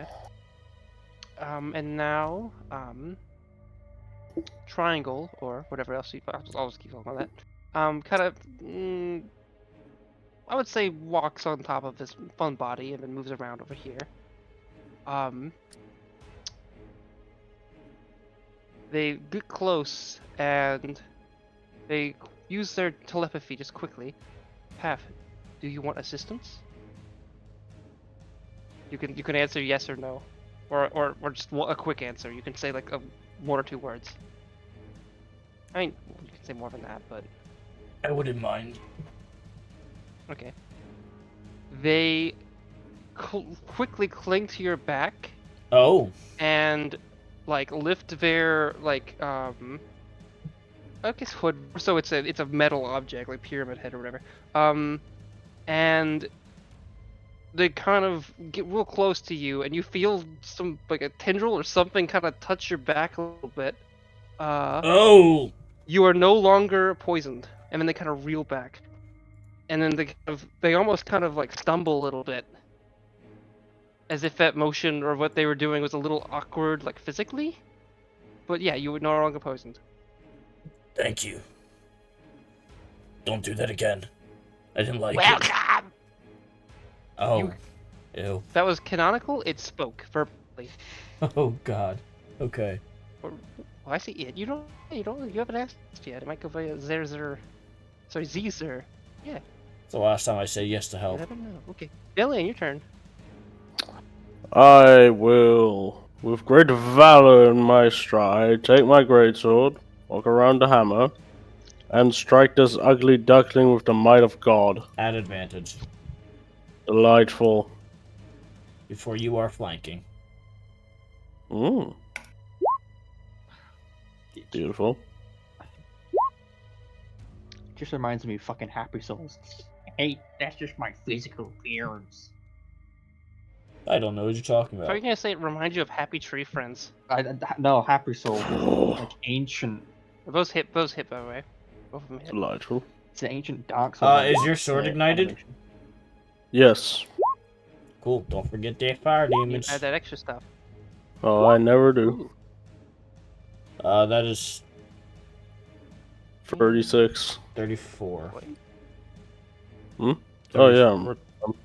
have. And now, Triangle, or whatever else I'll just keep calling that. Kind of, I would say walks on top of this fun body and then moves around over here. They get close and they use their telepathy just quickly. Pav, do you want assistance? You can answer yes or no, or just a quick answer. You can say like 1 or 2 words. I mean, you can say more than that, but I wouldn't mind. okay. They quickly cling to your back Oh. and like lift their like I guess hood. So it's a metal object like pyramid head or whatever. And they kind of get real close to you, and you feel some like a tendril or something kind of touch your back a little bit. Oh. You are no longer poisoned, and then they kind of reel back, and then they almost kind of like stumble a little bit, as if that motion or what they were doing was a little awkward, like physically. But yeah, you were no longer poisoned. Thank you. Don't do that again. I didn't like it. Welcome. Oh. Ew. That was canonical. It spoke verbally. Oh God. Okay. Oh, I see it. You haven't asked yet. It might go by Zerzer. Sorry, Zer. Yeah. It's the last time I say yes to You help. never know. Okay. Delian, your turn. I will, with great valor in my stride, take my greatsword, walk around the hammer, and strike this ugly duckling with the might of God. At advantage. Delightful. Before you are flanking. Mm. Beautiful. Just reminds me of fucking Happy Souls. Hey, that's just my physical appearance. I don't know what you're talking So about. you're gonna say it reminds you of Happy Tree Friends. No, Happy Soul. Like ancient. Both hit by the way. Both of them hit. Delightful. It's an ancient Dark Souls. Is your sword ignited? animation. Yes. Cool. Don't forget that fire You damage. add that extra stuff. Oh, I never do. That is 36. 34. Oh yeah, I'm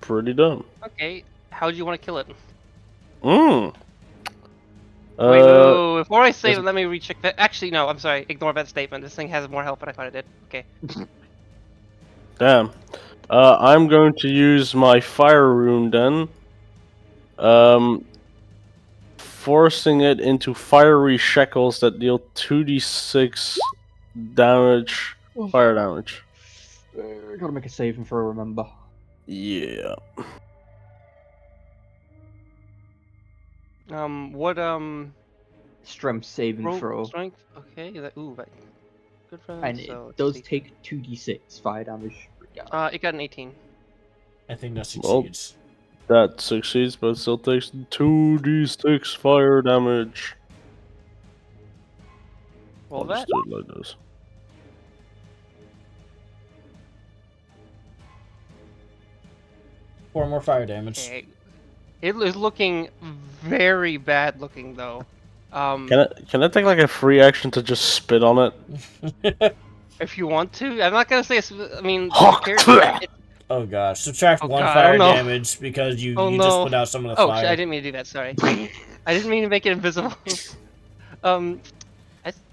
pretty done. Okay, how do you want to kill it? Mm. Wait, no, before I say yes. it, let me recheck that. Actually, no, I'm sorry. Ignore that statement. This thing has more health than I thought it did. Okay. Damn. I'm going to use my fire rune then. Forcing it into fiery shackles that deal 2d6 damage, fire damage. Gotta make a saving throw, remember. Yeah. What Strength saving roll throw. strength? Okay, that good for them. And So it let's does see. take 2d6 fire damage. It got an 18. I think that Well, succeeds. that succeeds, but still takes 2d6 fire damage. Roll I'll just that. do it like this. Four more fire damage. Okay. It is looking very bad looking though. Can I take like a free action to just spit on it? If you want to, I'm not gonna say. I mean, Hawk! Oh gosh, subtract Oh, one God, fire oh, no. damage because you Oh, just no. put out some of the Oh, fire. I didn't mean to do that. Sorry. I didn't mean to make it invisible.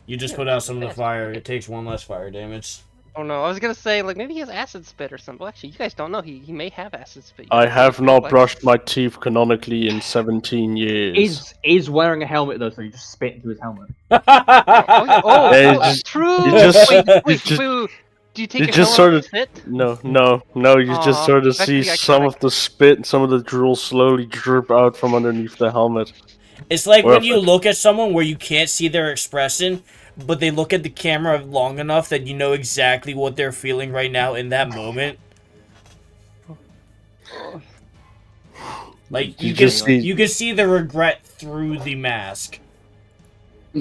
You just yeah, put out some of the fast. fire. Okay. It takes one less fire damage. Oh no, I was gonna say like maybe he has acid spit or something. Well, actually, you guys don't know. He may have acid spit. You I guys have don't not know. brushed my teeth canonically in 17 years. Is wearing a helmet though, so you just spit into his helmet. Oh, yeah. Oh, Yeah, oh, just- true. you just- wait. Do you take you your just helmet sort off of- to spit? No, you just Aw, sort of that could see be some iconic. of the spit, some of the drool slowly drip out from underneath the helmet. It's like Well, when you look at someone where you can't see their expression, but they look at the camera long enough that you know exactly what they're feeling right now in that moment. Like You just see- you can see the regret through the mask. I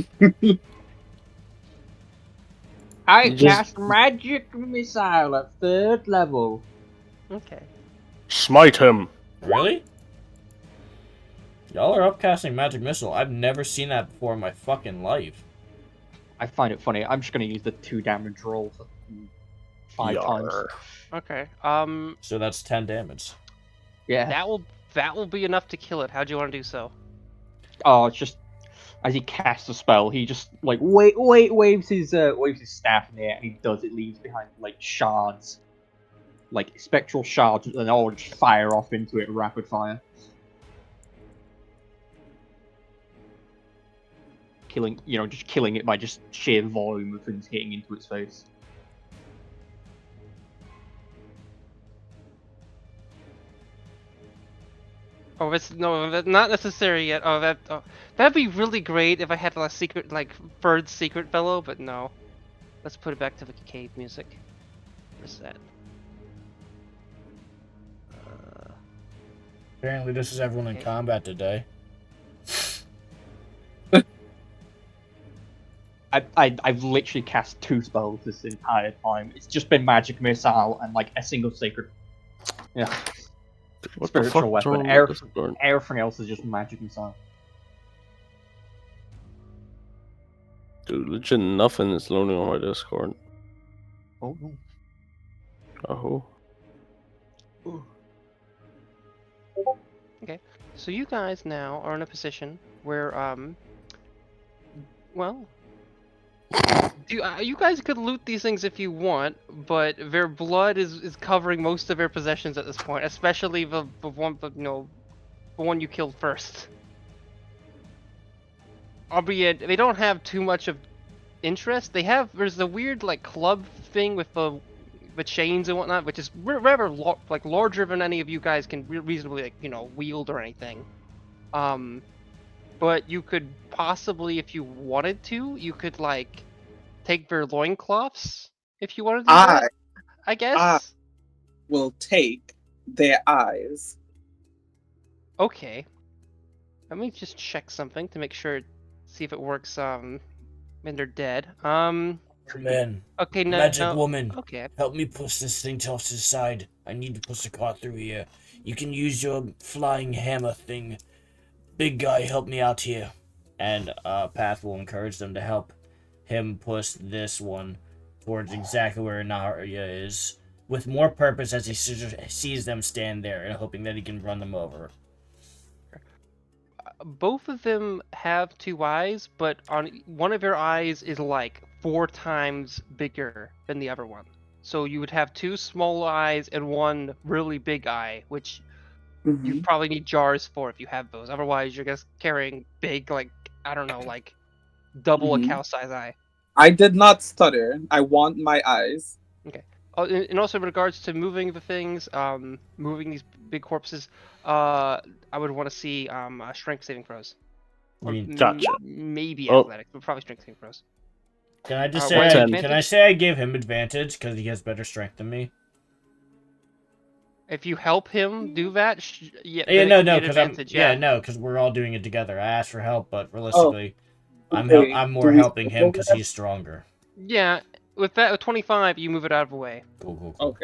You just- cast magic missile at 3rd level. Okay. Smite him. Really? Y'all are upcasting magic missile. I've never seen that before in my fucking life. I find it funny. I'm just gonna use the 2 damage roll for 5 times. Yarr. Okay. So that's 10 damage. Yeah. That will be enough to kill it. How do you want to do so? Oh, it's just as he casts the spell, he just like waves his staff in the air, and he does. It leaves behind like shards, like spectral shards, and all just fire off into it rapid fire, killing just killing it by just sheer volume of things hitting into its face. Oh, that's not necessary yet. That'd be really great if I had a secret, like bird secret fellow, but no. Let's put it back to the cave music. Where's that? Apparently this is everyone in Okay. combat today. I've literally cast 2 spells this entire time. It's just been magic missile and like a single sacred. Yeah. What the Spiritual fuck is weapon. wrong with Air- this gun? Everything else is just magic missile. Dude, legit nothing is loading on my Discord. Oh no. Oh. So you guys now are in a position where well, you guys could loot these things if you want, but their blood is covering most of their possessions at this point, especially the one you killed first. Albeit they don't have too much of interest. There's a weird like club thing with the chains and whatnot, which is rather like larger than any of you guys can reasonably like wield or anything. But you could possibly, if you wanted to, you could like take their loincloths if you wanted to do that, I guess. Will take their eyes. Okay. Let me just check something to make sure, see if it works. When they're dead. Come in. Okay, no. Magic woman. Okay. Help me push this thing off to the side. I need to push the cart through here. You can use your flying hammer thing. Big guy, help me out here. And Path will encourage them to help him push this one towards exactly where Naria is, with more purpose as he sees them stand there and hoping that he can run them over. Both of them have 2 eyes, but on one of their eyes is like 4 times bigger than the other one. So you would have 2 small eyes and 1 really big eye, which you Mhm. probably need jars for if you have those. Otherwise, you're just carrying big, like, I don't know, like double a Mhm. cow size eye. I did not stutter. I want my eyes. Okay. Oh, and also in regards to moving the things, moving these big corpses, I would want to see strength saving throws. Or Gotcha. maybe Oh. athletics, but probably strength saving throws. Can I just Why say? advantage? Can I say I give him advantage because he has better strength than me? If you help him do that, yeah, Yeah, then no, get because I'm advantage. yeah, no, because we're all doing it together. I asked for help, but Oh, realistically, okay. I'm Do more we helping him roll because that? he's stronger. Yeah, with that, with 25, you move it out of the way. Cool. Okay.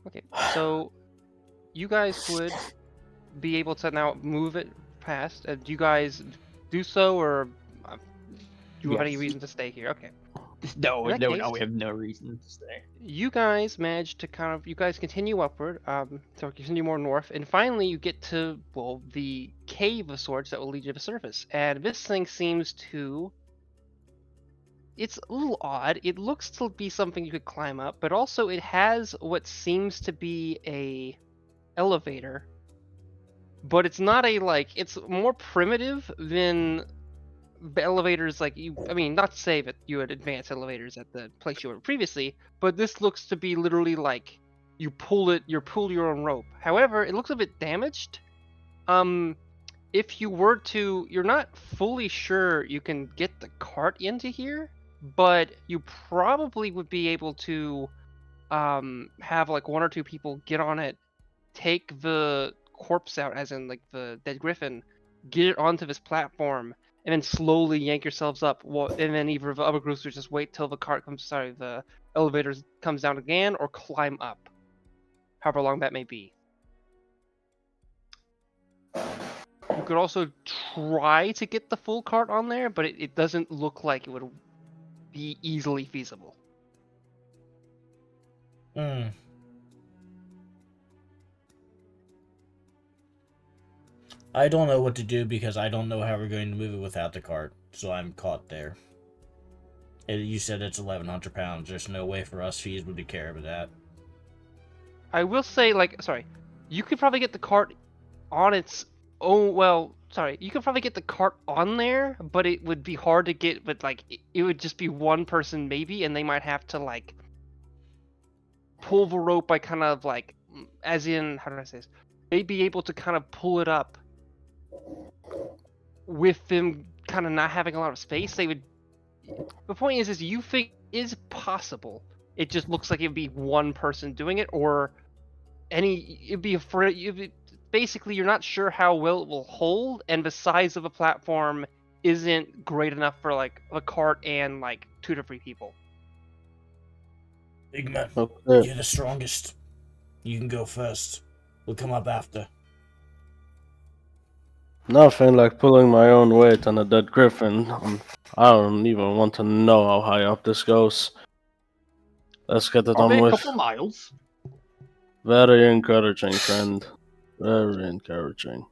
Okay, so you guys would be able to now move it past. Do you guys do so, or do you have any Yes. reason to stay here? Okay. No, In that no, case- no, we have no reason to stay. You guys manage to you guys continue upward, so continue more north, and finally you get to, well, the cave of sorts that will lead you to the surface. And this thing seems to, it's a little odd. It looks to be something you could climb up, but also it has what seems to be a elevator. But it's not a, like, it's more primitive than the elevators, like, I mean, not to say that you had advanced elevators at the place you were previously, but this looks to be literally like you pull your own rope. However, it looks a bit damaged. If you were to, you're not fully sure you can get the cart into here, but you probably would be able to have like 1 or 2 people get on it, take the corpse out, as in like the dead griffin, get it onto this platform, and then slowly yank yourselves up. And then either of the other groups would just wait till the elevator comes down again, or climb up, however long that may be. You could also try to get the full cart on there, but it doesn't look like it would be easily feasible. Hmm. I don't know what to do because I don't know how we're going to move it without the cart, so I'm caught there. You said it's 1,100 pounds. There's no way for us feasible to carry with that. I will say, you could probably get the cart on its own. Well, sorry, you could probably get the cart on there, but it would be hard to get. But it would just be 1 person maybe, and they might have to pull the rope by kind of as in, how do I say this? They'd be able to kind of pull it up with them kind of not having a lot of space. They would. The point is you think it is possible. It just looks like it'd be 1 person doing it, or it'd be afraid. Basically, you're not sure how well it will hold, and the size of the platform isn't great enough for a cart and 2 to 3 people. Big man, Okay. you're the strongest. You can go first. We'll come up after. Nothing like pulling my own weight on a dead griffin. I don't even want to know how high up this goes. Let's get it Probably on a with. couple miles. Very encouraging, friend. Very encouraging.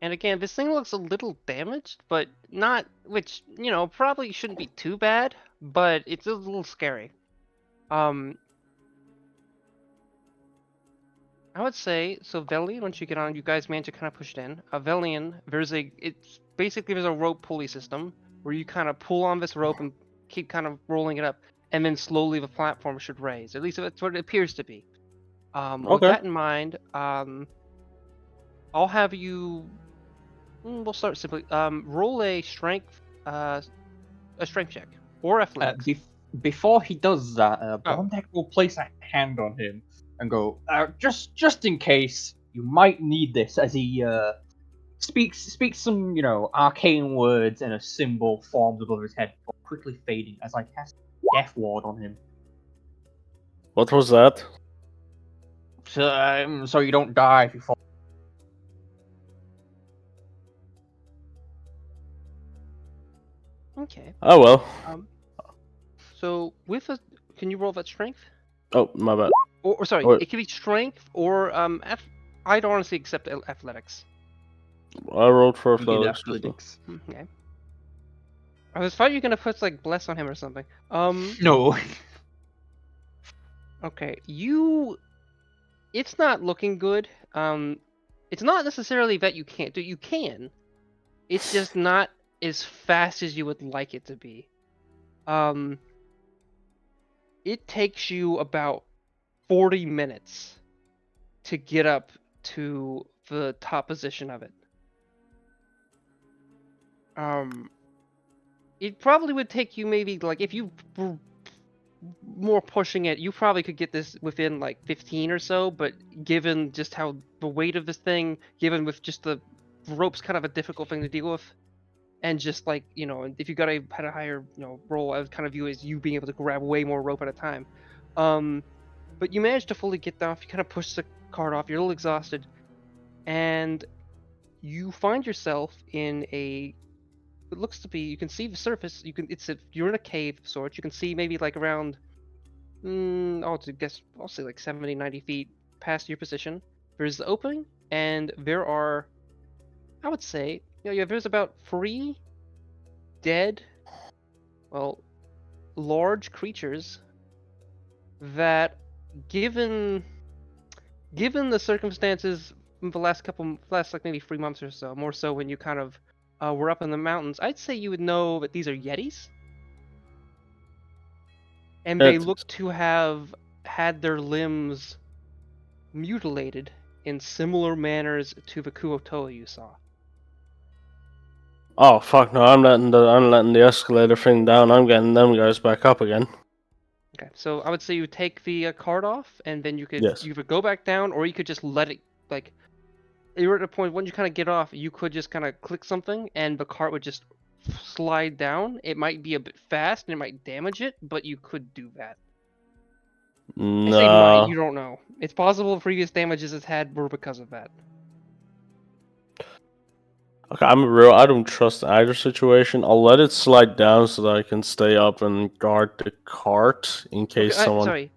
And again, this thing looks a little damaged, but not, which, probably shouldn't be too bad, but it's a little scary. I would say, so Velian, once you get on, you guys manage to kind of push it in. Velian, there's a rope pulley system where you kind of pull on this rope and keep kind of rolling it up, and then slowly the platform should raise. At least that's what it appears to be. With Okay. that in mind, I'll have you. We'll start simply. Roll a strength check or athletics. Before he does that, Bondek will place a hand on him and go, just in case you might need this, as he speaks some, arcane words, and a symbol forms above his head before quickly fading as I cast Death Ward on him. What was that? So you don't die if you fall. Okay. Oh well. So can you roll that strength? Oh, my bad. Or sorry, Wait. it can be strength or I'd honestly accept athletics. I rolled for You get athletics. athletics. Okay. I was thought you were gonna put bless on him or something. No. Okay, it's not looking good. It's not necessarily that you can't do. You can. It's just not as fast as you would like it to be. It takes you about 40 minutes to get up to the top position of it. It probably would take you maybe like if you were more pushing it, you probably could get this within like 15 or so, but given just how the weight of this thing, given with just the rope's kind of a difficult thing to deal with, and just like, if you had a higher, roll, I would kind of view it as you being able to grab way more rope at a time. But you managed to fully get off, you kind of push the cart off, you're a little exhausted, and you find yourself in it looks to be, you can see the surface, you're in a cave of sorts, you can see maybe like around, I'll say like 70, 90 feet past your position. There's the opening, and there are, I would say, there's about 3 dead, large creatures that, given the circumstances in the last like maybe 3 months or so, more so when you kind of were up in the mountains, I'd say you would know that these are Yetis. And they look to have had their limbs mutilated in similar manners to the Kuotoa you saw. Oh fuck no! I'm letting the escalator thing down. I'm getting them guys back up again. Okay, so I would say you take the cart off, and then you could Yes. either go back down, or you could just let it, like, you're at a point when you kind of get off, you could just kind of click something, and the cart would just slide down. It might be a bit fast, and it might damage it, but you could do that. I say might, you don't know. It's possible previous damages it's had were because of that. Okay, I don't trust either situation. I'll let it slide down so that I can stay up and guard the cart in case someone. Sorry.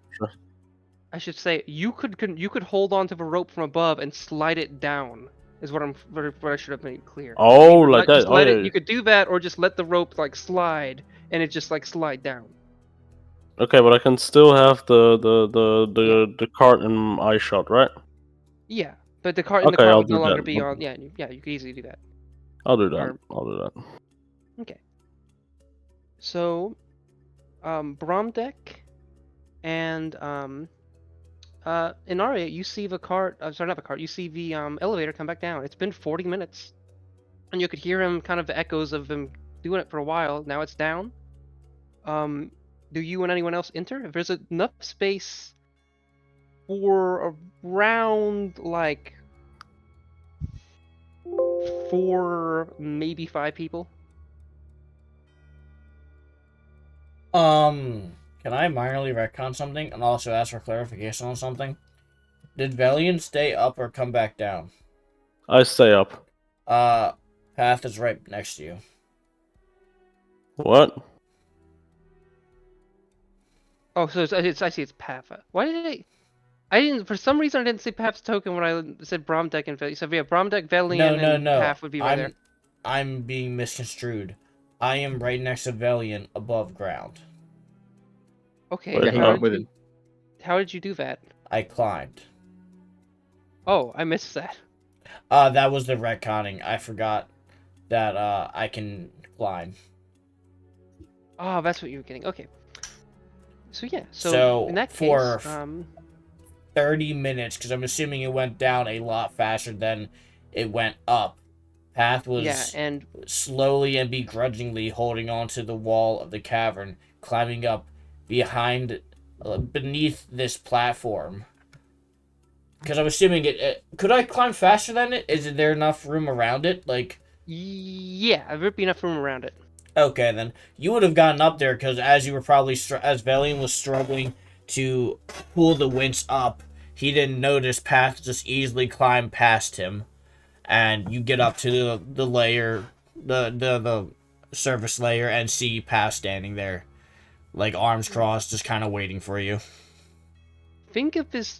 I should say you could hold on to the rope from above and slide it down. Is what I should have made clear. Oh, like that. Just let it. You could do that, or just let the rope like slide, and it just like slide down. Okay, but I can still have the cart in eye shot, right? Yeah, but the cart Okay, the cart I'll would no do longer that. be on. Yeah, you could easily do that. I'll do that. Okay. So, Bromdeck and Inaria, you see the cart. Sorry, not the cart. You see the elevator come back down. It's been 40 minutes, and you could hear him kind of the echoes of him doing it for a while. Now it's down. Do you and anyone else enter? If there's enough space for around like 4, maybe 5 people. Can I minorly retcon something and also ask for clarification on something? Did Valiant stay up or come back down? I stay up. Path is right next to you. What? Oh, so I see it's Path. Why did I didn't, for some reason I didn't see Path's token when I said Bromdeck and Valiant. So yeah, Bromdeck, Valiant, and Path would be right there. I'm being misconstrued. I am right next to Valiant above ground. Okay, Wait, how did you do that? I climbed. Oh, I missed that. That was the retconning. I forgot that I can climb. Oh, that's what you were getting. Okay. So yeah, So in that for case, 30 minutes, because I'm assuming it went down a lot faster than it went up. Path was slowly and begrudgingly holding onto the wall of the cavern, climbing up beneath this platform. Because I'm assuming could I climb faster than it? Is there enough room around it? Yeah, there'd be enough room around it. Okay, then you would have gotten up there because as you were probably as Valiant was struggling to pull the winch up, he didn't notice Path just easily climbed past him, and you get up to the layer, the surface layer, and see Path standing there, like arms crossed, just kind of waiting for you. Think of this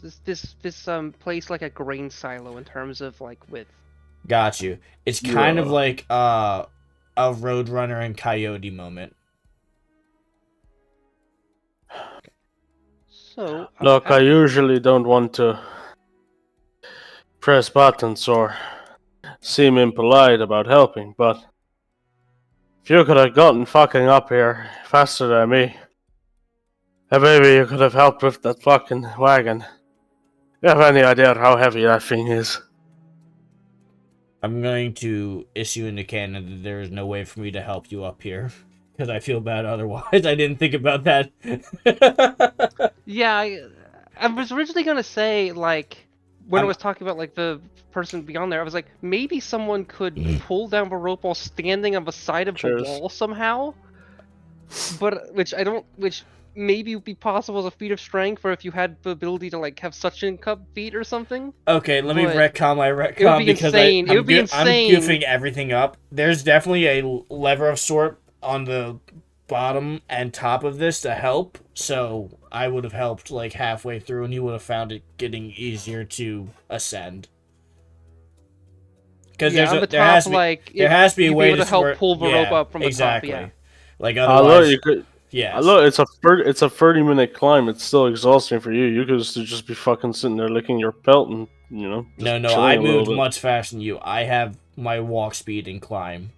place like a grain silo in terms of like width. Got you. It's kind of like a Roadrunner and Coyote moment. So, Look, I usually don't want to press buttons or seem impolite about helping, but if you could have gotten fucking up here faster than me, and maybe you could have helped with that fucking wagon. You have any idea how heavy that thing is? I'm going to issue in the canon that there is no way for me to help you up here. Because I feel bad otherwise. I didn't think about that. yeah, I was originally gonna say like when I I'm- was talking about like the person beyond there, I was like maybe someone could pull down the rope while standing on the side of the Cheers. wall somehow. But which maybe would be possible as a feat of strength, or if you had the ability to like have suction cup feet or something. Okay, let me But retcon my it would retcon be because insane. It would be I'm insane. goofing everything up. There's definitely a lever of sort on the bottom and top of this to help, so I would have helped like halfway through and you would have found it getting easier to ascend. Because Yeah, on the there has top, to be, like there has to be a you'd way able to help sort- pull the rope yeah, up from the exactly. top. Yeah. Like Look, otherwise, you could. yes. Look, it's a 30-minute climb. It's still exhausting for you. You could just be fucking sitting there licking your pelt and just No, chilling I a little moved bit. much faster than you. I have my walk speed and climb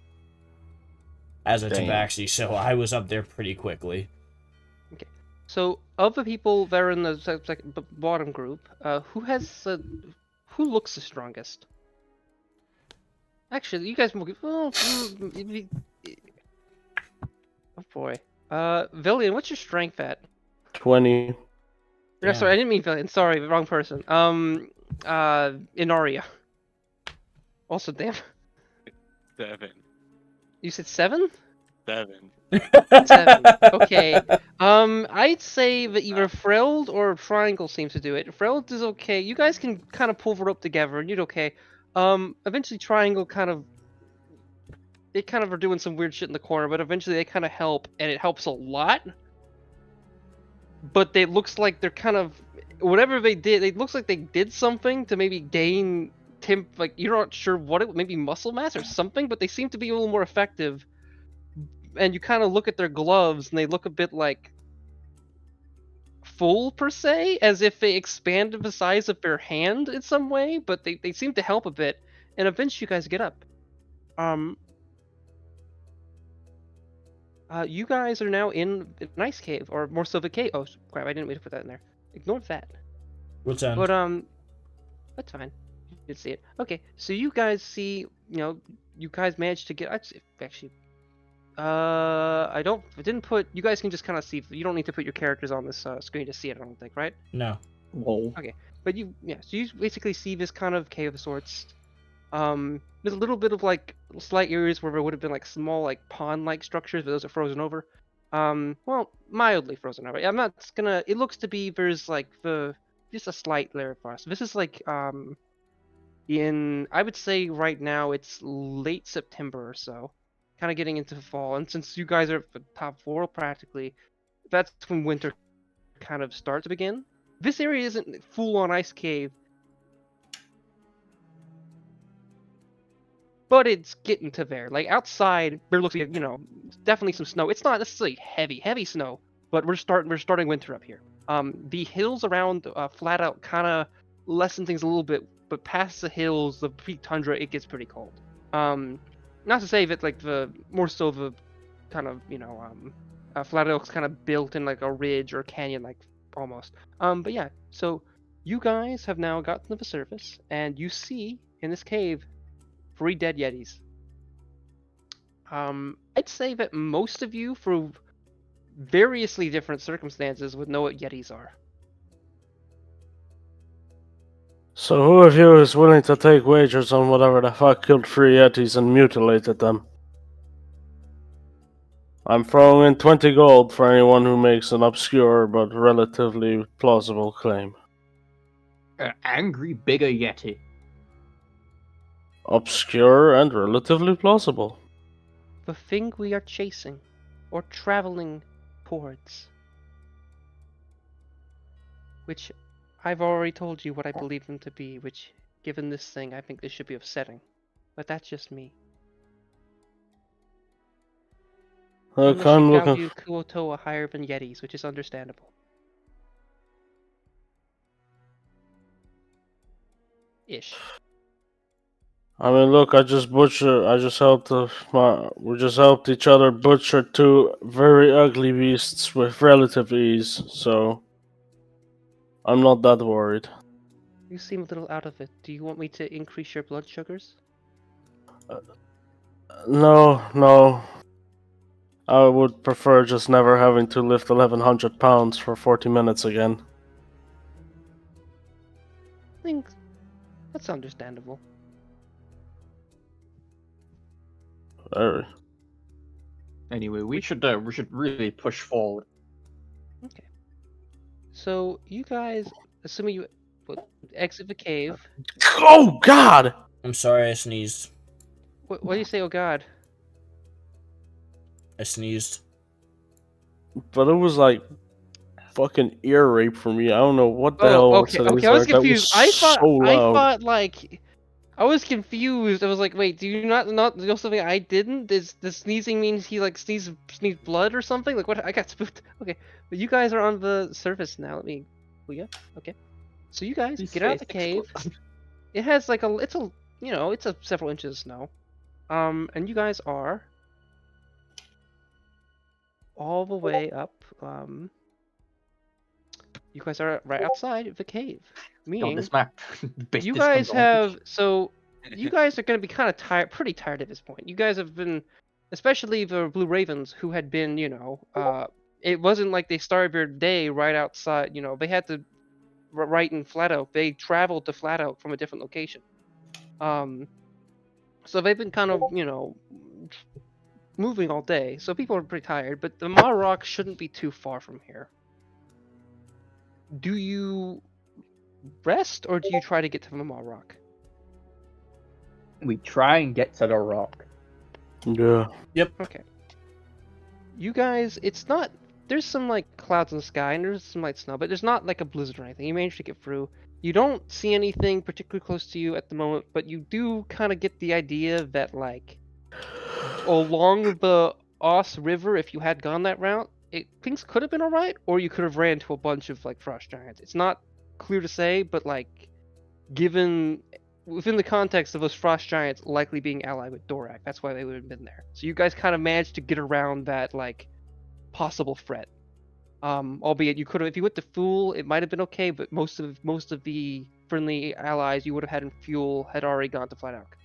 as a Damn. tabaxi, so I was up there pretty quickly. So, of the people that are in the bottom group, who looks the strongest? Actually, you guys. Oh boy. Villian, what's your strength at? 20. No, Damn. sorry, I didn't mean Villian. Sorry, wrong person. Inaria. Also, damn. 7. You said 7? 7. 7. Okay. I'd say that either Freld or Triangle seems to do it. Freld is okay. You guys can kind of pull the rope together, and you're okay. Eventually Triangle they kind of are doing some weird shit in the corner, but eventually they kind of help, and it helps a lot. But it looks like they're kind of whatever they did. It looks like they did something to maybe gain like you're not sure what it maybe muscle mass or something, but they seem to be a little more effective. And you kind of look at their gloves, and they look a bit like full per se, as if they expanded the size of their hand in some way. But they seem to help a bit, and eventually you guys get up. You guys are now in an ice cave, or more so the cave. Oh crap! I didn't mean to put that in there. Ignore that. What's that? But that's fine. You did see it. Okay, so you guys see, you guys managed to get. Actually, I didn't put. You guys can just kind of see. You don't need to put your characters on this screen to see it. I don't think, right? No. Whoa. Okay, but so you basically see this kind of cave of sorts. There's a little bit of like slight areas where there would have been like small like pond-like structures, but those are frozen over. Well, mildly frozen over. I'm not gonna. It looks to be there's like just a slight layer of frost. This is like I would say right now it's late September or so, kind of getting into fall. And since you guys are at the top floor practically, that's when winter kind of starts to begin. This area isn't full-on ice cave, but it's getting to there. Like outside, there looks like definitely some snow. It's not necessarily heavy snow, but we're starting winter up here. The hills around Flat Out kind of lessen things a little bit, but past the hills, the peak tundra, it gets pretty cold. Not to say that like the more so the kind of Flat Oak's kind of built in like a ridge or a canyon, like almost. But yeah, so you guys have now gotten to the surface, and you see in this cave 3 dead Yetis. I'd say that most of you, for variously different circumstances, would know what Yetis are. So who of you is willing to take wagers on whatever the fuck killed 3 Yetis and mutilated them? I'm throwing in 20 gold for anyone who makes an obscure but relatively plausible claim. Angry bigger Yeti. Obscure and relatively plausible. The thing we are chasing, or traveling towards. Which, I've already told you what I believe them to be, which, given this thing, I think this should be upsetting. But that's just me. Look, Unless I'm you looking. value Kuotoa higher than Yetis, which is understandable. ish. I mean, look, I just helped we just helped each other butcher two very ugly beasts with relative ease, so I'm not that worried. You seem a little out of it. Do you want me to increase your blood sugars? No. I would prefer just never having to lift 1,100 pounds for 40 minutes again. I think that's understandable. Very. Anyway, we should really push forward. Okay. So you guys, assuming you exit the cave. Oh God! I'm sorry, I sneezed. What do you say? Oh God. I sneezed. But it was like fucking ear rape for me. I don't know what the Oh, hell okay. it is. I was Like, that confused. was so loud. I was confused. I was like, wait, do you not know something I didn't? Is the sneezing means he like sneezed blood or something? Like what? I got spooked. Okay, but you guys are on the surface now. Let me. Oh yeah. Okay. So you guys get out of the cave. It has like it's a several inches of snow. And you guys are all the way up. You guys are right outside of the cave. On Meaning, this map, you guys have you guys are going to be kind of tired, pretty tired at this point. You guys have been, especially the Blue Ravens, who had been, it wasn't like they started their day right outside. They had to right in Flat Oak. They traveled to Flat Oak from a different location. So they've been kind of, moving all day. So people are pretty tired. But the Ma Rock shouldn't be too far from here. Do you rest or do you try to get to the Ma Rock? We try and get to the rock. Yeah. Okay. You guys, it's not. There's some like clouds in the sky and there's some light snow, but there's not like a blizzard or anything. You managed to get through. You don't see anything particularly close to you at the moment, but you do kind of get the idea that like along the Oss River, if you had gone that route, things could have been alright, or you could have ran into a bunch of like frost giants. It's not clear to say, but like given within the context of those frost giants likely being allied with Dorak, that's why they would have been there. So you guys kind of managed to get around that like possible threat. Albeit you could have, if you went to Fool, it might have been okay, but most of the friendly allies you would have had in Fuel had already gone to Flat Oak.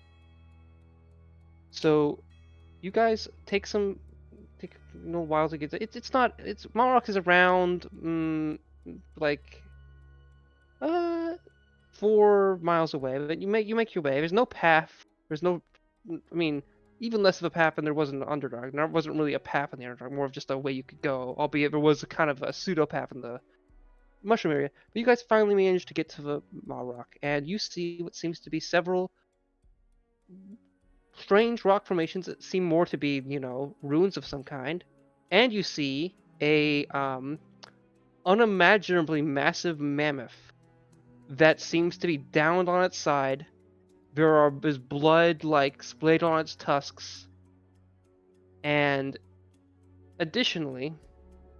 So you guys take a little while to get to, it's Malrock is around like 4 miles away, but you make your way. There's no path. There's no, I mean, even less of a path than there was in the Underdark. There wasn't really a path in the Underdark, more of just a way you could go, albeit there was a kind of a pseudo path in the Mushroom area. But you guys finally managed to get to the Malrock, and you see what seems to be several strange rock formations that seem more to be, ruins of some kind. And you see a unimaginably massive mammoth that seems to be downed on its side. There's blood like splayed on its tusks. And additionally,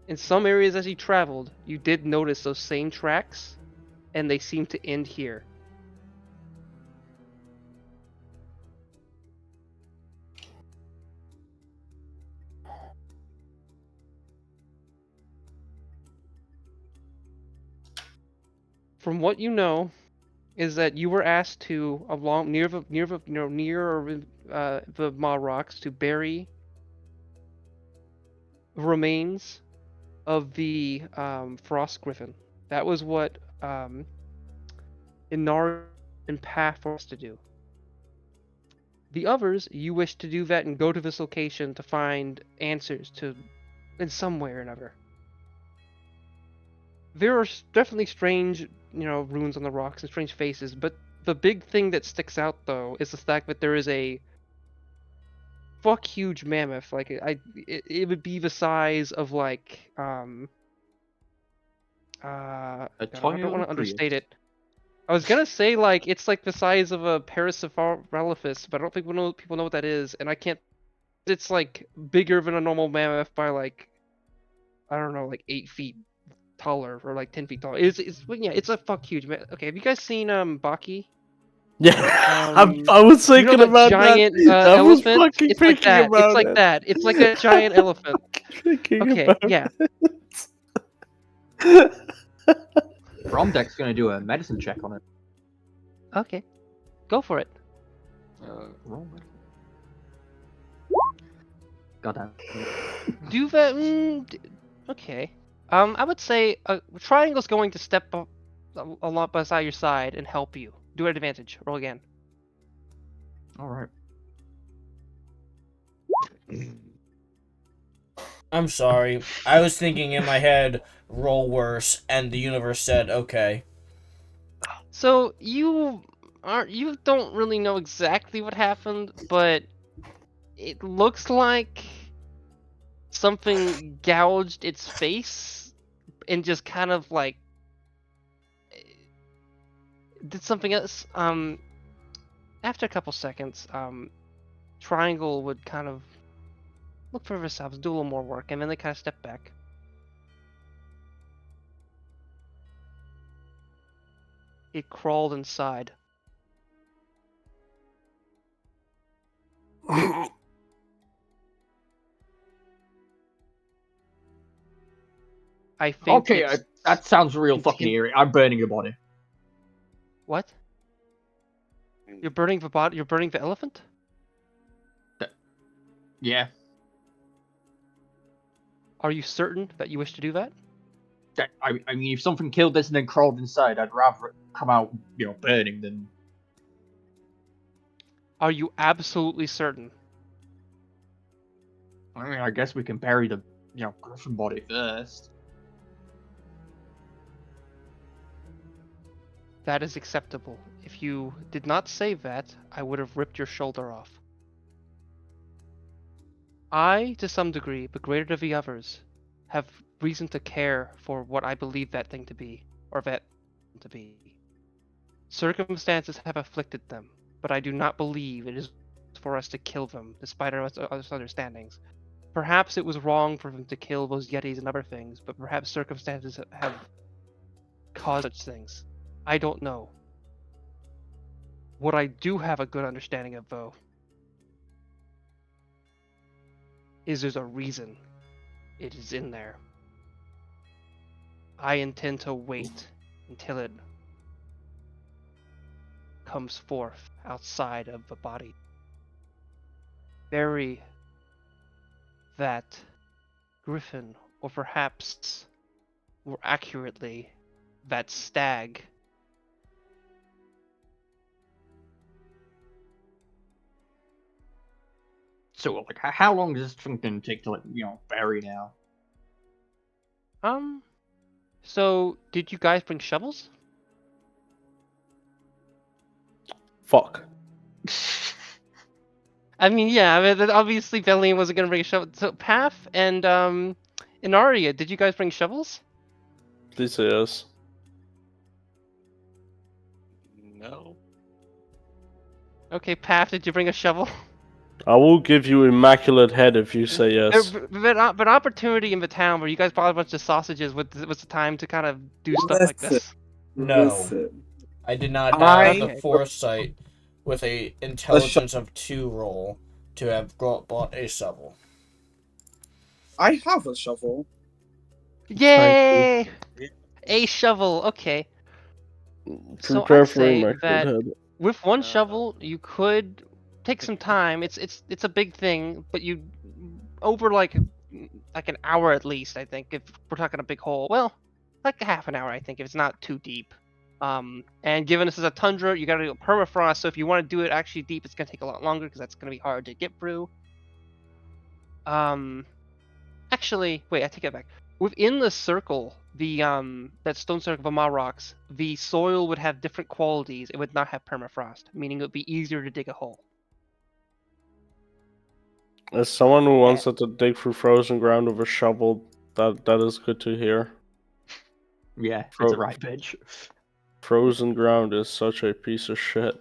in some areas as you traveled, you did notice those same tracks, and they seem to end here. From what you know, is that you were asked to along near the Ma Rocks to bury remains of the Frost Griffin. That was what Inari and Path for us to do. The others, you wish to do that and go to this location to find answers to, in some way or another. There are definitely strange, ruins on the rocks and strange faces, but the big thing that sticks out though is the fact that there is a fuck huge mammoth. Like it would be the size of like I don't want to understate it. I was gonna say like it's like the size of a Paracephalus, but I don't think people know what that is, and I can't. It's like bigger than a normal mammoth by like I don't know, like 8 feet taller or like 10 feet taller. It's a fuck huge man. Okay, have you guys seen Baki? Yeah, I was You know thinking that about giant that. I was elephant? fucking It's like thinking that. about It's like it. that. It's like a giant elephant. Thinking Okay, about yeah. it. Bromdeck's gonna do a medicine check on it. Okay, go for it. Roll medicine. Goddamn. Do that. Okay. I would say Triangle's going to step up a lot beside your side and help you. Do an advantage. Roll again. All right. I'm sorry. I was thinking in my head, roll worse, and the universe said, okay. So you don't really know exactly what happened, but it looks like something gouged its face and just kind of like did something else. After a couple seconds, Triangle would kind of look for themselves, do a little more work, and then they kind of step back. It crawled inside. I think Okay, it's... that sounds real fucking eerie. I'm burning your body. What? You're burning the body? You're burning the elephant? Yeah. Are you certain that you wish to do that? I mean, if something killed this and then crawled inside, I'd rather it come out, burning than. Are you absolutely certain? I mean, I guess we can bury the, griffin body first. That is acceptable. If you did not say that, I would have ripped your shoulder off. I, to some degree, but greater than the others, have reason to care for what I believe that thing to be, or that to be. Circumstances have afflicted them, but I do not believe it is for us to kill them, despite our understandings. Perhaps it was wrong for them to kill those yetis and other things, but perhaps circumstances have caused such things. I don't know. What I do have a good understanding of, though, is there's a reason it is in there. I intend to wait until it comes forth outside of the body. Bury that griffin, or perhaps, more accurately, that stag. So, like, how long does this thing gonna take to, bury now? So, did you guys bring shovels? Fuck. I mean, yeah, obviously Velian wasn't gonna bring a shovel. So, Path and, Inaria, did you guys bring shovels? This is. No. Okay, Path, did you bring a shovel? I will give you immaculate head if you say yes. But opportunity in the town where you guys bought a bunch of sausages was the time to kind of do stuff like this. No. Listen. I did not have I- the foresight with a intelligence of 2 roll to have bought a shovel. I have a shovel. Yay! A shovel, okay. So Prepare I'd for say immaculate that head. with one shovel, you could take some time. It's a big thing, but you over like an hour at least. I think if we're talking a big hole, well, like a half an hour. I think if it's not too deep. And given this is a tundra, you gotta do permafrost. So if you want to do it actually deep, it's gonna take a lot longer because that's gonna be hard to get through. Actually, wait, I take it back. Within the circle, the that stone circle of Amar rocks, the soil would have different qualities. It would not have permafrost, meaning it would be easier to dig a hole. As someone who wants to dig through frozen ground with a shovel, that is good to hear. Yeah, it's a right bitch. Frozen ground is such a piece of shit.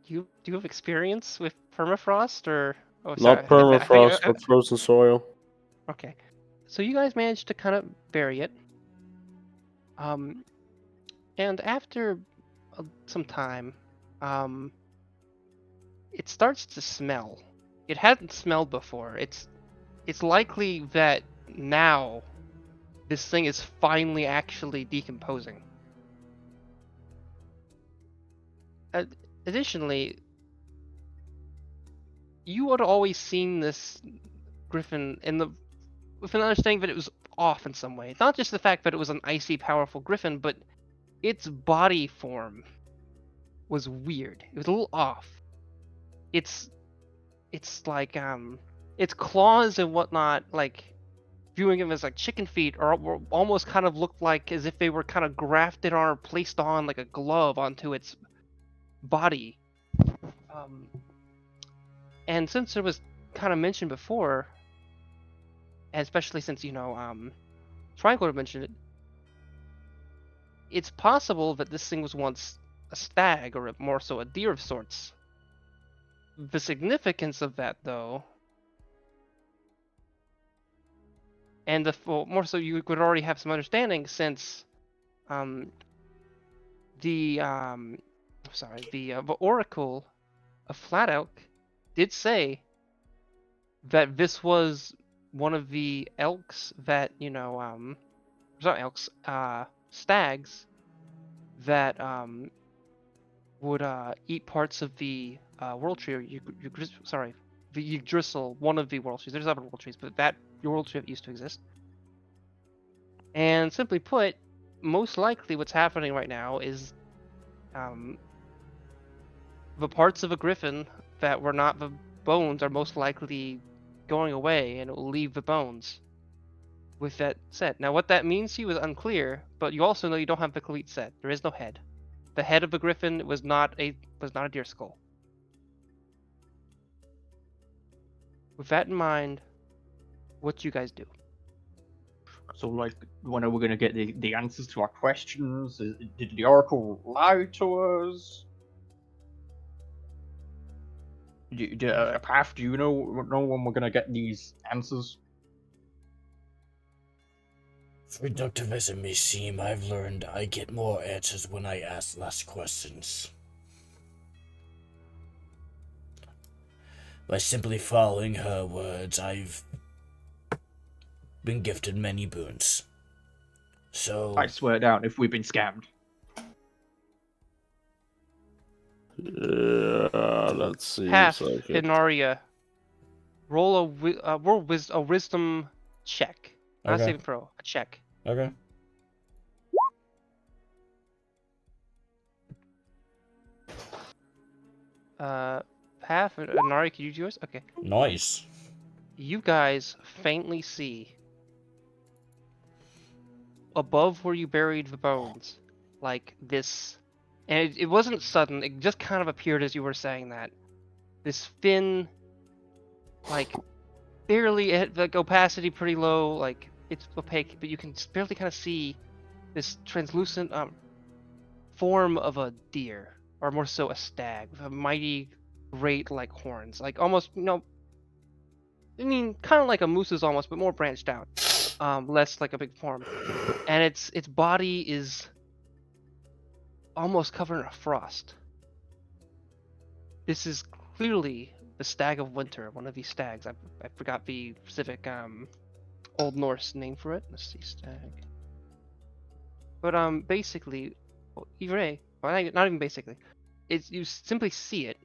Do you have experience with permafrost or? Oh, Not permafrost, but frozen soil. Okay, so you guys managed to kind of bury it. And after some time, it starts to smell. It hadn't smelled before. It's likely that now this thing is finally actually decomposing. Additionally, you had always seen this griffin with an understanding that it was off in some way. Not just the fact that it was an icy, powerful griffin, but its body form was weird. It was a little off. It's like its claws and whatnot, like viewing them as like chicken feet, or almost kind of looked like as if they were kind of grafted on or placed on like a glove onto its body. And since it was kind of mentioned before, and especially since Triangle had mentioned it, it's possible that this thing was once a stag, or more so a deer of sorts. The significance of that, though, and more so you could already have some understanding, since the Oracle of Flat Elk did say that this was one of the elks that, not elks, stags that would eat parts of the world tree, or the Yggdrasil, one of the world trees. There's other world trees, but that world tree used to exist. And simply put, most likely what's happening right now is the parts of a griffin that were not the bones are most likely going away, and it will leave the bones with that set. Now, what that means to you is unclear, but you also know you don't have the complete set. There is no head. The head of the griffin was not a deer skull. With that in mind, what do you guys do? So, like, when are we going to get the answers to our questions? Did the Oracle lie to us? Path, do you know when we're going to get these answers? Reductive as it may seem, I've learned I get more answers when I ask less questions. By simply following her words, I've been gifted many boons. So I swear down if we've been scammed. Let's see. Half So Inaria. Roll a wisdom check. Not Okay. saving throw. A check. Okay. Half Inari, can you do yours? Okay. Nice. You guys faintly see above where you buried the bones, like this, and it wasn't sudden. It just kind of appeared as you were saying that. This thin, like barely like opacity pretty low, like it's opaque, but you can barely kind of see this translucent form of a deer, or more so a stag, with a mighty great like horns, like almost I mean kind of like a moose's almost, but more branched out, less like a big form, and its body is almost covered in a frost. This is clearly the Stag of Winter, one of these stags. I forgot the specific Old Norse name for it. Let's see, stag. But basically, well, not even basically, it's you simply see it,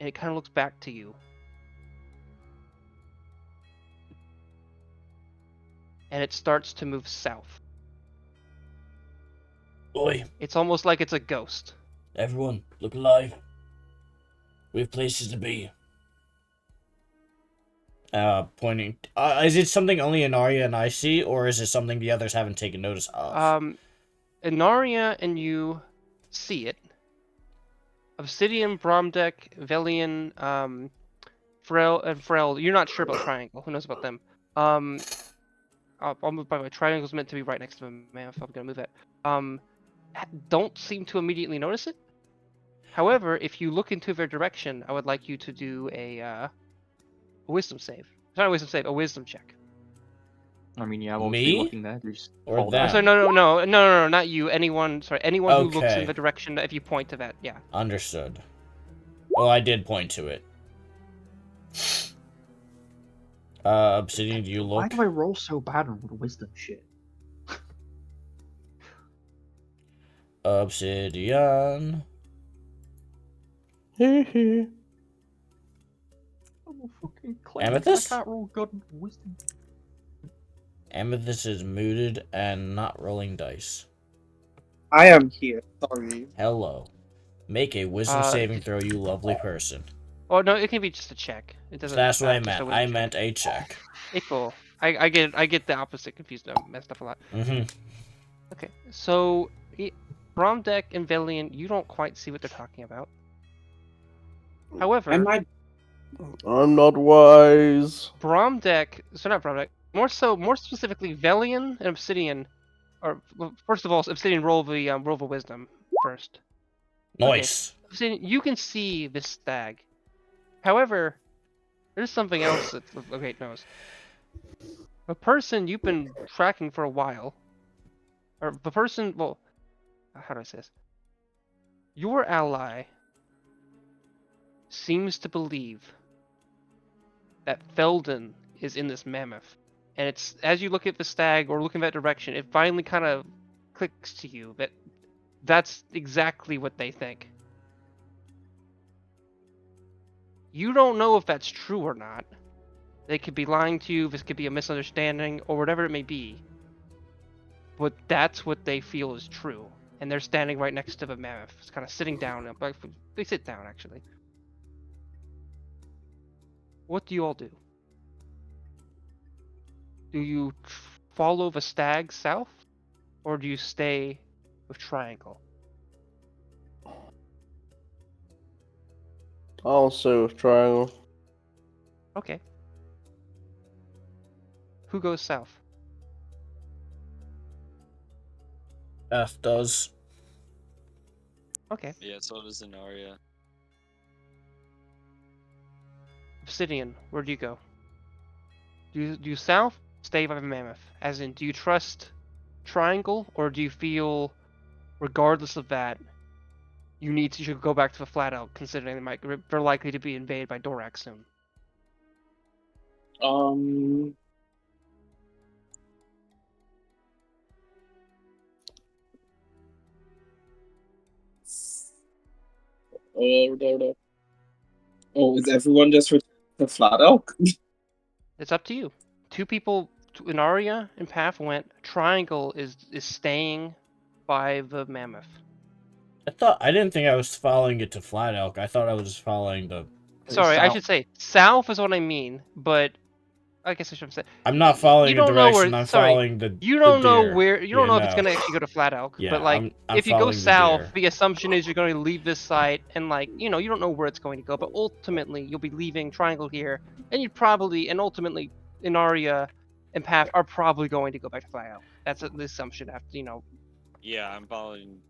and it kind of looks back to you, and it starts to move south. Oi, It's almost like it's a ghost. everyone, look alive. We have places to be. Pointing. Is it something only Inaria and I see, or is it something the others haven't taken notice of? Inaria and you see it. Obsidian, Bromdeck, Velian, Frel. You're not sure about Triangle. Who knows about them? I'll move by the way. Triangle's meant to be right next to him. Man, if I'm gonna move that. Don't seem to immediately notice it. However, if you look into their direction, I would like you to do a wisdom save. Not a wisdom save, a wisdom check. I mean, yeah, I'm obviously Me? looking there. Just Or hold them? on. Sorry, no, not you. Anyone, sorry, anyone who looks in Okay. the direction that if you point to that, yeah. Understood. Well, I did point to it. Obsidian, do you Why look? do I roll so bad on the wisdom shit? Obsidian. Hee. I'm a fucking cleric. Amethyst? I can't roll good on wisdom. Amethyst is muted and not rolling dice. I am here. Sorry. Hello. Make a wisdom saving throw, you lovely person. Oh no, it can be just a check. It doesn't. That's what I just a meant. wisdom I check. meant a check. Hey, cool. I get the opposite confused. I messed up a lot. Mm-hmm. Okay, so Bromdeck and Velian, you don't quite see what they're talking about. However, I'm not wise. Bromdeck, so not Bromdeck, more specifically, Velian and Obsidian, or well, first of all, Obsidian roll the wisdom first. Nice. Obsidian, you can see this stag. However, there's something else that okay knows. A person you've been tracking for a while, or the person, well, how do I say this? Your ally seems to believe that Felden is in this mammoth. And it's as you look at the stag or look in that direction, it finally kind of clicks to you that that's exactly what they think. You don't know if that's true or not. They could be lying to you, this could be a misunderstanding, or whatever it may be. But that's what they feel is true. And they're standing right next to the mammoth. It's kind of sitting down. They sit down, actually. What do you all do? Do you follow the stag south? Or do you stay with Triangle? I'll say with triangle. Okay. Who goes south? F does. Okay. Yeah, so does Zenaria. Obsidian, where do you go? Do you south? Stay by the mammoth. As in, do you trust Triangle, or do you feel, regardless of that, you should go back to the Flat Elk, considering they're likely to be invaded by Dorak soon? Oh, is everyone just returned to Flat Elk? It's up to you. Two people, Inaria and Path went. Triangle is staying by the mammoth. I didn't think I was following it to Flat Elk. I thought I was following the. Sorry, I south. should say south is what I mean, but I guess I should say I'm not following you a don't know direction. where. I'm Sorry, following the. you don't the know deer. where. You don't Yeah, know if it's no. gonna actually go to Flat Elk. Yeah, but like, I'm if you go following the south, deer. the assumption is you're going to leave this site, and like, you don't know where it's going to go. But ultimately, you'll be leaving Triangle here, and ultimately, Inaria and Path are probably going to go back to Flat Elk. That's the assumption. Yeah, I'm following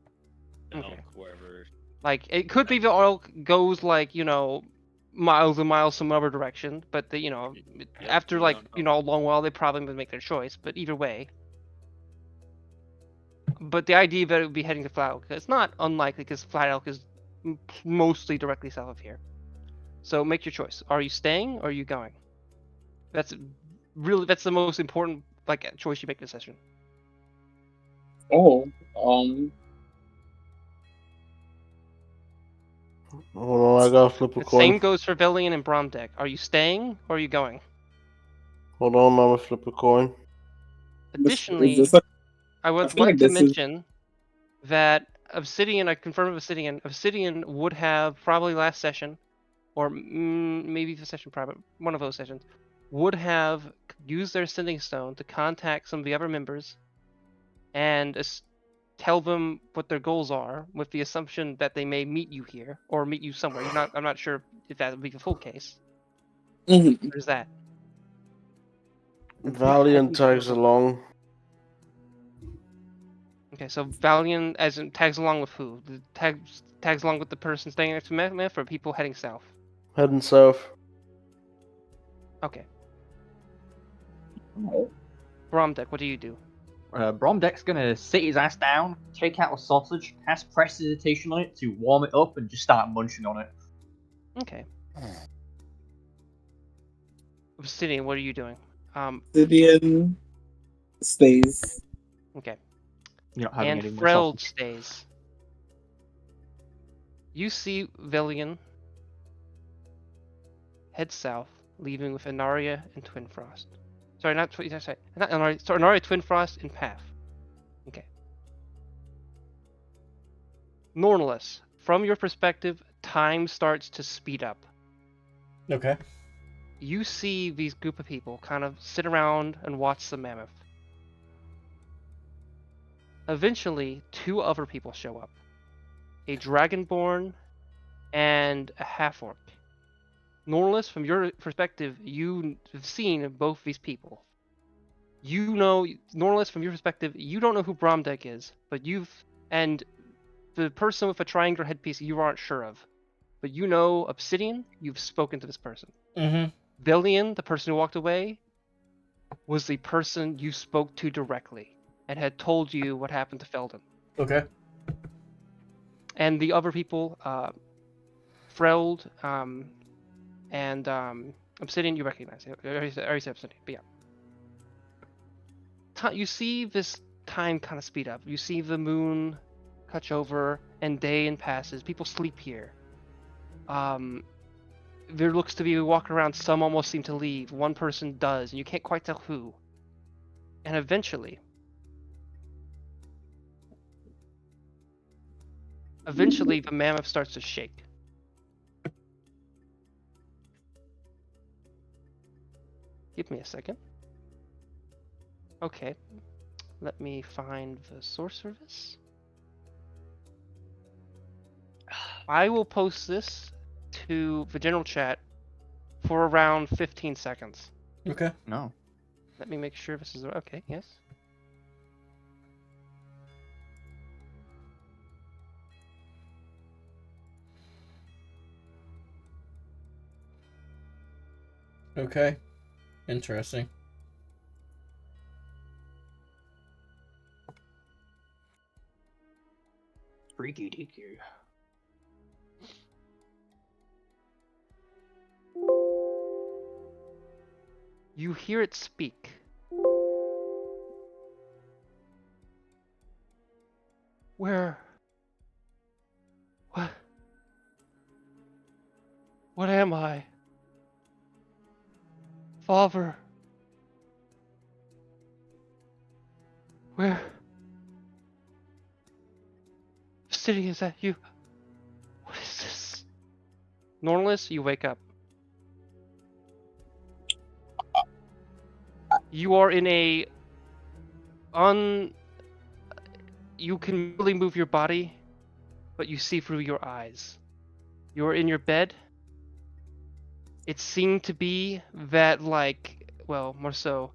the Okay. elk wherever. Like, it could be the elk goes like, miles and miles some other direction, but after you like, don't know. a long while, they probably would make their choice. But either way. But the idea that it would be heading to Flat Elk, it's not unlikely because Flat Elk is mostly directly south of here. So make your choice. Are you staying or are you going? That's the most important choice you make this session. Oh, Hold on, I gotta flip a The coin. same goes for Velian and Bromdeck. Are you staying or are you going? Hold on, I'm gonna flip a coin. Additionally, is this I would feel like like to this is- mention that Obsidian, I confirmed with Obsidian would have probably last session, or maybe the session prior, but one of those sessions, would have used their Sending Stone to contact some of the other members and tell them what their goals are, with the assumption that they may meet you here or meet you somewhere. I'm not sure if that would be the full case. Mhm. There's that. Valiant tags along. Okay, so Valiant as in tags along with who? The tags along with the person staying next to Mammoth, or people heading south? Heading south. Okay. Oh. Bromdeck, what do you do? Bromdeck's gonna sit his ass down, take out a sausage, cast prestidigitation on it to warm it up, and just start munching on it. Okay. Obsidian, what are you doing? Obsidian stays. Okay. You're not having And any more Freld sausage. stays. You see Velian head south, leaving with Inaria and Twinfrost. Sorry, not Inaria. Sorry, Inaria, Twinfrost, and Path. Okay. Nornelis, from your perspective, time starts to speed up. Okay. You see these group of people kind of sit around and watch the mammoth. Eventually, two other people show up. A Dragonborn and a half-orc. Nornelis, from your perspective, you've seen both these people. You know, Nornelis, from your perspective, you don't know who Bromdeck is, but and the person with a triangular headpiece you aren't sure of. But you know Obsidian, you've spoken to this person. Mm-hmm. Velian, the person who walked away, was the person you spoke to directly and had told you what happened to Felden. Okay. And the other people, Freld, and Obsidian, you recognize. I already said Obsidian, but yeah. You see this time kind of speed up. You see the moon touch over, and day and passes. People sleep here. There looks to be walking around. Some almost seem to leave. One person does, and you can't quite tell who. And eventually, the mammoth starts to shake. Give me a second. Okay, let me find the source for this. I will post this to the general chat for around 15 seconds. Okay. No. Let me make sure this is okay. Yes. Okay. Interesting. Freaky deaky. You hear it speak. Where? What? What am I? Father? Where? City, is that you? What is this? Nornelis, you wake up. You are in a you can really move your body, but you see through your eyes. You're in your bed. It seemed to be that, like, well, more so,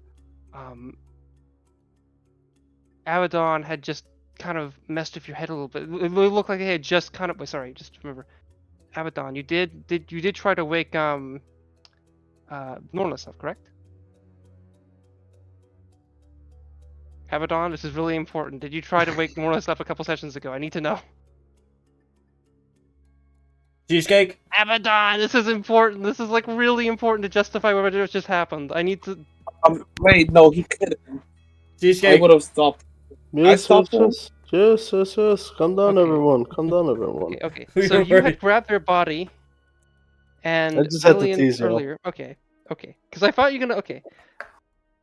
Abaddon had just kind of messed with your head a little bit. It looked like they had just kind of. Wait, sorry, just remember, Abaddon, you did try to wake Nornelis up, correct? Abaddon, this is really important. Did you try to wake Nornelis up a couple sessions ago? I need to know. Cheesecake? Abaddon, this is important. This is like really important to justify what just happened. I need to. Wait, no, he couldn't. I Cheesecake? would have stopped. Yes, stopped him. yes. Calm down, Okay. everyone. Calm down, everyone. Okay. We So were you ready. had grabbed their body, and I just had to Velian tease you. earlier. Okay. Because I thought you were gonna. Okay.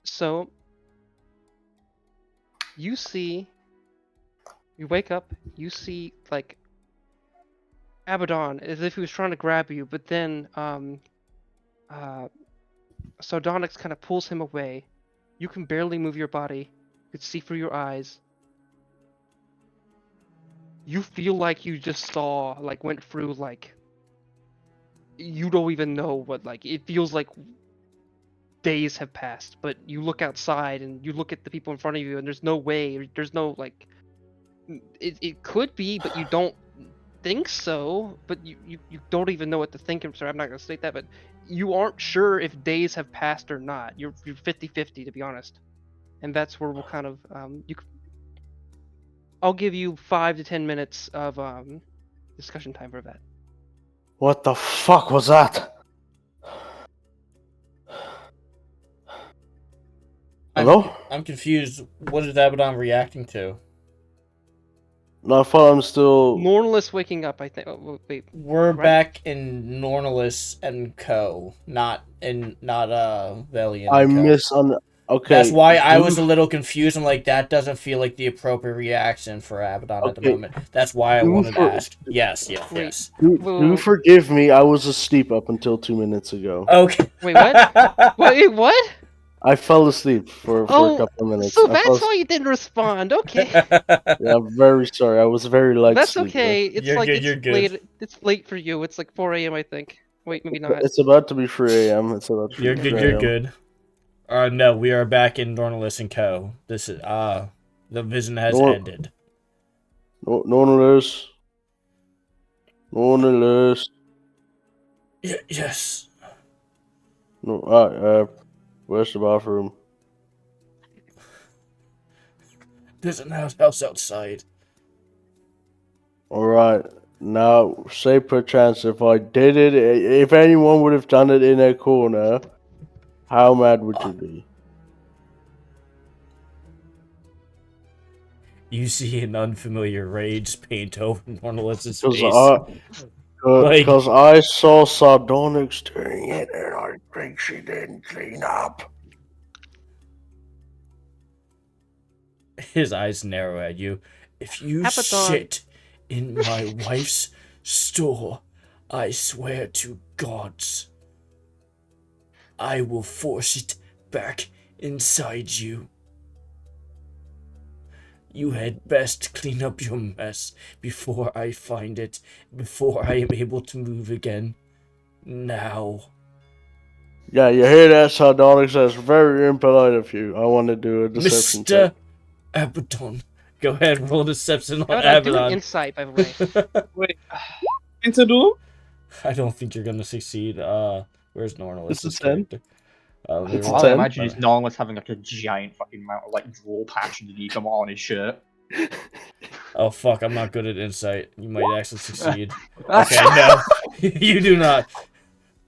So you wake up. You see like Abaddon as if he was trying to grab you, but then Sardonyx kind of pulls him away. You can barely move your body. You can see through your eyes. You feel like you just went through, like, you don't even know what, like, it feels like days have passed, but you look outside and you look at the people in front of you and there's no way, there's no, like, it could be, but you don't think so, but you don't even know what to think. Sorry, I'm not going to state that, but you aren't sure if days have passed or not. You're 50-50, to be honest. and that's where we'll kind of I'll give you 5 to 10 minutes of discussion time for that. What the fuck was that? Hello? I'm confused. What is Abaddon reacting to? No, I thought I'm still. Nornelis waking up, I think. Oh, wait. We're Right? back in Nornelis and Co. Not Valiant I and Co. miss on. Okay. That's why I was do- a little confused. I'm like, that doesn't feel like the appropriate reaction for Abaddon at the Okay. moment. That's why I Do wanted to for- ask. Yes. Wait. Do forgive me. I was asleep up until 2 minutes ago. Okay. Wait, what? Wait, what? I fell asleep for a couple of minutes. So I that's fell why you didn't respond. Okay. Yeah, I'm very sorry. I was very light That's sleeper. okay. It's You're like good, it's you're good. late. It's late for you. It's like 4 a.m. I think. Wait, maybe not. It's about to be 3 a.m. It's about to You're be good. 3 You're a.m. good. No, we are back in Nornelis and Co. This is the vision has ended. Nornelis. Yes. No, where's the bathroom? There's an house outside. Alright. Now, say perchance if I did it, if anyone would have done it in a corner, how mad would you be? You see an unfamiliar rage paint over Nornelis' face. Because I saw Sardonyx doing it, and I think she didn't clean up. His eyes narrow at you. If you Abaddon. shit in my wife's store, I swear to gods, I will force it back inside you. You had best clean up your mess before I find it, before I am able to move again. Now. Yeah, you hear that, Sardonyx? That's very impolite of you. I want to do a deception Mr. check. Abaddon. Go ahead, roll deception on Abaddon, do an Abaddon. insight, by the way. Wait, thing to do? I don't think you're gonna succeed. Where's Nornelis? It's a 10. It's a I 10. imagine he's Nornelis having like a giant fucking amount of like drool patch underneath him on his shirt. Oh fuck, I'm not good at insight. You might actually succeed. Okay, no. You do not.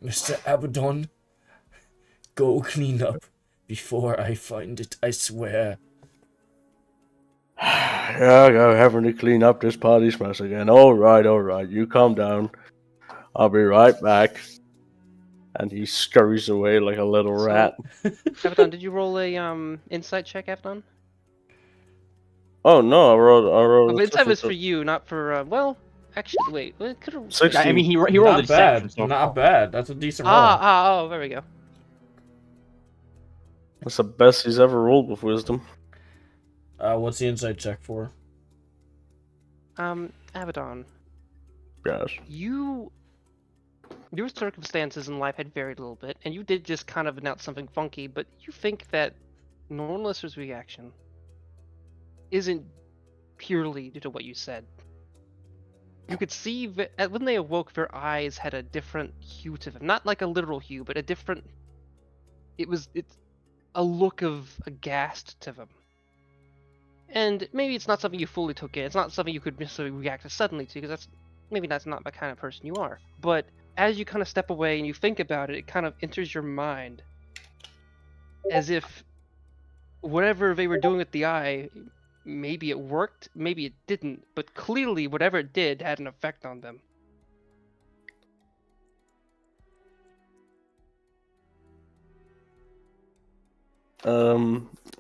Mr. Abaddon, go clean up before I find it, I swear. Yeah, I go having to clean up this party's mess again. Alright. You calm down. I'll be right back. And he scurries away like a little So- rat. Abaddon, did you roll a insight check, Abaddon? Oh no, I rolled Oh, a but insight was deception for you, not for well. Actually, wait. It could have. 16. I mean, he rolled a Not deception. bad. So Not bad. That's a decent roll. Oh, there we go. That's the best he's ever rolled with wisdom. What's the insight check for? Abaddon, Yes. your circumstances in life had varied a little bit, and you did just kind of announce something funky, but you think that Nornelis' reaction isn't purely due to what you said. You could see that when they awoke, their eyes had a different hue to them. Not like a literal hue, but a different... It's a look of aghast to them. And maybe it's not something you fully took in. It's not something you could necessarily react to suddenly to, because that's not the kind of person you are. But as you kind of step away and you think about it, it kind of enters your mind as if whatever they were doing with the eye, maybe it worked, maybe it didn't, but clearly whatever it did had an effect on them.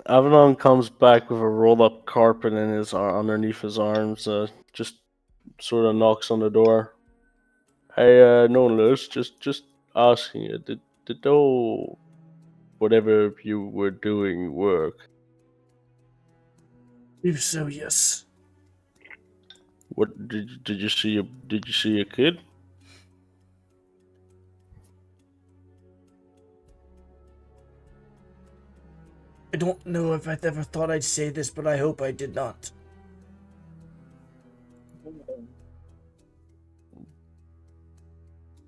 Avalon comes back with a rolled up carpet in his underneath his arms, just sort of knocks on the door. Hey, Nornelis, just asking you, did all whatever you were doing work? If so, yes. What did you see a kid? I don't know if I'd ever thought I'd say this, but I hope I did not.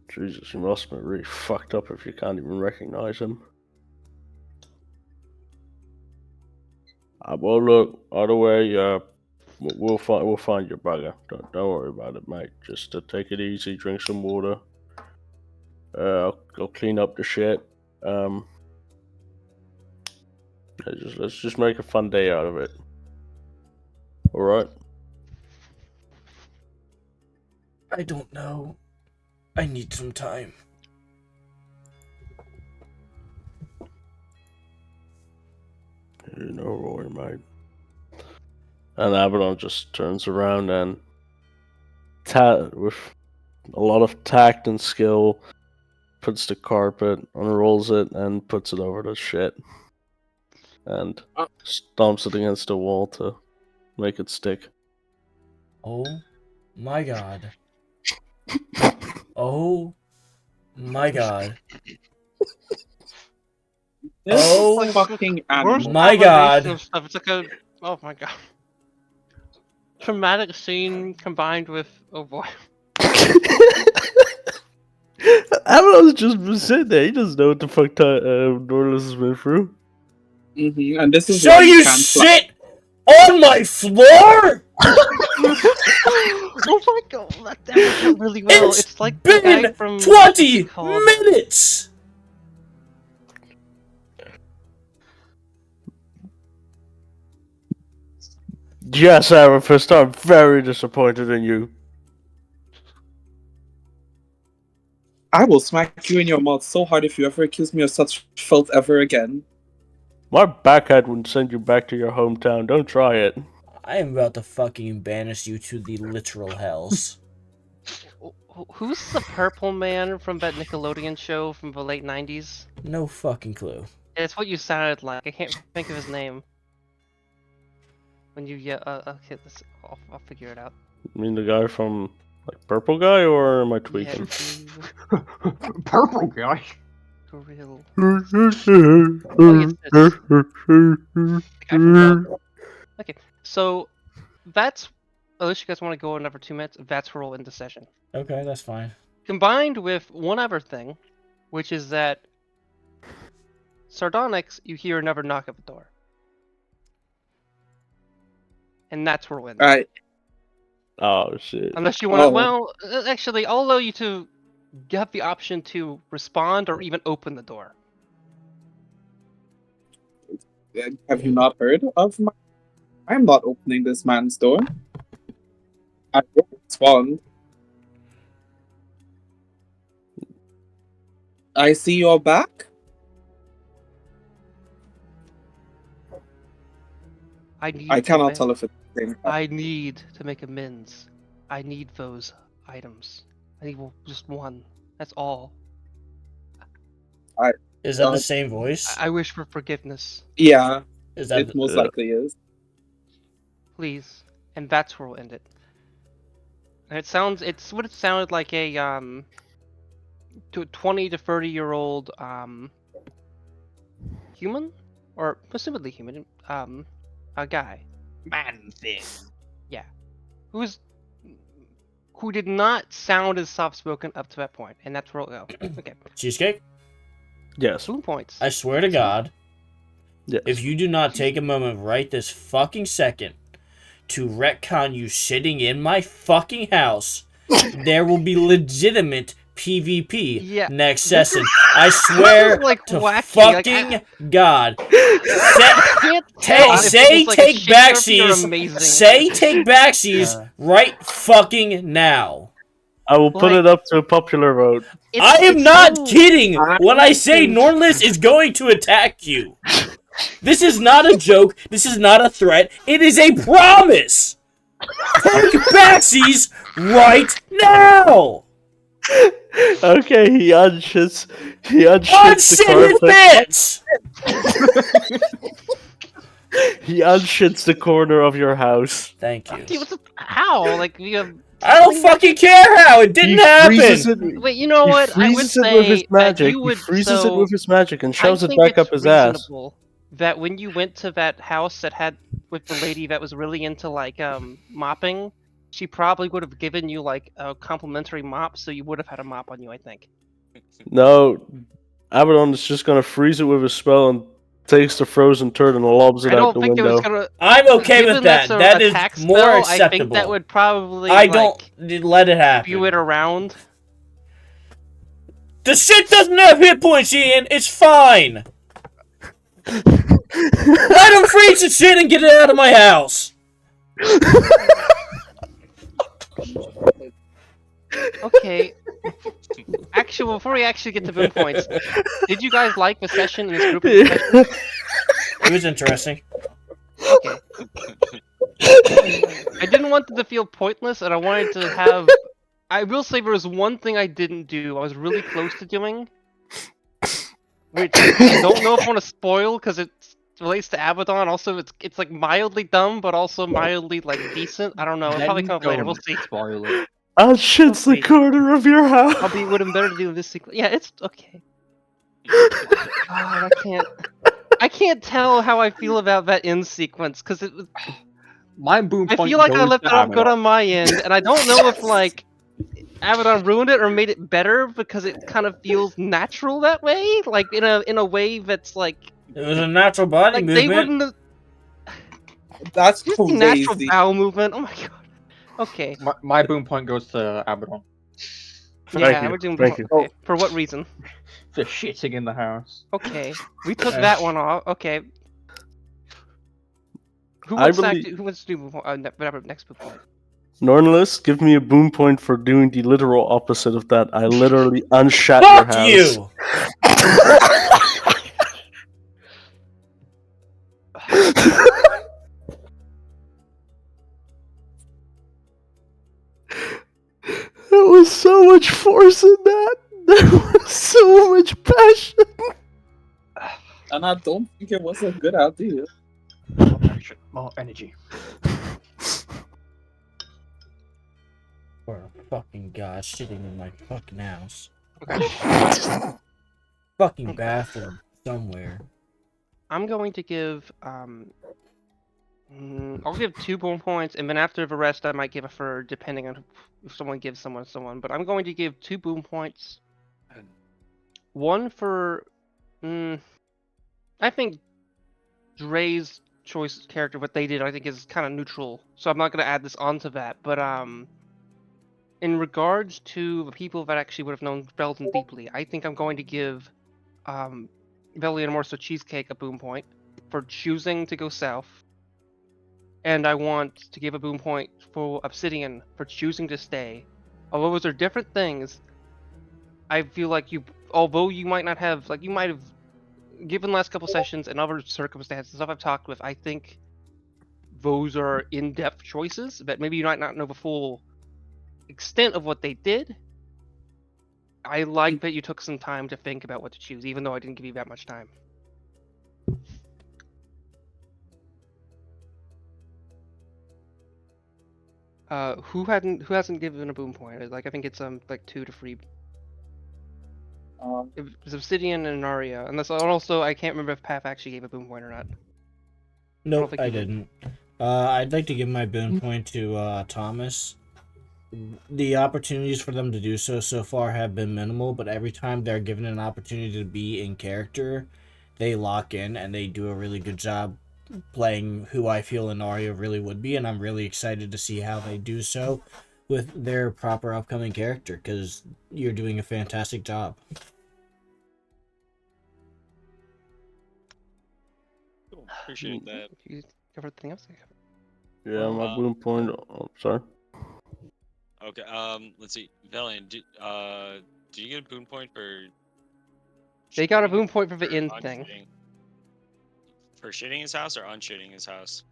Jesus, you must have been really fucked up if you can't even recognize him. Well, look, either way, we'll find your bugger. Don't worry about it, mate. Just take it easy, drink some water. I'll clean up the shit. Let's just make a fun day out of it. All right. I don't know. I need some time. No worry, mate. And Abaddon just turns around and with a lot of tact and skill, puts the carpet, unrolls it, and puts it over the shit. And stomps it against the wall to make it stick. Oh my god. Oh my god. Oh fucking Worst animal. my combination god. of stuff. It's like a oh my god. Traumatic scene combined with oh boy. Abaddon's just been sitting there. He doesn't know what the fuck Nornelis has been through. And this is So why you can't sit on my floor? Oh my god, that worked out really well. It's like the been guy from 20 called- minutes! Yes, Amethyst, I'm very disappointed in you. I will smack you in your mouth so hard if you ever accuse me of such filth ever again. My backhead would send you back to your hometown. Don't try it. I am about to fucking banish you to the literal hells. Who's the purple man from that Nickelodeon show from the late 90s? No fucking clue. It's what you sounded like. I can't think of his name. When you yell, okay, I'll figure it out. You mean the guy from, like, Purple Guy, or am I tweaking? Purple guy. Grill. The guy from okay, so that's. Unless you guys want to go another 2 minutes, that's where we'll end the session. Okay, that's fine. Combined with one other thing, which is that Sardonyx, you hear another knock at the door. And that's where we'll end. Alright. Oh, shit. Unless you want to, Oh. well, actually, I'll allow you to have the option to respond or even open the door. Have you not heard of my... I'm not opening this man's door. I will respond. I see you're back. I cannot tell if it's the same. I need to make amends. I need those items. I need just one. That's all. Is that the same voice? I wish for forgiveness, Yeah, Is that it most likely is. please. And that's where we'll end it. And it's what it sounded like a to 20 to 30-year-old human, or presumably human, a guy. Man thing. Yeah. Who did not sound as soft-spoken up to that point, and that's where we'll go. Okay. Cheesecake? Yes. 2 points. I swear to God, Yes. if you do not take a moment right this fucking second to retcon you sitting in my fucking house, there will be legitimate PvP Yeah, next this session. I swear like to wacky, like, fucking God. Can't tell if Say it was, like, take shitty or backsies. amazing. Say take backsies right fucking now. I will put like- it up to a popular vote. I am it's not so- kidding when I say Nornelis is going to attack you. This is not a joke. This is not a threat. It is a promise. Take backsies right now. Okay, he unshits the Unshitted carpet. bits. He unshits the corner of your house. Thank you. Dude, how? Like, you have... I don't fucking care how it didn't freezes happen. it. Wait, you know He what? I would freezes it say with his that magic. you would, He freezes it so with his magic and I shoves it think back it's up his ass. reasonable that when you went to that house that had with the lady that was really into like mopping, she probably would have given you like a complimentary mop, so you would have had a mop on you, I think. No, Abaddon is just gonna freeze it with a spell and takes the frozen turd and lobs it I out don't the think it was window. gonna. I'm okay with Given that. that's an That is attack more spell, acceptable. I think that would probably I like don't let it happen. spew it around. The shit doesn't have hit points, Ian. It's fine. Let him freeze the shit and get it out of my house. Okay. Actually, before we actually get to boon points, did you guys like the session in this group discussion? It was interesting. Okay. I didn't want it to feel pointless, and I wanted to have. I will say there was one thing I didn't do. I was really close to doing, which I don't know if I want to spoil because it relates to Abaddon. Also, it's like mildly dumb, but also mildly like decent. I don't know. It'll probably come up later. We'll see. Spoil it. That shit's the Okay. corner of your house. I'll be would have better to do this sequence. Yeah, it's okay. God, I can't tell how I feel about that end sequence because it was. My boom I point feel like I goes left to it off good Abaddon. on my end, and I don't know if like Abaddon ruined it or made it better because it kind of feels natural that way, like in a way that's like It was a natural body they movement. wouldn't. That's Just a natural crazy. bowel movement. Oh my god. Okay. My boom point goes to Abaddon. Yeah, you, we're doing. thank you. Okay. For what reason? For shitting in the house. Okay, we took that one off. Okay. Who I wants to believe- who wants to do whatever next book point? Nornelis, give me a boom point for doing the literal opposite of that. I literally unshat your Fuck house. you. There was so much force in that. There was so much passion. And I don't think it was a good idea. More energy. For a fucking god shitting in my fucking house. Okay. Fucking bathroom somewhere. I'm going to give I'll give 2 boon points, and then after the rest, I might give a third, depending on if someone gives someone. But I'm going to give 2 boon points. One for, I think Dre's choice character, what they did, I think is kind of neutral. So I'm not going to add this onto that. But in regards to the people that actually would have known Belden deeply, I think I'm going to give Belly and Morso Cheesecake a boon point for choosing to go south. And I want to give a boon point for Obsidian for choosing to stay. Although those are different things, I feel like although you might not have, like you might have, given the last couple sessions and other circumstances, stuff I've talked with, I think those are in-depth choices that maybe you might not know the full extent of what they did. I like that you took some time to think about what to choose, even though I didn't give you that much time. Who hasn't given a boon point? Like I think it's like 2 to 3. It was Obsidian and Naria, and also I can't remember if Path actually gave a boon point or not. Nope, think I you did. didn't. I'd like to give my boon point to Thomas. The opportunities for them to do so far have been minimal, but every time they're given an opportunity to be in character, they lock in and they do a really good job playing who I feel Inaria really would be, and I'm really excited to see how they do so with their proper upcoming character, because you're doing a fantastic job. Cool. Appreciate that. You cover everything else? Yeah, my boom point. Oh, sorry. Okay. Let's see. Valiant, did you get a boon point for? They got a shitting boon point for the or end thing. unshitting? For shitting his house or unshitting his house?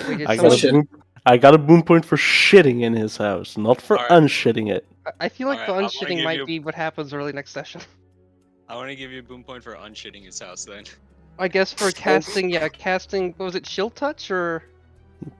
We did I some- got, I got a boom point for shitting in his house, not for Alright. unshitting it. I feel like Alright, the I wanna unshitting give might you- be what happens early next session. I want to give you a boon point for unshitting his house then. I guess for casting, what was it, Shield Touch or?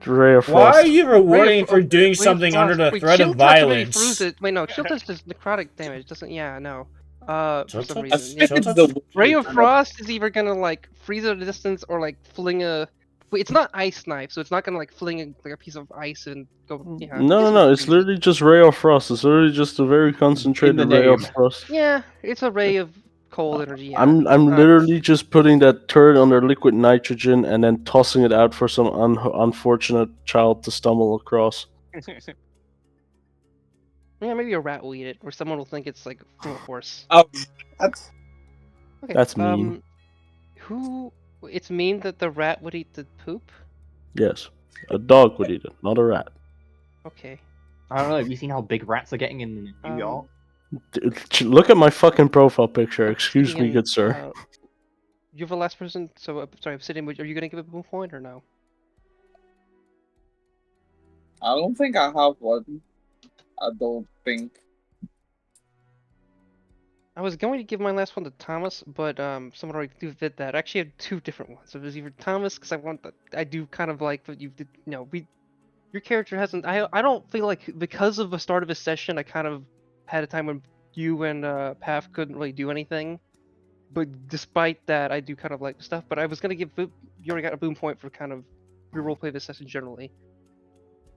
Ray of Why Frost. are you rewarding for Ray doing of something under Frost. the Wait, threat of Shield Touch really violence? frees it. Wait, no, Shield Touch does necrotic damage. Doesn't? Yeah, no. For Shield some Touch? I reason. think Yeah. it's the Ray of Frost is either gonna like freeze at a distance or like fling a. Wait, it's not ice knife, so it's not gonna like fling a piece of ice and go. Yeah. No. It's literally just Ray of Frost. It's literally just a very concentrated the Ray of name. Frost. Yeah, it's a ray of cold energy. Yeah. I'm literally just putting that turd under liquid nitrogen and then tossing it out for some unfortunate child to stumble across. Yeah, maybe a rat will eat it, or someone will think it's like from a horse. Oh, that's Okay. That's mean. Who? It's mean that the rat would eat the poop. Yes, a dog would eat it, not a rat. Okay. I don't know. Have you seen how big rats are getting in New York? Look at my fucking profile picture. Excuse me, Ian, good sir. You have a last person. So sorry, Obsidian. Are you gonna give a boom point or no? I don't think I have one. I don't think. I was going to give my last one to Thomas, but someone already did that. I actually had two different ones. It was either Thomas because I do kind of like what you did. You know, your character hasn't. I don't feel like because of the start of his session, I kind of had a time when you and Path couldn't really do anything. But despite that, I do kind of like the stuff. But I was gonna give you already got a boom point for kind of your roleplay this session generally.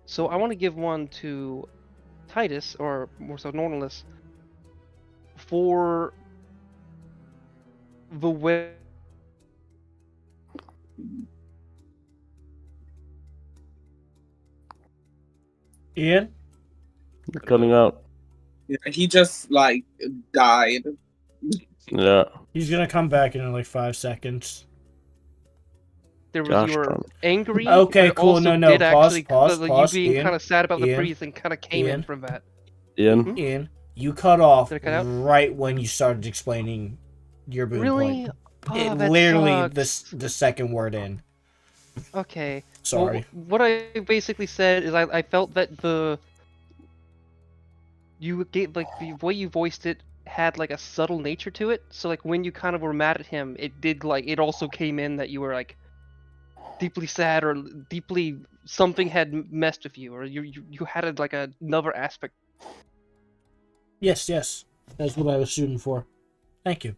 So I want to give one to Titus, or more so Nornelis, for the way. Ian? You're cutting out. Yeah, he just like died. Yeah. He's gonna come back in like 5 seconds. There was Gosh you were darn it. angry. Okay, but cool. Also No, did pause, actually, pause, you pause, being Ian, kind of sad about the Ian, priest and kind of came in Ian. from that. Ian? Ian, you cut off Did I cut out? right when you started explaining your boom Really? point. Oh, It that literally sucks. the second word in. Okay. Sorry. Well, what I basically said is I felt that you gave like the way you voiced it had like a subtle nature to it. So like when you kind of were mad at him, it did like it also came in that you were like deeply sad or deeply something had messed with you or you had like another aspect. Yes, that's what I was shooting for. Thank you.